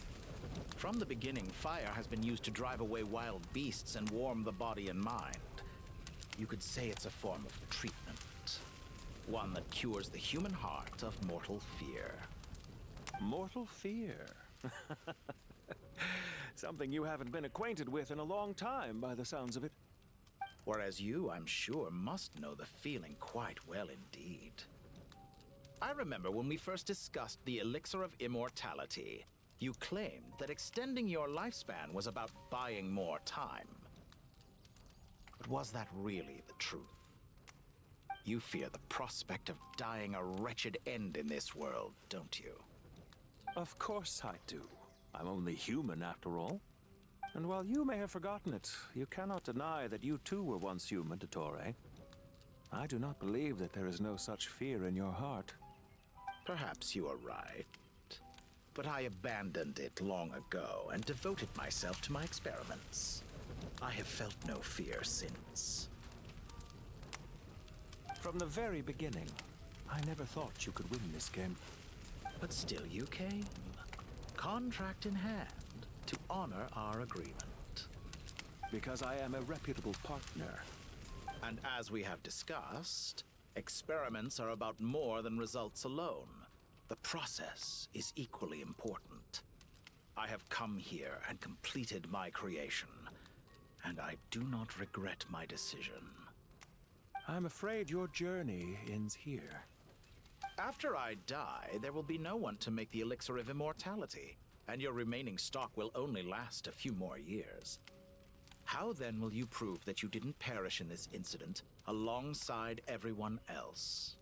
From the beginning, fire has been used to drive away wild beasts and warm the body and mind. You could say it's a form of treatment. One that cures the human heart of mortal fear. Mortal fear? Something you haven't been acquainted with in a long time, by the sounds of it. Whereas you, I'm sure, must know the feeling quite well indeed. I remember when we first discussed the Elixir of Immortality, you claimed that extending your lifespan was about buying more time. But was that really the truth? You fear the prospect of dying a wretched end in this world, don't you? Of course I do. I'm only human, after all. And while you may have forgotten it, you cannot deny that you too were once human, Dottore. I do not believe that there is no such fear in your heart. Perhaps you are right. But I abandoned it long ago and devoted myself to my experiments. I have felt no fear since. From the very beginning, I never thought you could win this game. But still you came. Contract in hand, to honor our agreement. Because I am a reputable partner. And as we have discussed, experiments are about more than results alone. The process is equally important. I have come here and completed my creation, and I do not regret my decision. I'm afraid your journey ends here. After I die, there will be no one to make the Elixir of Immortality, and your remaining stock will only last a few more years. How then will you prove that you didn't perish in this incident alongside everyone else.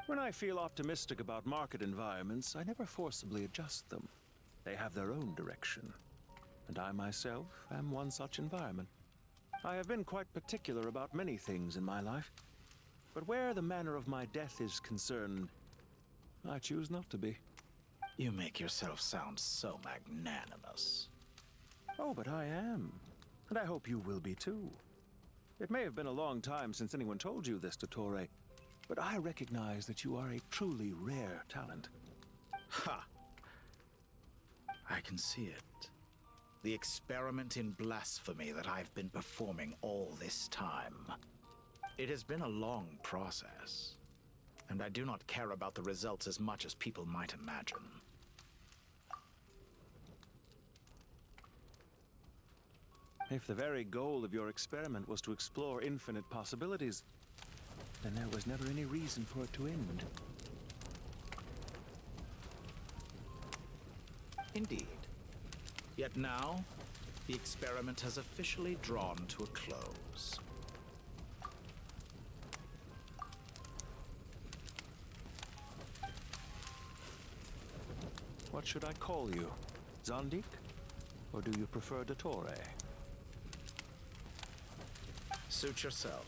When I feel optimistic about market environments, I never forcibly adjust them. They have their own direction. And I myself am one such environment. I have been quite particular about many things in my life. But where the manner of my death is concerned, I choose not to be. You make yourself sound so magnanimous. Oh, but I am. And I hope you will be too. It may have been a long time since anyone told you this, Dottore, but I recognize that you are a truly rare talent. Ha! I can see it. The experiment in blasphemy that I've been performing all this time. It has been a long process, and I do not care about the results as much as people might imagine. If the very goal of your experiment was to explore infinite possibilities, then there was never any reason for it to end. Indeed. Yet now, the experiment has officially drawn to a close. What should I call you? Zandik? Or do you prefer Dottore? Suit yourself.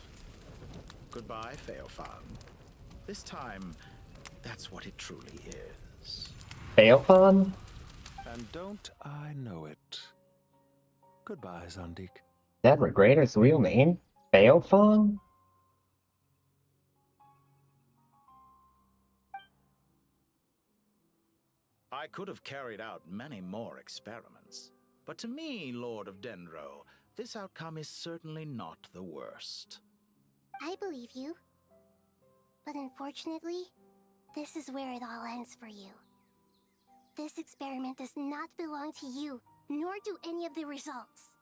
Goodbye, Feofan. This time, that's what it truly is. Feofan? And don't I know it? Goodbye, Zandik. That Regrator's real name? Feofan? I could have carried out many more experiments, but to me, Lord of Dendro, this outcome is certainly not the worst. I believe you. But unfortunately, this is where it all ends for you. This experiment does not belong to you, nor do any of the results.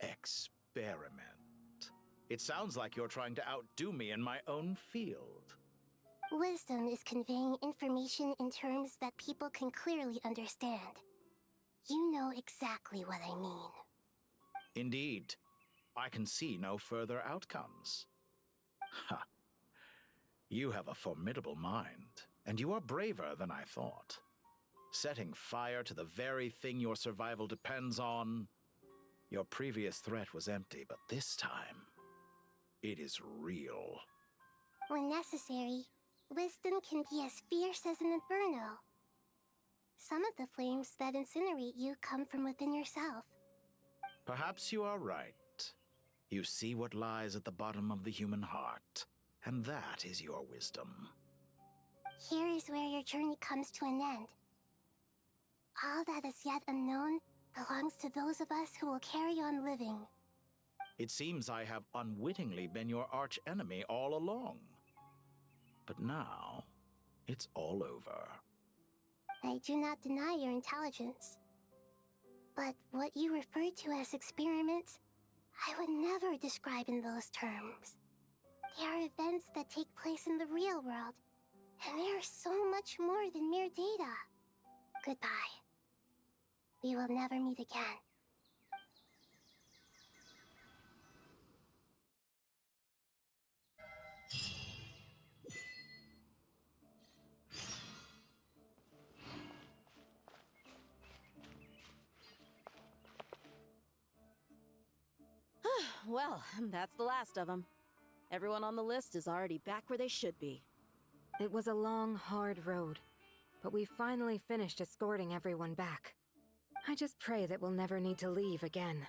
Experiment. It sounds like you're trying to outdo me in my own field. Wisdom is conveying information in terms that people can clearly understand. You know exactly what I mean. Indeed. I can see no further outcomes. Ha. You have a formidable mind, and you are braver than I thought. Setting fire to the very thing your survival depends on. Your previous threat was empty, but this time, it is real. When necessary, wisdom can be as fierce as an inferno. Some of the flames that incinerate you come from within yourself. Perhaps you are right. You see what lies at the bottom of the human heart, and that is your wisdom. Here is where your journey comes to an end. All that is yet unknown belongs to those of us who will carry on living. It seems I have unwittingly been your arch-enemy all along. But now, it's all over. I do not deny your intelligence. But what you refer to as experiments, I would never describe in those terms. They are events that take place in the real world, and they are so much more than mere data. Goodbye. We will never meet again. Well, that's the last of them. Everyone on the list is already back where they should be. It was a long, hard road, but we finally finished escorting everyone back. I just pray that we'll never need to leave again.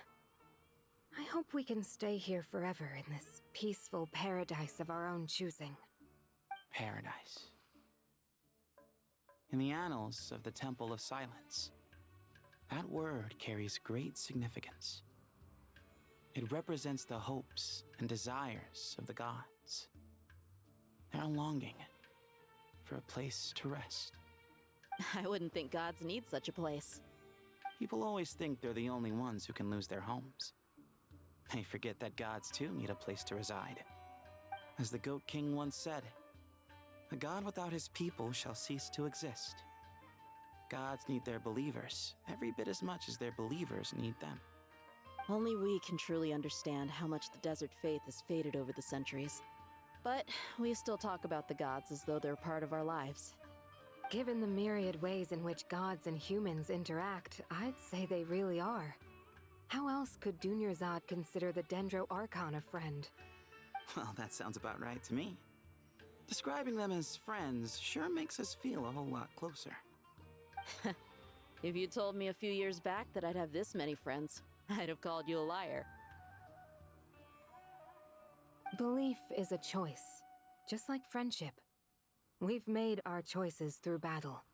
I hope we can stay here forever in this peaceful paradise of our own choosing. Paradise. In the annals of the Temple of Silence, that word carries great significance. It represents the hopes and desires of the gods. Their longing for a place to rest. I wouldn't think gods need such a place. People always think they're the only ones who can lose their homes. They forget that gods too need a place to reside. As the Goat King once said, "A god without his people shall cease to exist." Gods need their believers every bit as much as their believers need them. Only we can truly understand how much the desert faith has faded over the centuries. But we still talk about the gods as though they're part of our lives. Given the myriad ways in which gods and humans interact, I'd say they really are. How else could Dunyarzad consider the Dendro Archon a friend? Well, that sounds about right to me. Describing them as friends sure makes us feel a whole lot closer. If you told me a few years back that I'd have this many friends, I'd have called you a liar. Belief is a choice, just like friendship. We've made our choices through battle.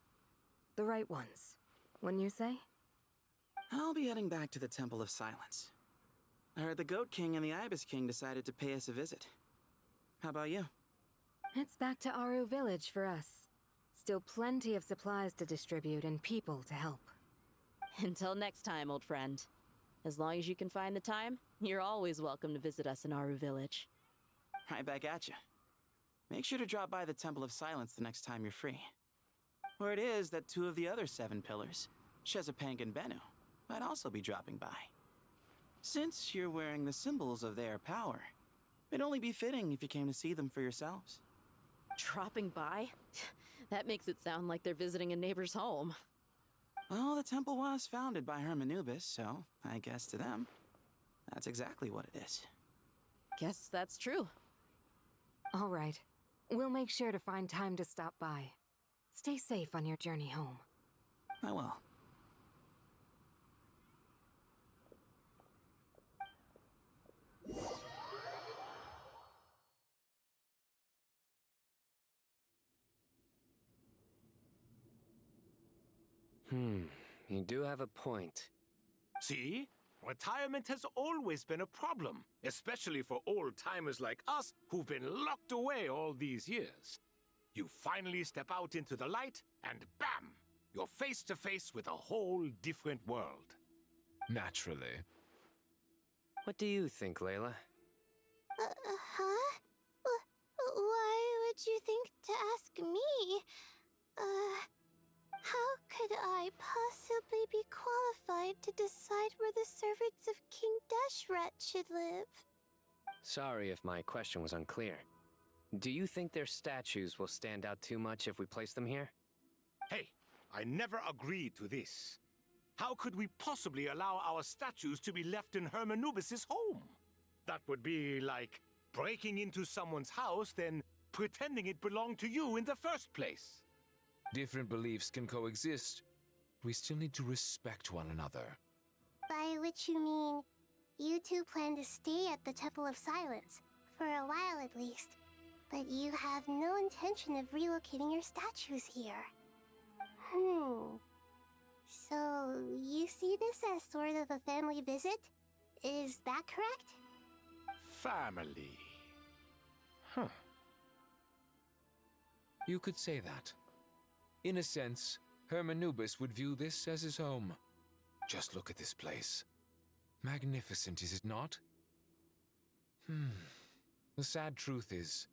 The right ones, wouldn't you say? I'll be heading back to the Temple of Silence. I heard the Goat King and the Ibis King decided to pay us a visit. How about you? It's back to Aru Village for us. Still plenty of supplies to distribute and people to help. Until next time, old friend. As long as you can find the time, you're always welcome to visit us in Aru Village. Right back at you. Make sure to drop by the Temple of Silence the next time you're free. Word is that 2 of the other 7 pillars, Shezapang and Bennu, might also be dropping by. Since you're wearing the symbols of their power, it'd only be fitting if you came to see them for yourselves. Dropping by? That makes it sound like they're visiting a neighbor's home. Well, the temple was founded by Hermanubis, so I guess to them, that's exactly what it is. Guess that's true. All right. We'll make sure to find time to stop by. Stay safe on your journey home. I will. You do have a point. See? Retirement has always been a problem, especially for old-timers like us who've been locked away all these years. You finally step out into the light, and bam! You're face to face with a whole different world. Naturally. What do you think, Layla? Huh? Why would you think to ask me? How could I possibly be qualified to decide where the servants of King Deshret should live? Sorry if my question was unclear. Do you think their statues will stand out too much if we place them here? Hey, I never agreed to this. How could we possibly allow our statues to be left in Hermanubis' home? That would be like breaking into someone's house, then pretending it belonged to you in the first place. Different beliefs can coexist. We still need to respect one another. By which you mean, you two plan to stay at the Temple of Silence, for a while at least. But you have no intention of relocating your statues here. So, you see this as sort of a family visit? Is that correct? Family. You could say that. In a sense, Hermanubis would view this as his home. Just look at this place. Magnificent, is it not? The sad truth is,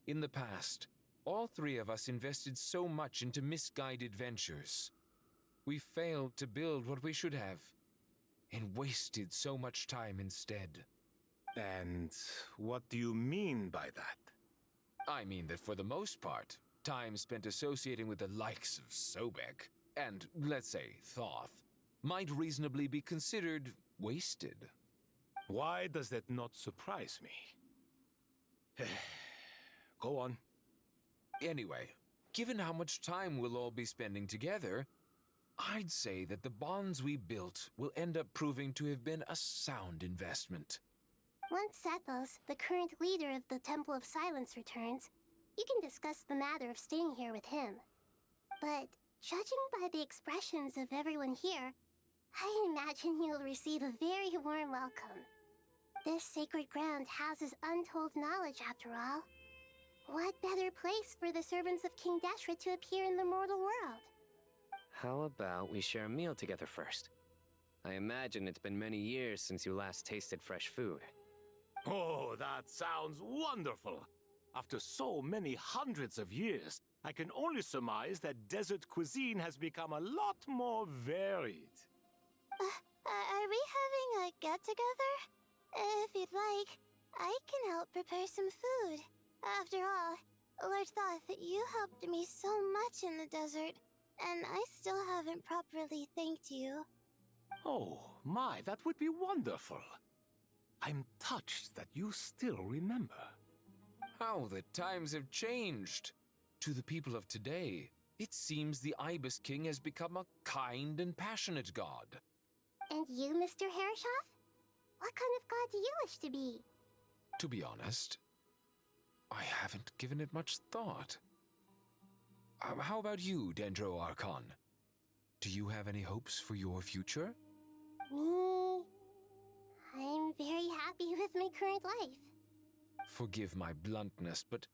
in the past, all 3 of us invested so much into misguided ventures. We failed to build what we should have, and wasted so much time instead. And what do you mean by that? I mean that for the most part, time spent associating with the likes of Sobek, and, let's say, Thoth, might reasonably be considered wasted. Why does that not surprise me? Go on. Anyway, given how much time we'll all be spending together, I'd say that the bonds we built will end up proving to have been a sound investment. Once Sethos, the current leader of the Temple of Silence, returns, you can discuss the matter of staying here with him. But judging by the expressions of everyone here, I imagine you'll receive a very warm welcome. This sacred ground houses untold knowledge, after all. What better place for the servants of King Deshret to appear in the mortal world? How about we share a meal together first? I imagine it's been many years since you last tasted fresh food. Oh, that sounds wonderful! After so many hundreds of years, I can only surmise that desert cuisine has become a lot more varied. Are we having a get-together? If you'd like, I can help prepare some food. After all, Lord Thoth, you helped me so much in the desert, and I still haven't properly thanked you. Oh, my, that would be wonderful. I'm touched that you still remember. How the times have changed. To the people of today, it seems the Ibis King has become a kind and passionate god. And you, Mr. Herreshoff? What kind of god do you wish to be? To be honest, I haven't given it much thought. How about you, Dendro Archon? Do you have any hopes for your future? Me? I'm very happy with my current life. Forgive my bluntness, but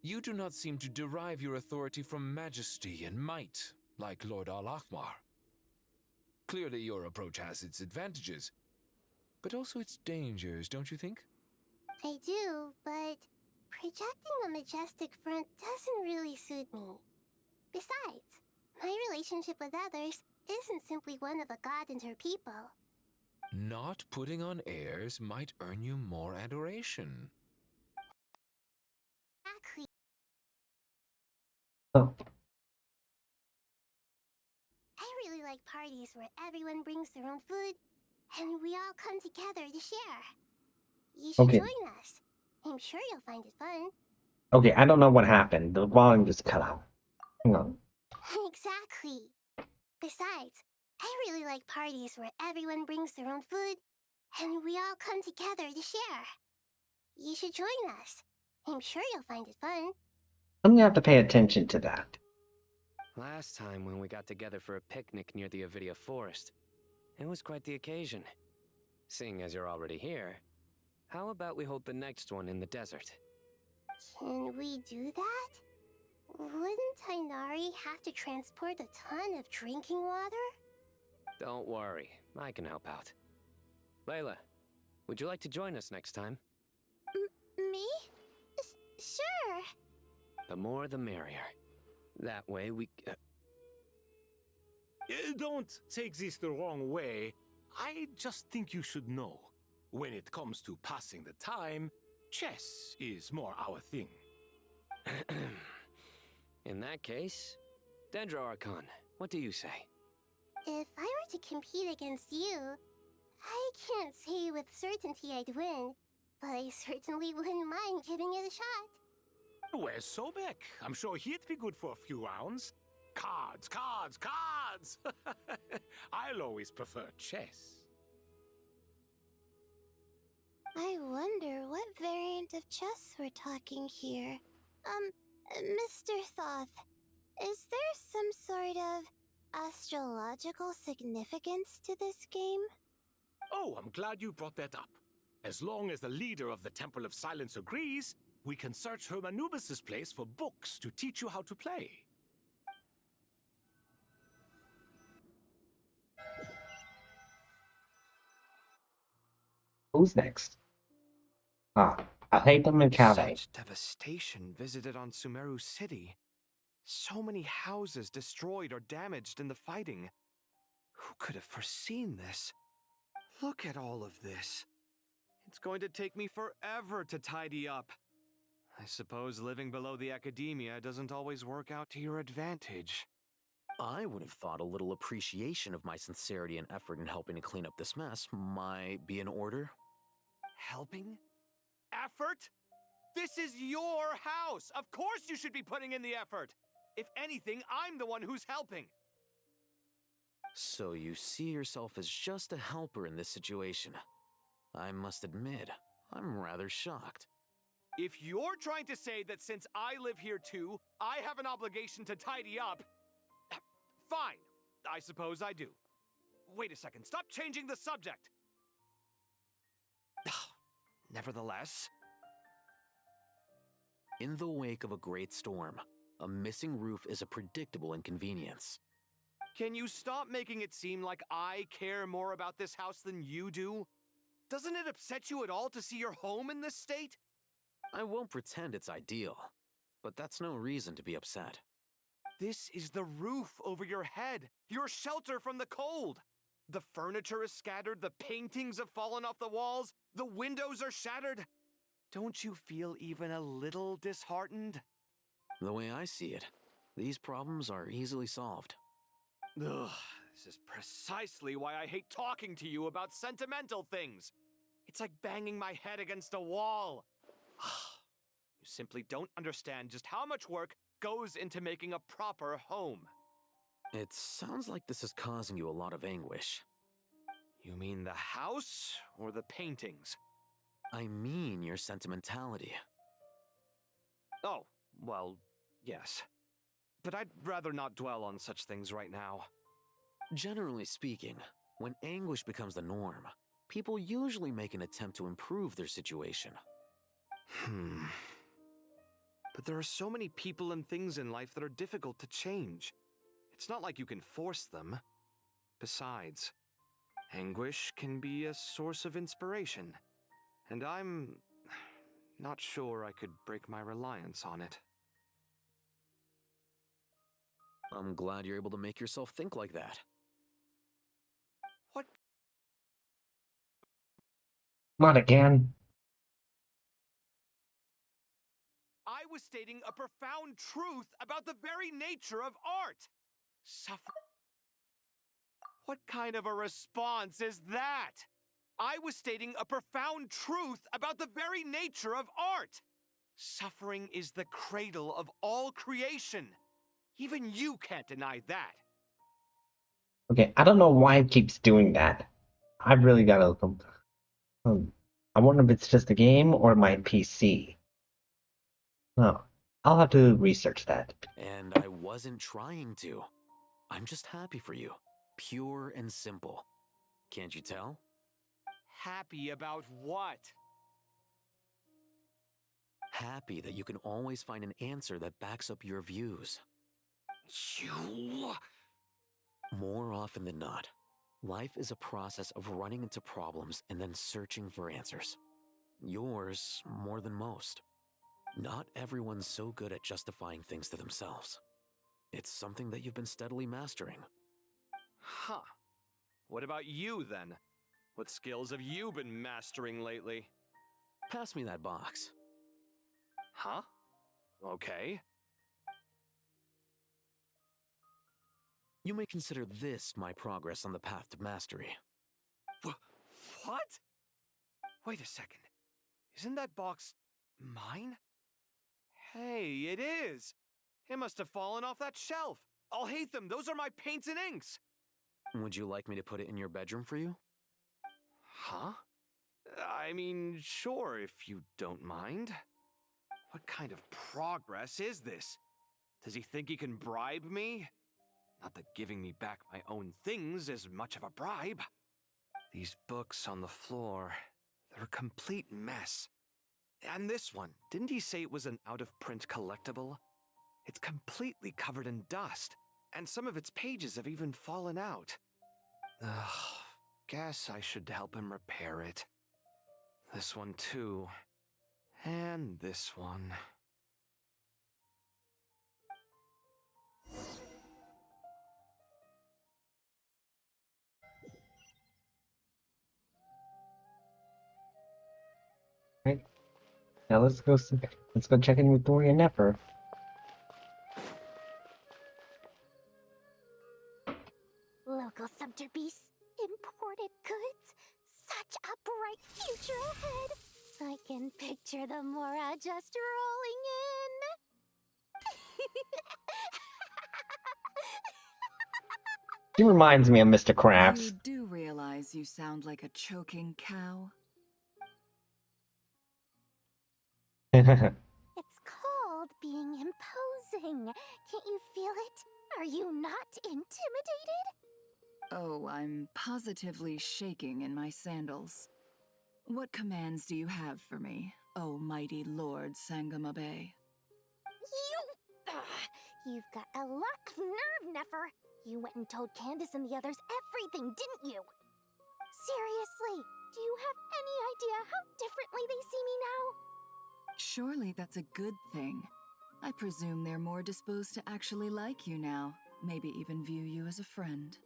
you do not seem to derive your authority from majesty and might, like Lord Al-Akhmar. Clearly your approach has its advantages, but also its dangers, don't you think? I do, but projecting a majestic front doesn't really suit me. Besides, my relationship with others isn't simply one of a god and her people. Not putting on airs might earn you more adoration. Exactly. Oh. I really like parties where everyone brings their own food, and we all come together to share. You should Okay. join us. I'm sure you'll find it fun. Okay, I don't know what happened. The volume just cut out. Hang on. Exactly. Besides, I really like parties where everyone brings their own food, and we all come together to share. You should join us. I'm sure you'll find it fun. I'm gonna have to pay attention to that. Last time when we got together for a picnic near the Avidia Forest, it was quite the occasion. Seeing as you're already here, how about we hold the next one in the desert? Can we do that? Wouldn't Tainari have to transport a ton of drinking water? Don't worry, I can help out. Layla, would you like to join us next time? Me? Sure. The more the merrier. That way we... Don't take this the wrong way. I just think you should know. When it comes to passing the time, chess is more our thing. In that case, Dendro Archon, what do you say? If I were to compete against you, I can't say with certainty I'd win, but I certainly wouldn't mind giving it a shot. Where's Sobek? I'm sure he'd be good for a few rounds. Cards, cards, cards! I'll always prefer chess. I wonder what variant of chess we're talking here. Mr. Thoth, is there some sort of astrological significance to this game? Oh, I'm glad you brought that up. As long as the leader of the Temple of Silence agrees, we can search Hermanubis' place for books to teach you how to play. Who's next? I hate them in Calais. Such devastation visited on Sumeru City. So many houses destroyed or damaged in the fighting. Who could have foreseen this? Look at all of this. It's going to take me forever to tidy up. I suppose living below the academia doesn't always work out to your advantage. I would have thought a little appreciation of my sincerity and effort in helping to clean up this mess might be in order. Helping? Effort? This is your house! Of course you should be putting in the effort! If anything, I'm the one who's helping! So you see yourself as just a helper in this situation. I must admit, I'm rather shocked. If you're trying to say that since I live here too, I have an obligation to tidy up, fine, I suppose I do. Wait a second, stop changing the subject! Nevertheless... In the wake of a great storm, a missing roof is a predictable inconvenience. Can you stop making it seem like I care more about this house than you do? Doesn't it upset you at all to see your home in this state? I won't pretend it's ideal, but that's no reason to be upset. This is the roof over your head, your shelter from the cold. The furniture is scattered, the paintings have fallen off the walls, the windows are shattered. Don't you feel even a little disheartened? The way I see it, these problems are easily solved. Ugh, this is precisely why I hate talking to you about sentimental things. It's like banging my head against a wall. You simply don't understand just how much work goes into making a proper home. It sounds like this is causing you a lot of anguish. You mean the house or the paintings? I mean your sentimentality. Oh, well, yes. But I'd rather not dwell on such things right now. Generally speaking, when anguish becomes the norm, people usually make an attempt to improve their situation. But there are so many people and things in life that are difficult to change. It's not like you can force them. Besides, anguish can be a source of inspiration, and I'm not sure I could break my reliance on it. I'm glad you're able to make yourself think like that. What? Not again. I was stating a profound truth about the very nature of art. What kind of a response is that? I was stating a profound truth about the very nature of art. Suffering is the cradle of all creation. Even you can't deny that. Okay, I don't know why it keeps doing that. I really gotta. I wonder if it's just a game or my PC. Oh, I'll have to research that. And I wasn't trying to. I'm just happy for you. Pure and simple. Can't you tell? Happy about what? Happy that you can always find an answer that backs up your views. You... More often than not, life is a process of running into problems and then searching for answers. Yours more than most. Not everyone's so good at justifying things to themselves. It's something that you've been steadily mastering. Huh. What about you, then? What skills have you been mastering lately? Pass me that box. Huh? Okay. You may consider this my progress on the path to mastery. What? Wait a second. Isn't that box mine? Hey, it is! It must have fallen off that shelf. I'll hate them. Those are my paints and inks. Would you like me to put it in your bedroom for you? Huh? I mean, sure, if you don't mind. What kind of progress is this? Does he think he can bribe me? Not that giving me back my own things is much of a bribe. These books on the floor, they're a complete mess. And this one, didn't he say it was an out-of-print collectible? It's completely covered in dust, and some of its pages have even fallen out. Ugh, guess I should help him repair it. This one too. And this one. Right. Now let's go check in with Dory and Nefer. Local sumter beasts, imported goods, such a bright future ahead. I can picture the Mora just rolling in. He reminds me of Mr. Krabs. You do realize you sound like a choking cow? It's called being imposing. Can't you feel it? Are you not intimidated? Oh, I'm positively shaking in my sandals. What commands do you have for me, oh mighty Lord Sangamabe? You've got a lot of nerve, Nefer. You went and told Candace and the others everything, didn't you? Seriously, do you have any idea how differently they see me now? Surely that's a good thing. I presume they're more disposed to actually like you now, maybe even view you as a friend.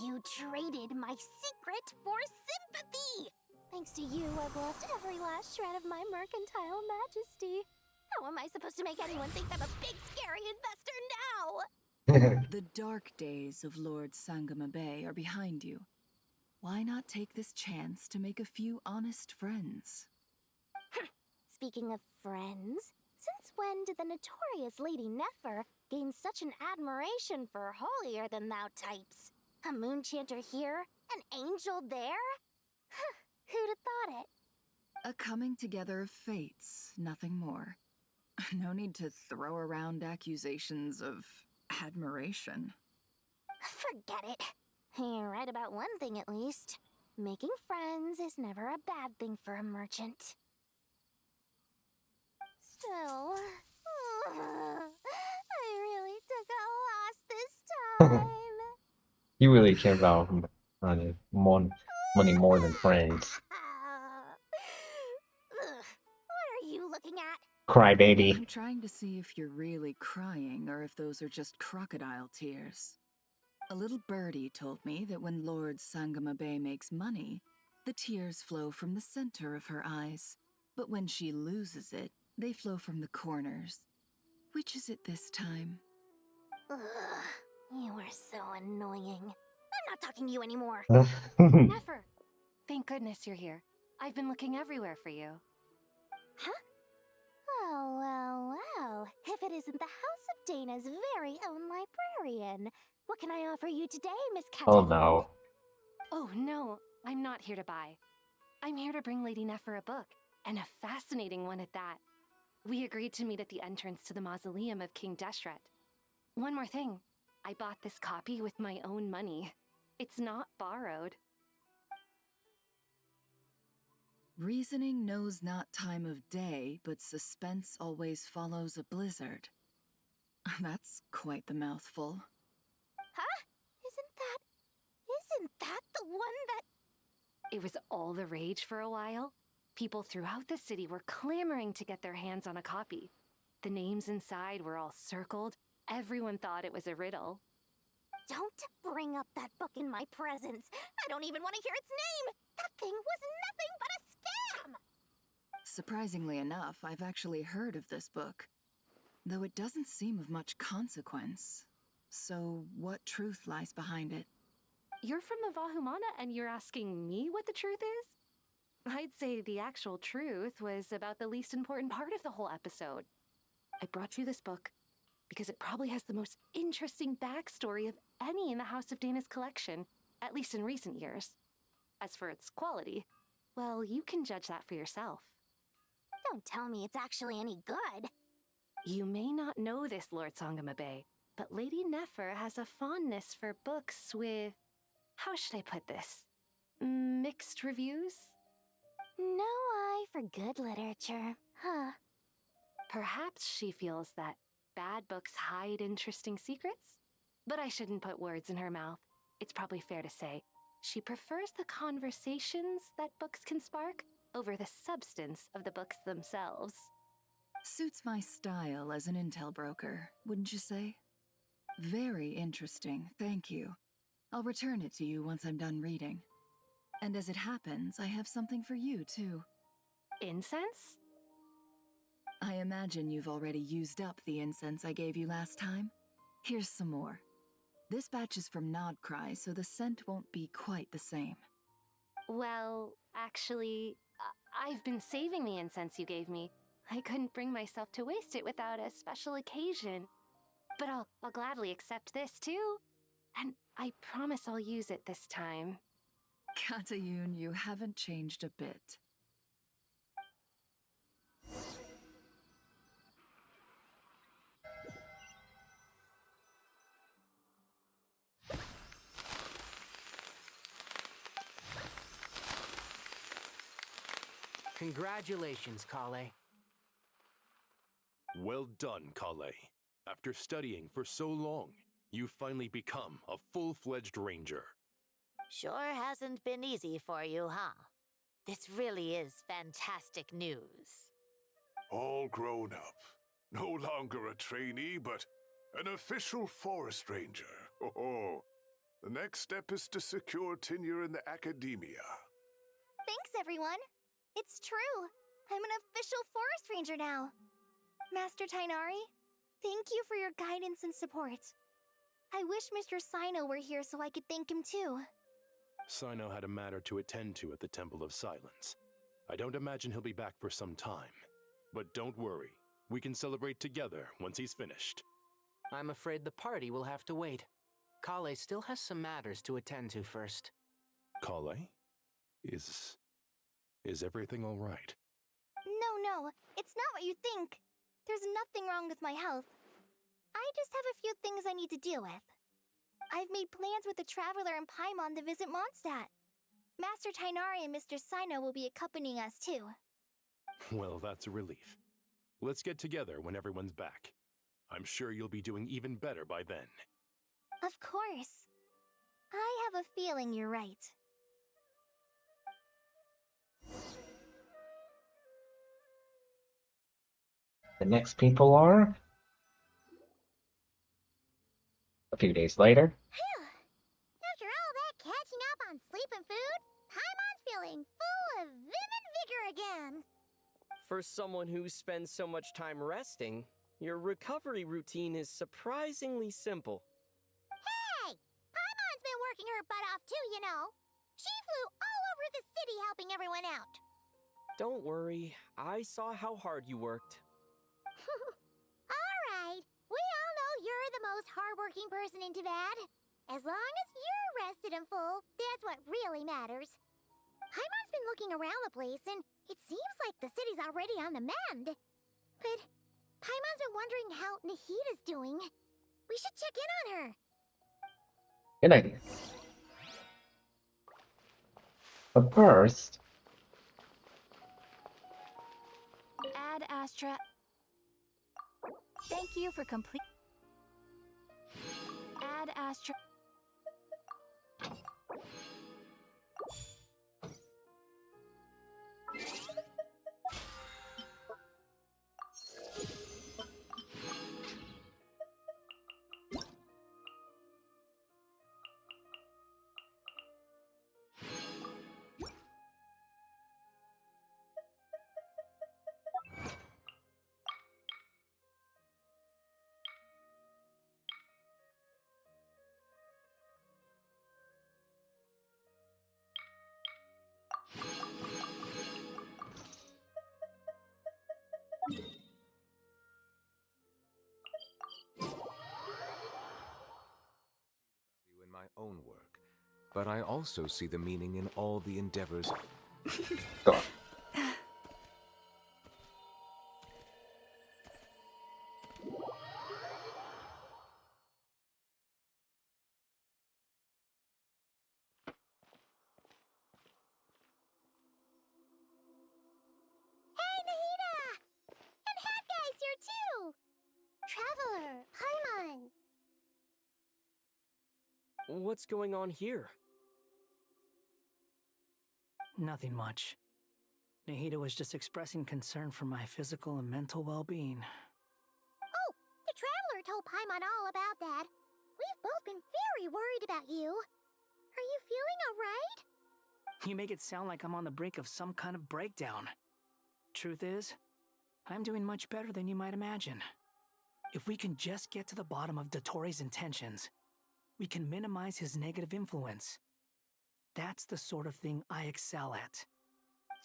You traded my secret for sympathy! Thanks to you, I've lost every last shred of my mercantile majesty. How am I supposed to make anyone think I'm a big, scary investor now? The dark days of Lord Sangama Bay are behind you. Why not take this chance to make a few honest friends? Speaking of friends, since when did the notorious Lady Nefer gain such an admiration for holier-than-thou types? A moon chanter here, an angel there? Who'd have thought it? A coming together of fates, nothing more. No need to throw around accusations of admiration. Forget it. You're right about one thing at least. Making friends is never a bad thing for a merchant. Still, I really took a loss this time. You really care about money more than friends. What are you looking at? Crybaby. I'm trying to see if you're really crying or if those are just crocodile tears. A little birdie told me that when Lord Sangama Bay makes money, the tears flow from the center of her eyes. But when she loses it, they flow from the corners. Which is it this time? Ugh, you are so annoying. I'm not talking to you anymore. Nefer! Thank goodness you're here. I've been looking everywhere for you. Huh? Well. If it isn't the House of Dana's very own librarian. What can I offer you today, Miss Cat? Oh no. Oh no, I'm not here to buy. I'm here to bring Lady Nefer a book, and a fascinating one at that. We agreed to meet at the entrance to the mausoleum of King Deshret. One more thing, I bought this copy with my own money. It's not borrowed. Reasoning knows not time of day, but suspense always follows a blizzard. That's quite the mouthful. Huh? Isn't that the one that... It was all the rage for a while. People throughout the city were clamoring to get their hands on a copy. The names inside were all circled. Everyone thought it was a riddle. Don't bring up that book in my presence. I don't even want to hear its name. That thing was nothing but a scam. Surprisingly enough, I've actually heard of this book, though it doesn't seem of much consequence. So, what truth lies behind it? You're from the Vahumana and you're asking me what the truth is? I'd say the actual truth was about the least important part of the whole episode. I brought you this book because it probably has the most interesting backstory of any in the House of Dana's collection, at least in recent years. As for its quality, well, you can judge that for yourself. Don't tell me it's actually any good. You may not know this, Lord Sangama Bay, but Lady Nefer has a fondness for books with... how should I put this? Mixed reviews? No eye for good literature, huh? Perhaps she feels that bad books hide interesting secrets? But I shouldn't put words in her mouth. It's probably fair to say she prefers the conversations that books can spark over the substance of the books themselves. Suits my style as an intel broker, wouldn't you say? Very interesting, thank you. I'll return it to you once I'm done reading. And as it happens, I have something for you, too. Incense? I imagine you've already used up the incense I gave you last time. Here's some more. This batch is from Nodcry, so the scent won't be quite the same. Well, actually, I've been saving the incense you gave me. I couldn't bring myself to waste it without a special occasion. But I'll gladly accept this, too. And I promise I'll use it this time. Katayun, you haven't changed a bit. Congratulations, Kale. Well done, Kale. After studying for so long, you've finally become a full-fledged ranger. Sure hasn't been easy for you, huh? This really is fantastic news. All grown up. No longer a trainee, but an official forest ranger. Oh, The next step is to secure tenure in the academia. Thanks, everyone. It's true. I'm an official forest ranger now. Master Tainari, thank you for your guidance and support. I wish Mr. Sino were here so I could thank him too. Sino had a matter to attend to at the Temple of Silence. I don't imagine he'll be back for some time. But don't worry, we can celebrate together once he's finished. I'm afraid the party will have to wait. Kale still has some matters to attend to first. Kale? Is everything all right? No, it's not what you think. There's nothing wrong with my health. I just have a few things I need to deal with. I've made plans with the Traveler and Paimon to visit Mondstadt. Master Tainari and Mr. Sino will be accompanying us too. Well, that's a relief. Let's get together when everyone's back. I'm sure you'll be doing even better by then. Of course. I have a feeling you're right. The next people are... A few days later. Phew! After all that catching up on sleep and food, Paimon's feeling full of vim and vigor again. For someone who spends so much time resting, your recovery routine is surprisingly simple. Hey! Paimon's been working her butt off too, you know. She flew all over the city helping everyone out. Don't worry, I saw how hard you worked. Alright, we all know you're the most hardworking person in Tavad. As long as you're rested and full, that's what really matters. Paimon's been looking around the place, and it seems like the city's already on the mend. But Paimon's been wondering how Nahida's doing. We should check in on her. Good idea. But first... Ad Astra. Thank you for complete. Ad Astra. In my own work, but I also see the meaning in all the endeavors. Go. Hey, Nahida! And Hat Guy's here too! Traveler, Paimon! What's going on here? Nothing much. Nahida was just expressing concern for my physical and mental well-being. Oh, the Traveler told Paimon all about that. We've both been very worried about you. Are you feeling alright? You make it sound like I'm on the brink of some kind of breakdown. Truth is, I'm doing much better than you might imagine. If we can just get to the bottom of Dottore's intentions, we can minimize his negative influence. That's the sort of thing I excel at.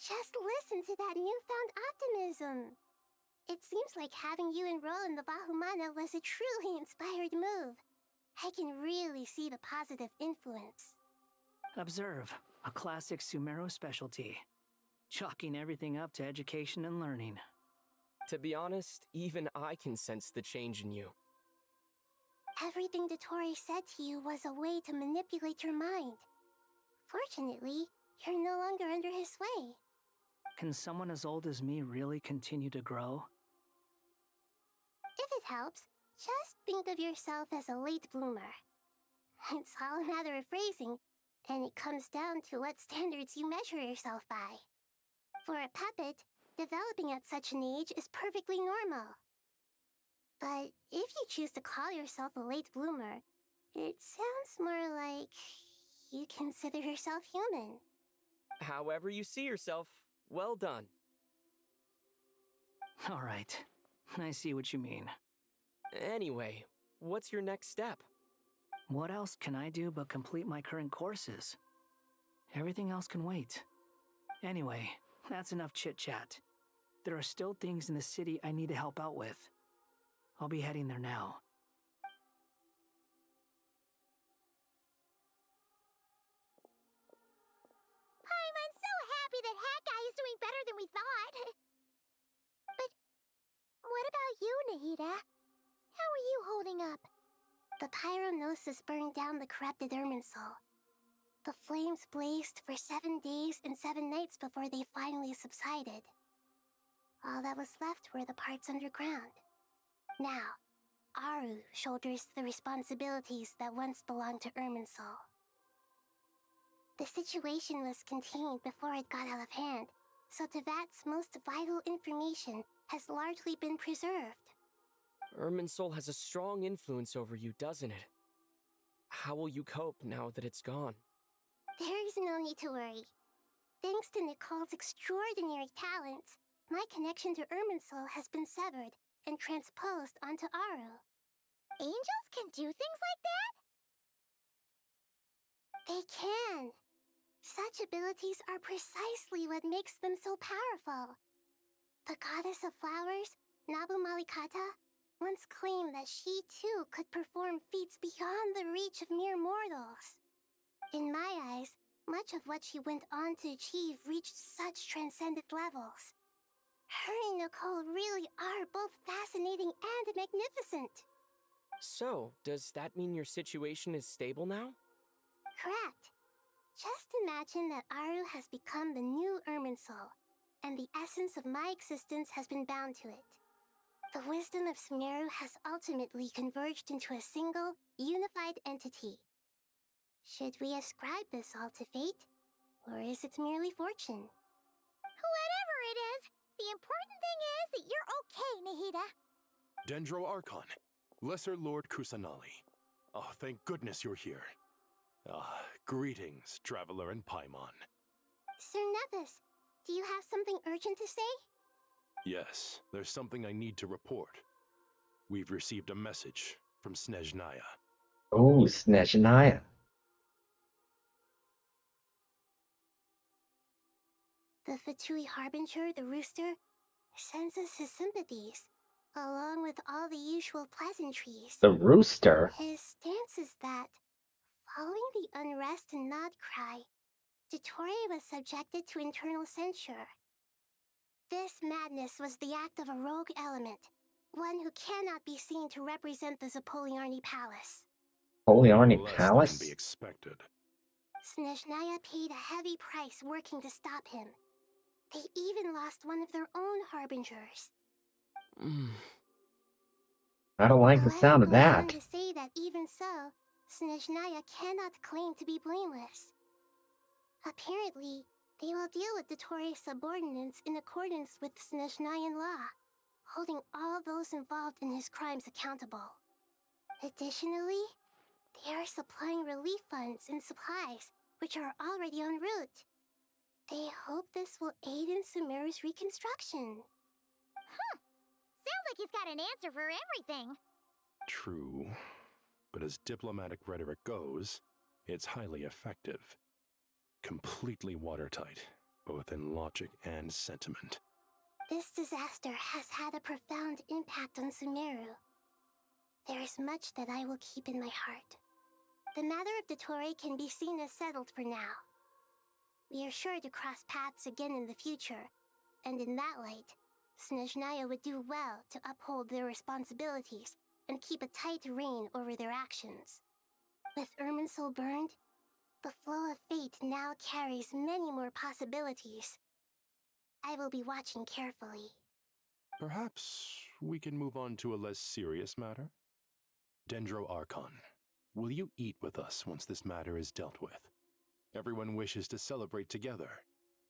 Just listen to that newfound optimism. It seems like having you enroll in the Bahumana was a truly inspired move. I can really see the positive influence. Observe, a classic Sumeru specialty. Chalking everything up to education and learning. To be honest, even I can sense the change in you. Everything Dottore said to you was a way to manipulate your mind. Fortunately, you're no longer under his sway. Can someone as old as me really continue to grow? If it helps, just think of yourself as a late bloomer. It's all a matter of phrasing, and it comes down to what standards you measure yourself by. For a puppet, developing at such an age is perfectly normal. But if you choose to call yourself a late bloomer, It sounds more like you consider yourself human. However you see yourself, well done. Alright, I see what you mean. Anyway, what's your next step? What else can I do but complete my current courses? Everything else can wait. Anyway, that's enough chit-chat. There are still things in the city I need to help out with. I'll be heading there now. I'm so happy that Hat Guy is doing better than we thought. But what about you, Nahida? How are you holding up? The pyronosis burned down the corrupted Irmunsul. The flames blazed for 7 days and 7 nights before they finally subsided. All that was left were the parts underground. Now, Aru shoulders the responsibilities that once belonged to Irmunsul. The situation was contained before it got out of hand, so Tevat's most vital information has largely been preserved. Irmunsul has a strong influence over you, doesn't it? How will you cope now that it's gone? There is no need to worry. Thanks to Nicole's extraordinary talents, my connection to Irmunsul has been severed and transposed onto Aru. Angels can do things like that? They can. Such abilities are precisely what makes them so powerful. The goddess of flowers, Nabu Malikata, once claimed that she too could perform feats beyond the reach of mere mortals. In my eyes, much of what she went on to achieve reached such transcendent levels. Her and Nicole really are both fascinating and magnificent. So, does that mean your situation is stable now? Correct. Just imagine that Aru has become the new Irmunsul, and the essence of my existence has been bound to it. The wisdom of Sumeru has ultimately converged into a single, unified entity. Should we ascribe this all to fate, or is it merely fortune? Whatever it is, the important thing is that you're okay, Nahida. Dendro Archon, Lesser Lord Kusanali. Oh, thank goodness you're here. Greetings, Traveler in Paimon. Sir Nevis, do you have something urgent to say? Yes, there's something I need to report. We've received a message from Snezhnaya. Oh, Snezhnaya. The Fatui Harbinger, the Rooster, sends us his sympathies, along with all the usual pleasantries. The Rooster? His stance is that, following the unrest and Nod Cry, Dottore was subjected to internal censure. This madness was the act of a rogue element, one who cannot be seen to represent the Zapoliarni Palace. Zapoliarni Less Palace? than be expected. Snezhnaya paid a heavy price working to stop him. They even lost one of their own Harbingers. I don't like the sound of that. On to say that even so, Snezhnaya cannot claim to be blameless. Apparently, they will deal with Dottore's subordinates in accordance with Snezhnayan law, holding all those involved in his crimes accountable. Additionally, they are supplying relief funds and supplies, which are already en route. They hope this will aid in Sumeru's reconstruction. Sounds like he's got an answer for everything. True, but as diplomatic rhetoric goes, it's highly effective. Completely watertight, both in logic and sentiment. This disaster has had a profound impact on Sumeru. There is much that I will keep in my heart. The matter of Dottore can be seen as settled for now. We are sure to cross paths again in the future, and in that light, Snezhnaya would do well to uphold their responsibilities and keep a tight rein over their actions. With Irmunsul burned, the flow of fate now carries many more possibilities. I will be watching carefully. Perhaps we can move on to a less serious matter? Dendro Archon, will you eat with us once this matter is dealt with? Everyone wishes to celebrate together.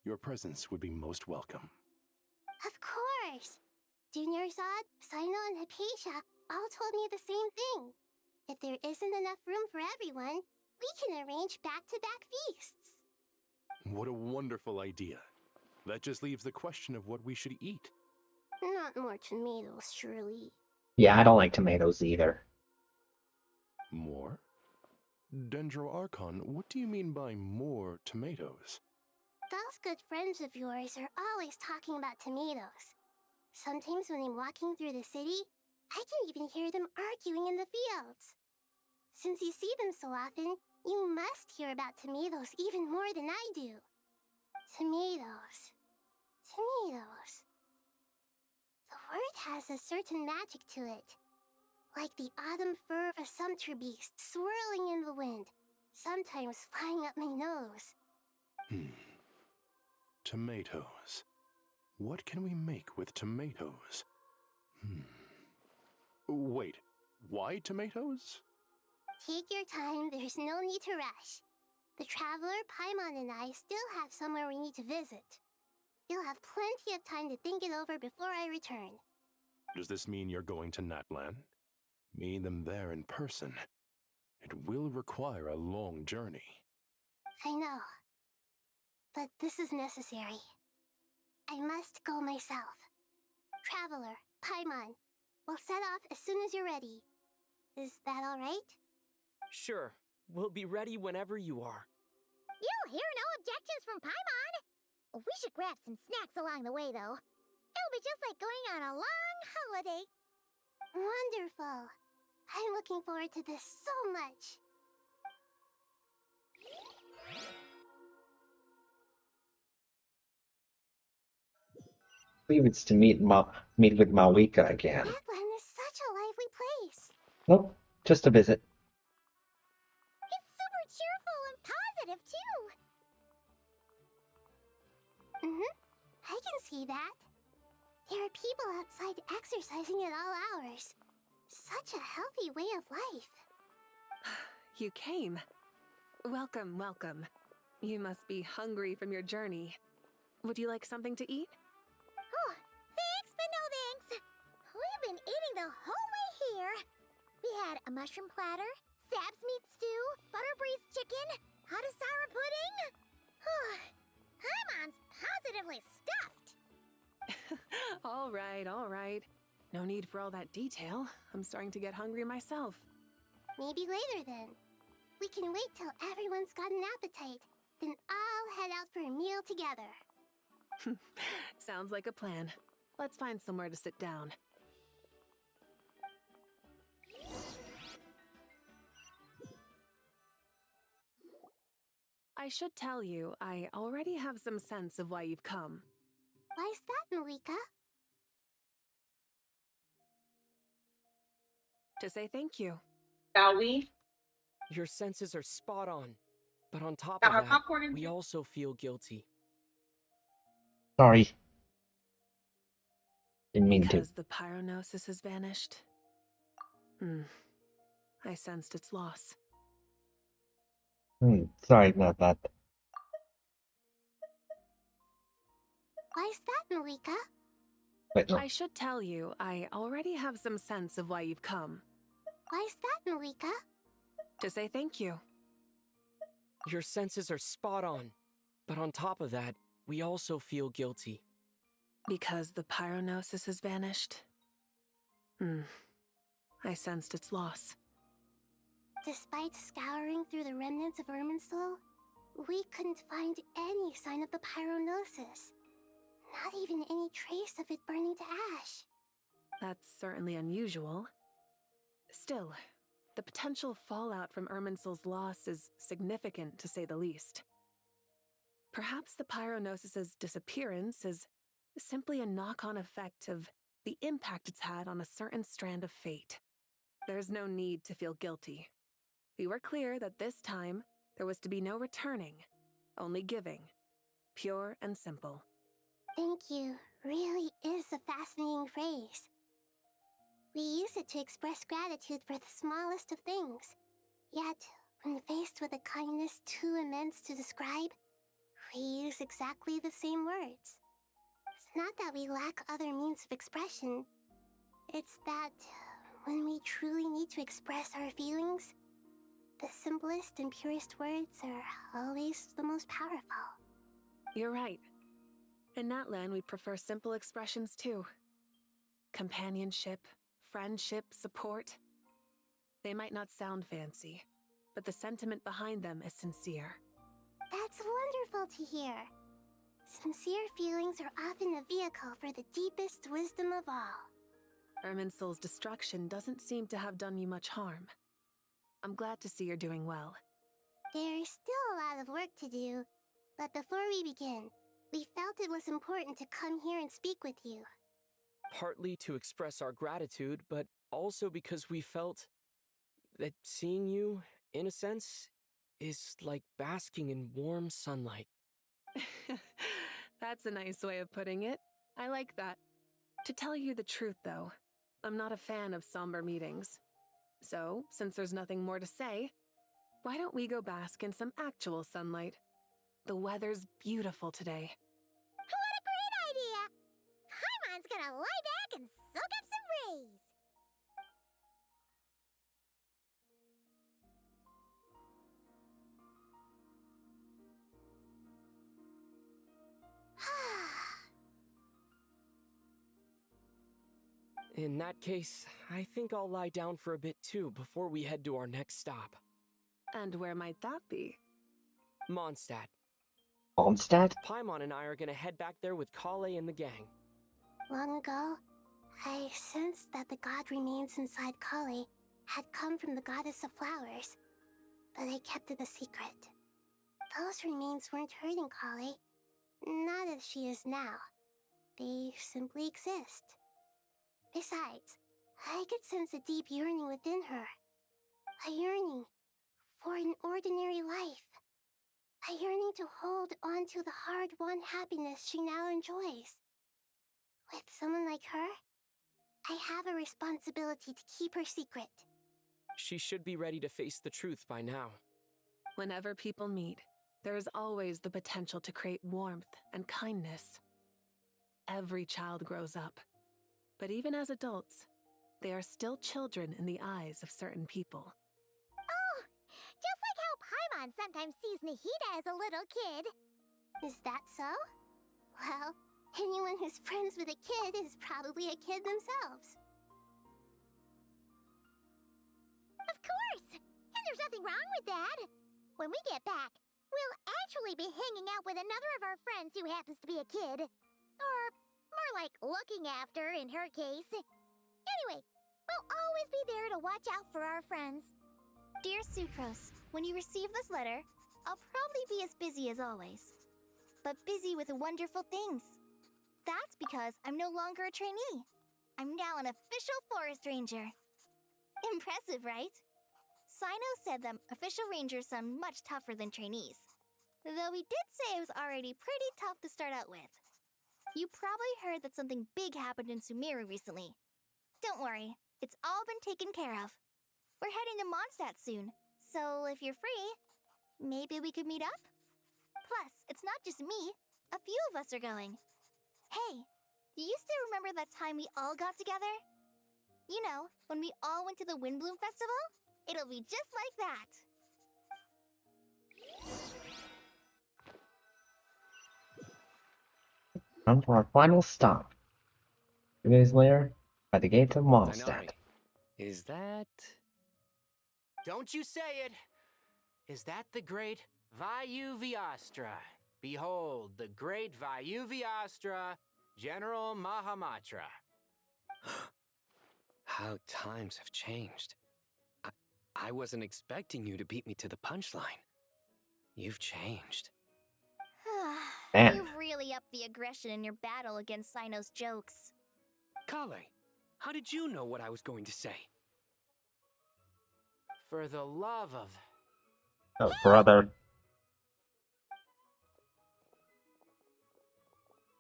Your presence would be most welcome. Of course! Junior Zod, Sino, and Hypatia all told me the same thing. If there isn't enough room for everyone, we can arrange back-to-back feasts. What a wonderful idea. That just leaves the question of what we should eat. Not more tomatoes, surely. Yeah, I don't like tomatoes either. More? Dendro Archon, what do you mean by more tomatoes? Those good friends of yours are always talking about tomatoes. Sometimes when I'm walking through the city, I can even hear them arguing in the fields. Since you see them so often, you must hear about tomatoes even more than I do. Tomatoes. Tomatoes. The word has a certain magic to it. Like the autumn fur of a sumpter beast swirling in the wind, sometimes flying up my nose. Tomatoes. What can we make with tomatoes? Wait, why tomatoes? Take your time, there's no need to rush. The traveler, Paimon, and I still have somewhere we need to visit. You'll have plenty of time to think it over before I return. Does this mean you're going to Natlan? Meeting them there in person. It will require a long journey. I know. But this is necessary. I must go myself. Traveler, Paimon, we'll set off as soon as you're ready. Is that all right? Sure. We'll be ready whenever you are. You'll hear no objections from Paimon. We should grab some snacks along the way, though. It'll be just like going on a long holiday. Wonderful. I'm looking forward to this so much. I believe it's to meet with Malika again. Natlan is such a lively place. Nope, just a visit. It's super cheerful and positive, too. I can see that. There are people outside exercising at all hours. Such a healthy way of life. You came. Welcome, welcome. You must be hungry from your journey. Would you like something to eat? Oh, thanks, but no thanks. We've been eating the whole way here. We had a mushroom platter, Sab's meat stew, butter braised chicken, Hadasara pudding. Paimon's positively stuffed. All right. No need for all that detail. I'm starting to get hungry myself. Maybe later then. We can wait till everyone's got an appetite. Then I'll head out for a meal together. Sounds like a plan. Let's find somewhere to sit down. I should tell you, I already have some sense of why you've come. Why's that, Malika? To say thank you. Shall we? Your senses are spot on. But on top Got of our that, popcorn in we here? also feel guilty. Sorry. Didn't mean to. Because the pyronosis has vanished. I sensed its loss. Sorry about that. Why's that, Malika? Wait, no. I should tell you, I already have some sense of why you've come. Why's that, Malika? To say thank you. Your senses are spot on. But on top of that, we also feel guilty. Because the pyronosis has vanished. I sensed its loss. Despite scouring through the remnants of Irmunsul, we couldn't find any sign of the pyronosis. Not even any trace of it burning to ash. That's certainly unusual. Still, the potential fallout from Irmunsul's loss is significant, to say the least. Perhaps the pyronosis's disappearance is simply a knock-on effect of the impact it's had on a certain strand of fate. There's no need to feel guilty. We were clear that this time, there was to be no returning, only giving. Pure and simple. Thank you really is a fascinating phrase. We use it to express gratitude for the smallest of things. Yet, when faced with a kindness too immense to describe, we use exactly the same words. It's not that we lack other means of expression. It's that when we truly need to express our feelings, the simplest and purest words are always the most powerful. You're right. In Natlan, we prefer simple expressions too. Companionship, friendship, support. They might not sound fancy, but the sentiment behind them is sincere. That's wonderful to hear. Sincere feelings are often a vehicle for the deepest wisdom of all. Irmunsul's destruction doesn't seem to have done you much harm. I'm glad to see you're doing well. There's still a lot of work to do, but before we begin, we felt it was important to come here and speak with you. Partly to express our gratitude, but also because we felt that seeing you, in a sense, is like basking in warm sunlight. That's a nice way of putting it. I like that. To tell you the truth, though, I'm not a fan of somber meetings. So, since there's nothing more to say, why don't we go bask in some actual sunlight? The weather's beautiful today. What a great idea! Paimon's gonna lie back and soak up some rays! In that case, I think I'll lie down for a bit too before we head to our next stop. And where might that be? Mondstadt. Mondstadt? Paimon and I are gonna head back there with Kale and the gang. Long ago, I sensed that the god remains inside Kale had come from the goddess of flowers, but I kept it a secret. Those remains weren't hurting Kale, not as she is now. They simply exist. Besides, I could sense a deep yearning within her. A yearning for an ordinary life. A yearning to hold on to the hard-won happiness she now enjoys. With someone like her, I have a responsibility to keep her secret. She should be ready to face the truth by now. Whenever people meet, there is always the potential to create warmth and kindness. Every child grows up. But even as adults, they are still children in the eyes of certain people. Oh, just like how Paimon sometimes sees Nahida as a little kid. Is that so? Well, anyone who's friends with a kid is probably a kid themselves. Of course! And there's nothing wrong with that. When we get back, we'll actually be hanging out with another of our friends who happens to be a kid. Or more like looking after, in her case. Anyway, we'll always be there to watch out for our friends. Dear Sucrose, when you receive this letter, I'll probably be as busy as always. But busy with wonderful things. That's because I'm no longer a trainee. I'm now an official forest ranger. Impressive, right? Sino said that official rangers sound much tougher than trainees. Though he did say it was already pretty tough to start out with. You probably heard that something big happened in Sumeru recently. Don't worry, it's all been taken care of. We're heading to Mondstadt soon, so if you're free, maybe we could meet up? Plus, it's not just me. A few of us are going. Hey, do you still remember that time we all got together? You know, when we all went to the Windbloom Festival? It'll be just like that. Time for our final stop. 2 days later, by the gates of Mondstadt. Is that... Don't you say it! Is that the great Vayuviastra? Behold, the great Vayuviastra, General Mahamatra. How times have changed. I wasn't expecting you to beat me to the punchline. You've changed. Man. You've really upped the aggression in your battle against Sino's jokes. Kale, how did you know what I was going to say? For the love of... Oh, brother.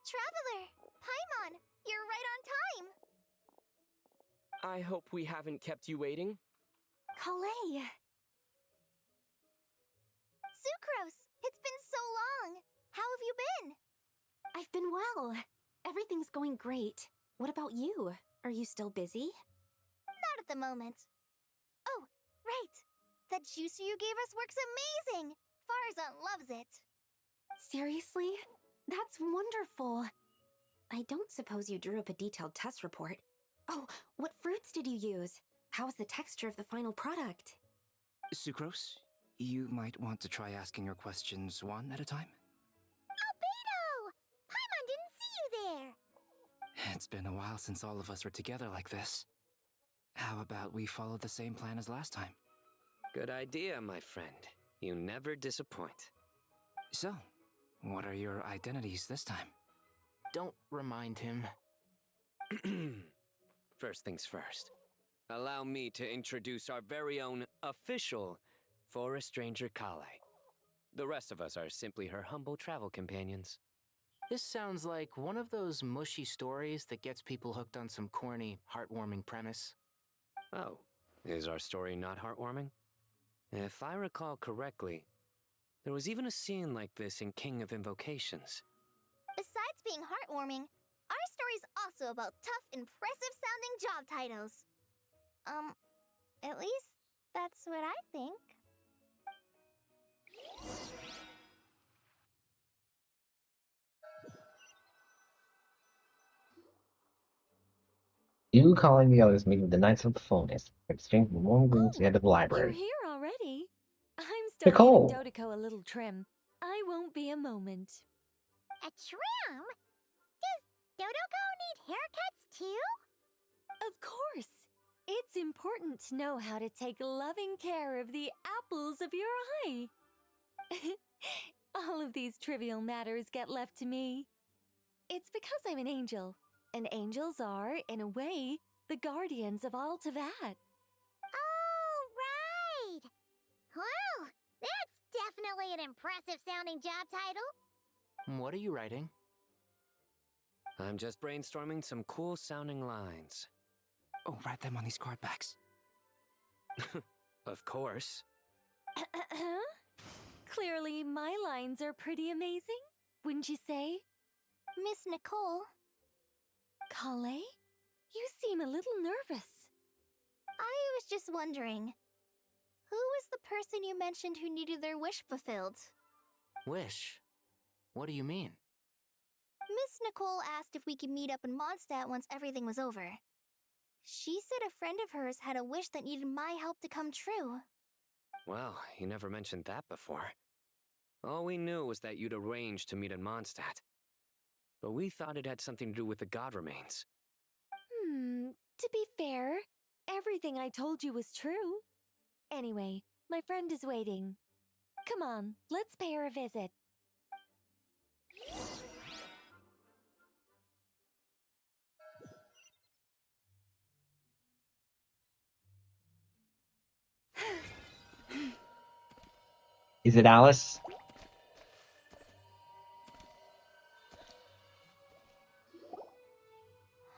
Traveler! Paimon! You're right on time! I hope we haven't kept you waiting. Kale! Sucrose! It's been so long! How have you been? I've been well. Everything's going great. What about you? Are you still busy? Not at the moment. Oh, right. That juicer you gave us works amazing. Farzan loves it. Seriously? That's wonderful. I don't suppose you drew up a detailed test report. Oh, what fruits did you use? How was the texture of the final product? Sucrose, you might want to try asking your questions one at a time. Albedo! Paimon didn't see you there. It's been a while since all of us were together like this. How about we follow the same plan as last time? Good idea, my friend. You never disappoint. So, what are your identities this time? Don't remind him. First things first. Allow me to introduce our very own official Forest Ranger Kale. The rest of us are simply her humble travel companions. This sounds like one of those mushy stories that gets people hooked on some corny, heartwarming premise. Oh, is our story not heartwarming? If I recall correctly, there was even a scene like this in King of Invocations. Besides being heartwarming, our story's also about tough, impressive-sounding job titles. At least that's what I think. You calling the others meeting the Knights of the Phonus. Exchange warm greetings at the head of the You're library. here already? I'm still Nicole! giving Dodoco a little trim. I won't be a moment. A trim? Does Dodoco need haircuts too? Of course. It's important to know how to take loving care of the apples of your eye. All of these trivial matters get left to me. It's because I'm an angel, and angels are, in a way, the guardians of all Teyvat. Oh, right! Well, that's definitely an impressive-sounding job title. What are you writing? I'm just brainstorming some cool-sounding lines. Oh, write them on these card backs. Of course. Clearly, my lines are pretty amazing, wouldn't you say? Miss Nicole? Kale? You seem a little nervous. I was just wondering, who was the person you mentioned who needed their wish fulfilled? Wish? What do you mean? Miss Nicole asked if we could meet up in Mondstadt once everything was over. She said a friend of hers had a wish that needed my help to come true. Well, you never mentioned that before. All we knew was that you'd arranged to meet in Mondstadt. But we thought it had something to do with the god remains. To be fair, everything I told you was true. Anyway, my friend is waiting. Come on, let's pay her a visit. Is it Alice?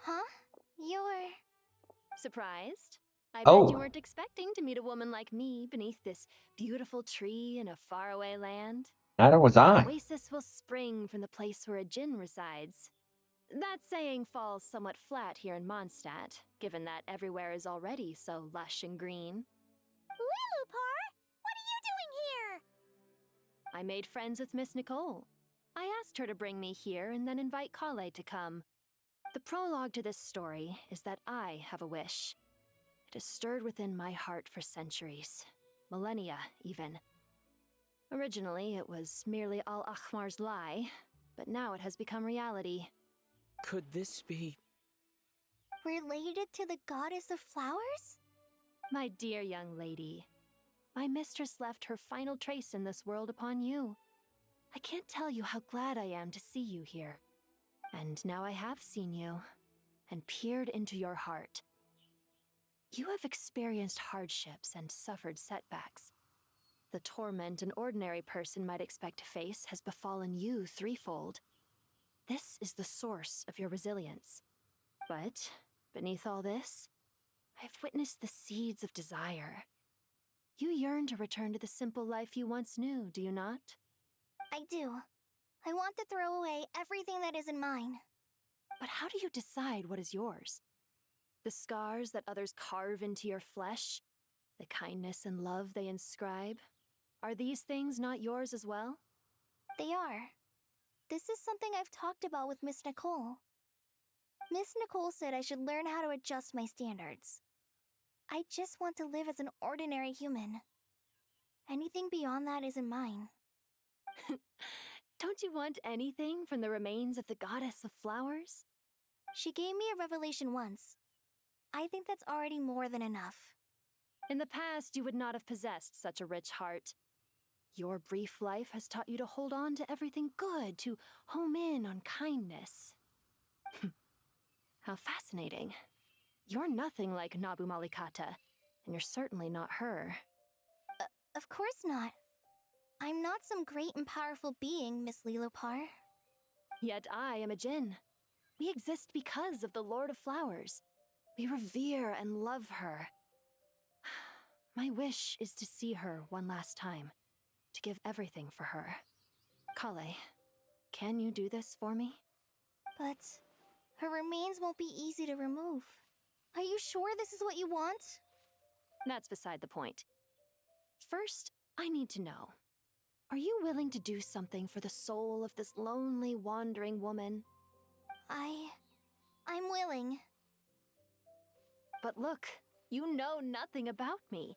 Huh? You're... Surprised? I Oh. bet you weren't expecting to meet a woman like me beneath this beautiful tree in a faraway land. Neither was An I. oasis will spring from the place where a djinn resides. That saying falls somewhat flat here in Mondstadt, given that everywhere is already so lush and green. Lilupar! What are you doing here? I made friends with Miss Nicole. I asked her to bring me here and then invite Kale to come. The prologue to this story is that I have a wish. It has stirred within my heart for centuries, millennia even. Originally, it was merely Al Akhmar's lie, but now it has become reality. Could this be... Related to the goddess of flowers? My dear young lady, my mistress left her final trace in this world upon you. I can't tell you how glad I am to see you here. And now I have seen you, and peered into your heart. You have experienced hardships and suffered setbacks. The torment an ordinary person might expect to face has befallen you threefold. This is the source of your resilience. But, beneath all this, I've witnessed the seeds of desire. You yearn to return to the simple life you once knew, do you not? I do. I want to throw away everything that isn't mine. But how do you decide what is yours? The scars that others carve into your flesh, the kindness and love they inscribe, are these things not yours as well? They are. This is something I've talked about with Miss Nicole. Miss Nicole said I should learn how to adjust my standards. I just want to live as an ordinary human. Anything beyond that isn't mine. Don't you want anything from the remains of the goddess of flowers? She gave me a revelation once. I think that's already more than enough. In the past, you would not have possessed such a rich heart. Your brief life has taught you to hold on to everything good, to home in on kindness. How fascinating. You're nothing like Nabu Malikata, and you're certainly not her. Of course not. I'm not some great and powerful being, Miss Lilopar. Yet I am a Djinn. We exist because of the Lord of Flowers. We revere and love her. My wish is to see her one last time, to give everything for her. Kale, can you do this for me? But her remains won't be easy to remove. Are you sure this is what you want? That's beside the point. First, I need to know. Are you willing to do something for the soul of this lonely, wandering woman? I'm willing. But look, you know nothing about me.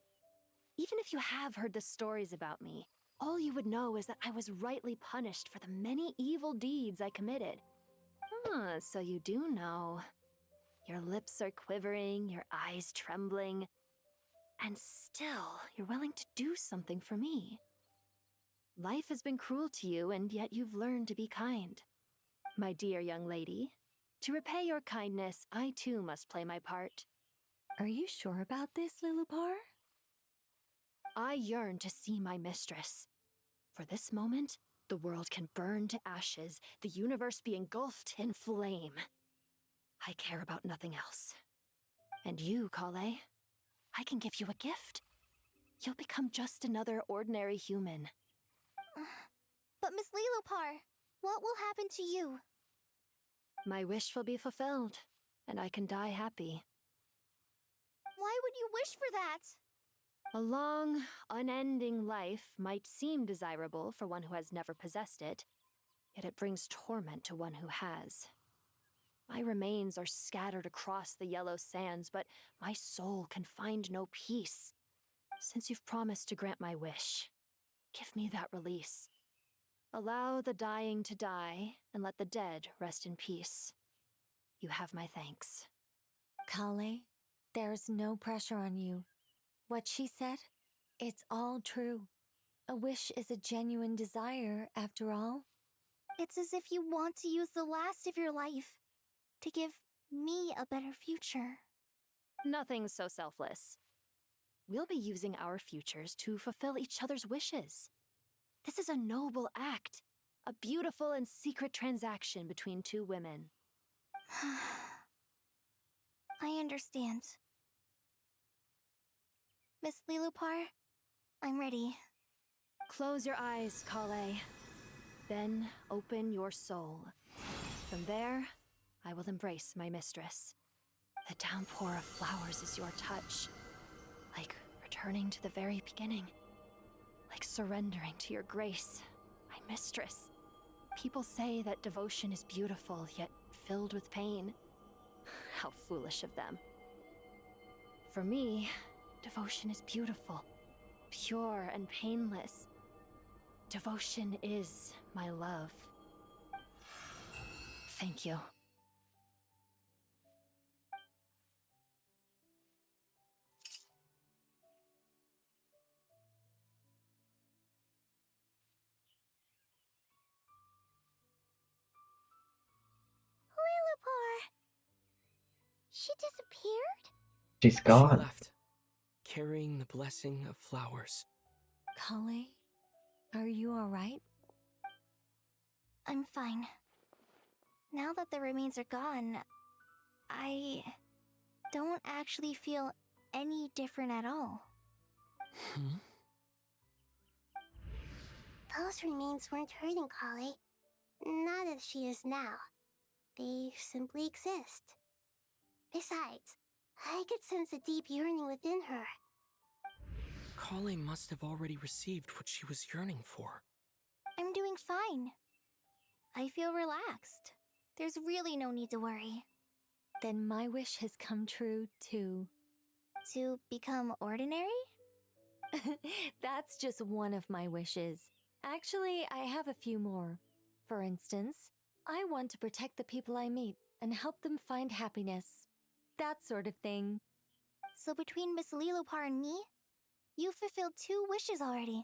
Even if you have heard the stories about me, all you would know is that I was rightly punished for the many evil deeds I committed. Ah, so you do know. Your lips are quivering, your eyes trembling, and still you're willing to do something for me. Life has been cruel to you, and yet you've learned to be kind. My dear young lady, to repay your kindness, I too must play my part. Are you sure about this, Lilopar? I yearn to see my mistress. For this moment, the world can burn to ashes, the universe be engulfed in flame. I care about nothing else. And you, Kale, I can give you a gift. You'll become just another ordinary human. But Miss Lilopar, what will happen to you? My wish will be fulfilled, and I can die happy. Why would you wish for that? A long, unending life might seem desirable for one who has never possessed it, yet it brings torment to one who has. My remains are scattered across the yellow sands, but my soul can find no peace. Since you've promised to grant my wish, give me that release. Allow the dying to die, and let the dead rest in peace. You have my thanks. Kale, there's no pressure on you. What she said, it's all true. A wish is a genuine desire, after all. It's as if you want to use the last of your life to give me a better future. Nothing so selfless. We'll be using our futures to fulfill each other's wishes. This is a noble act, a beautiful and secret transaction between two women. I understand. Miss Lilopar, I'm ready. Close your eyes, Kale. Then open your soul. From there, I will embrace my mistress. The downpour of flowers is your touch. Like returning to the very beginning. Like surrendering to your grace, my mistress. People say that devotion is beautiful, yet filled with pain. How foolish of them. For me, devotion is beautiful, pure and painless. Devotion is my love. Thank you. Lilopar! She disappeared? She's She gone. left, carrying the blessing of flowers. Kale, are you alright? I'm fine. Now that the remains are gone, I don't actually feel any different at all. Those remains weren't hurting Kale. Not as she is now. They simply exist. Besides, I could sense a deep yearning within her. Kale must have already received what she was yearning for. I'm doing fine. I feel relaxed. There's really no need to worry. Then my wish has come true, too. To become ordinary? That's just one of my wishes. Actually, I have a few more. For instance, I want to protect the people I meet and help them find happiness. That sort of thing. So between Miss Lilopar and me, you've fulfilled 2 wishes already,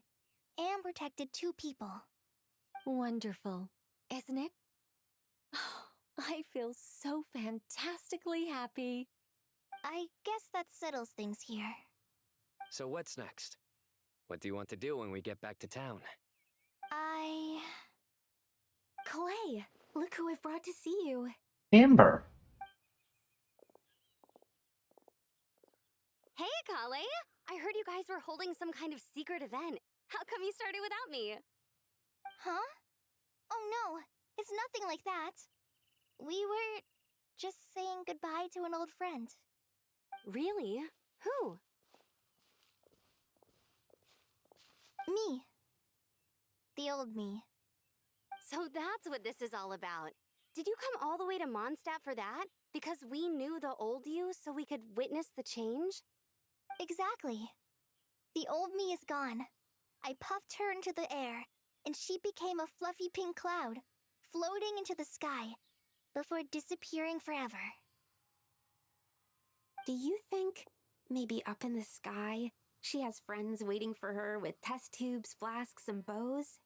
and protected 2 people. Wonderful, isn't it? I feel so fantastically happy. I guess that settles things here. So what's next? What do you want to do when we get back to town? Clay, look who I've brought to see you. Amber. Hey, Kale! I heard you guys were holding some kind of secret event. How come you started without me? Huh? Oh no, it's nothing like that. We were just saying goodbye to an old friend. Really? Who? Me. The old me. So that's what this is all about. Did you come all the way to Mondstadt for that? Because we knew the old you so we could witness the change? Exactly. The old me is gone. I puffed her into the air, and she became a fluffy pink cloud, floating into the sky, before disappearing forever. Do you think, maybe up in the sky, she has friends waiting for her with test tubes, flasks, and bows?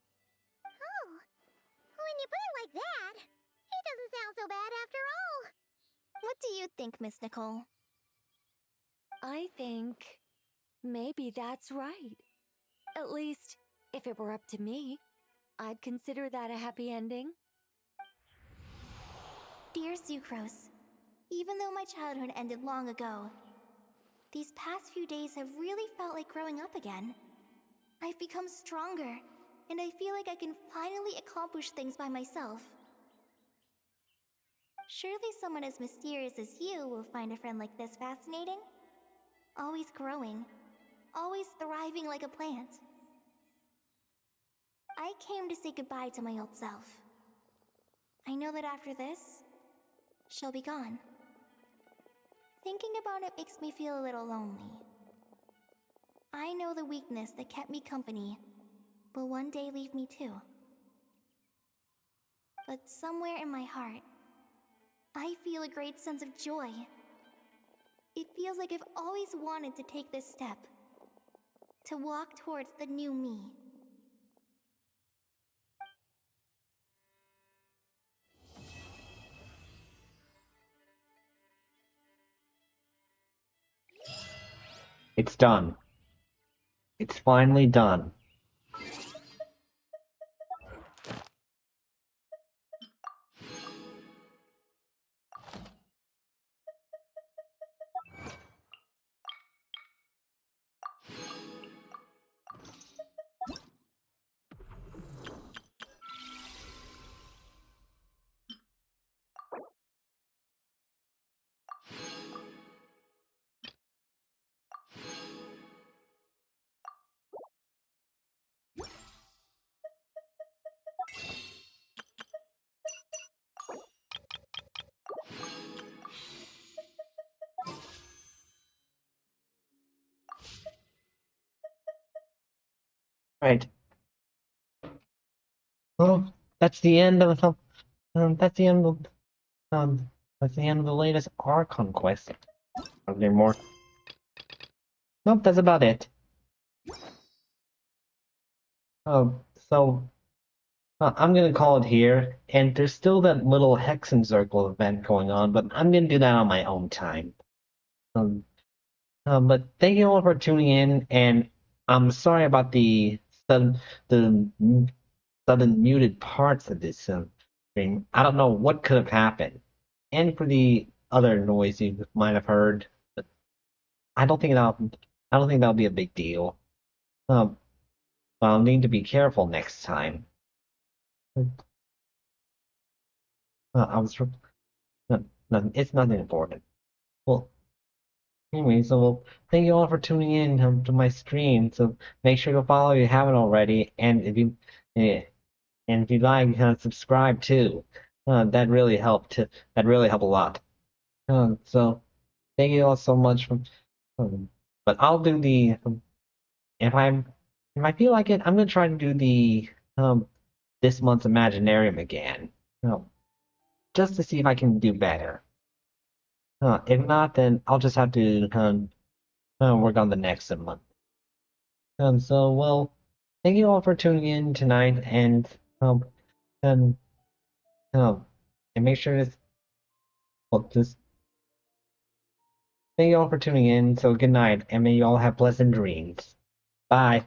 Oh, when you put it like that, it doesn't sound so bad after all. What do you think, Miss Nicole? I think maybe that's right. At least, if it were up to me, I'd consider that a happy ending. Dear Sucrose, even though my childhood ended long ago, these past few days have really felt like growing up again. I've become stronger, and I feel like I can finally accomplish things by myself. Surely someone as mysterious as you will find a friend like this fascinating? Always growing, always thriving like a plant. I came to say goodbye to my old self. I know that after this, she'll be gone. Thinking about it makes me feel a little lonely. I know the weakness that kept me company will one day leave me too. But somewhere in my heart, I feel a great sense of joy. It feels like I've always wanted to take this step, to walk towards the new me. It's done. It's finally done. Right. Well, that's the end of the that's the end of that's the end of the latest Archon Quest. Are there more? Nope, that's about it. So I'm gonna call it here, and there's still that little Hexen Circle event going on, but I'm gonna do that on my own time. But thank you all for tuning in, and I'm sorry about the the sudden muted parts of this stream. I don't know what could have happened, and for the other noise you might have heard, but I don't think that'll be a big deal. Um, I'll need to be careful next time. I was no, it's nothing important. Well, anyway, so well, thank you all for tuning in to my stream. So make sure to follow if you haven't already, and if you like, subscribe too. That really helped. That really helped a lot. So thank you all so much. But I'll do the if I feel like it, I'm gonna try to do the this month's Imaginarium again. Just to see if I can do better. If not, then I'll just have to work on the next month. So well, thank you all for tuning in tonight, and um, and make sure to just thank you all for tuning in. So good night, and may you all have pleasant dreams. Bye.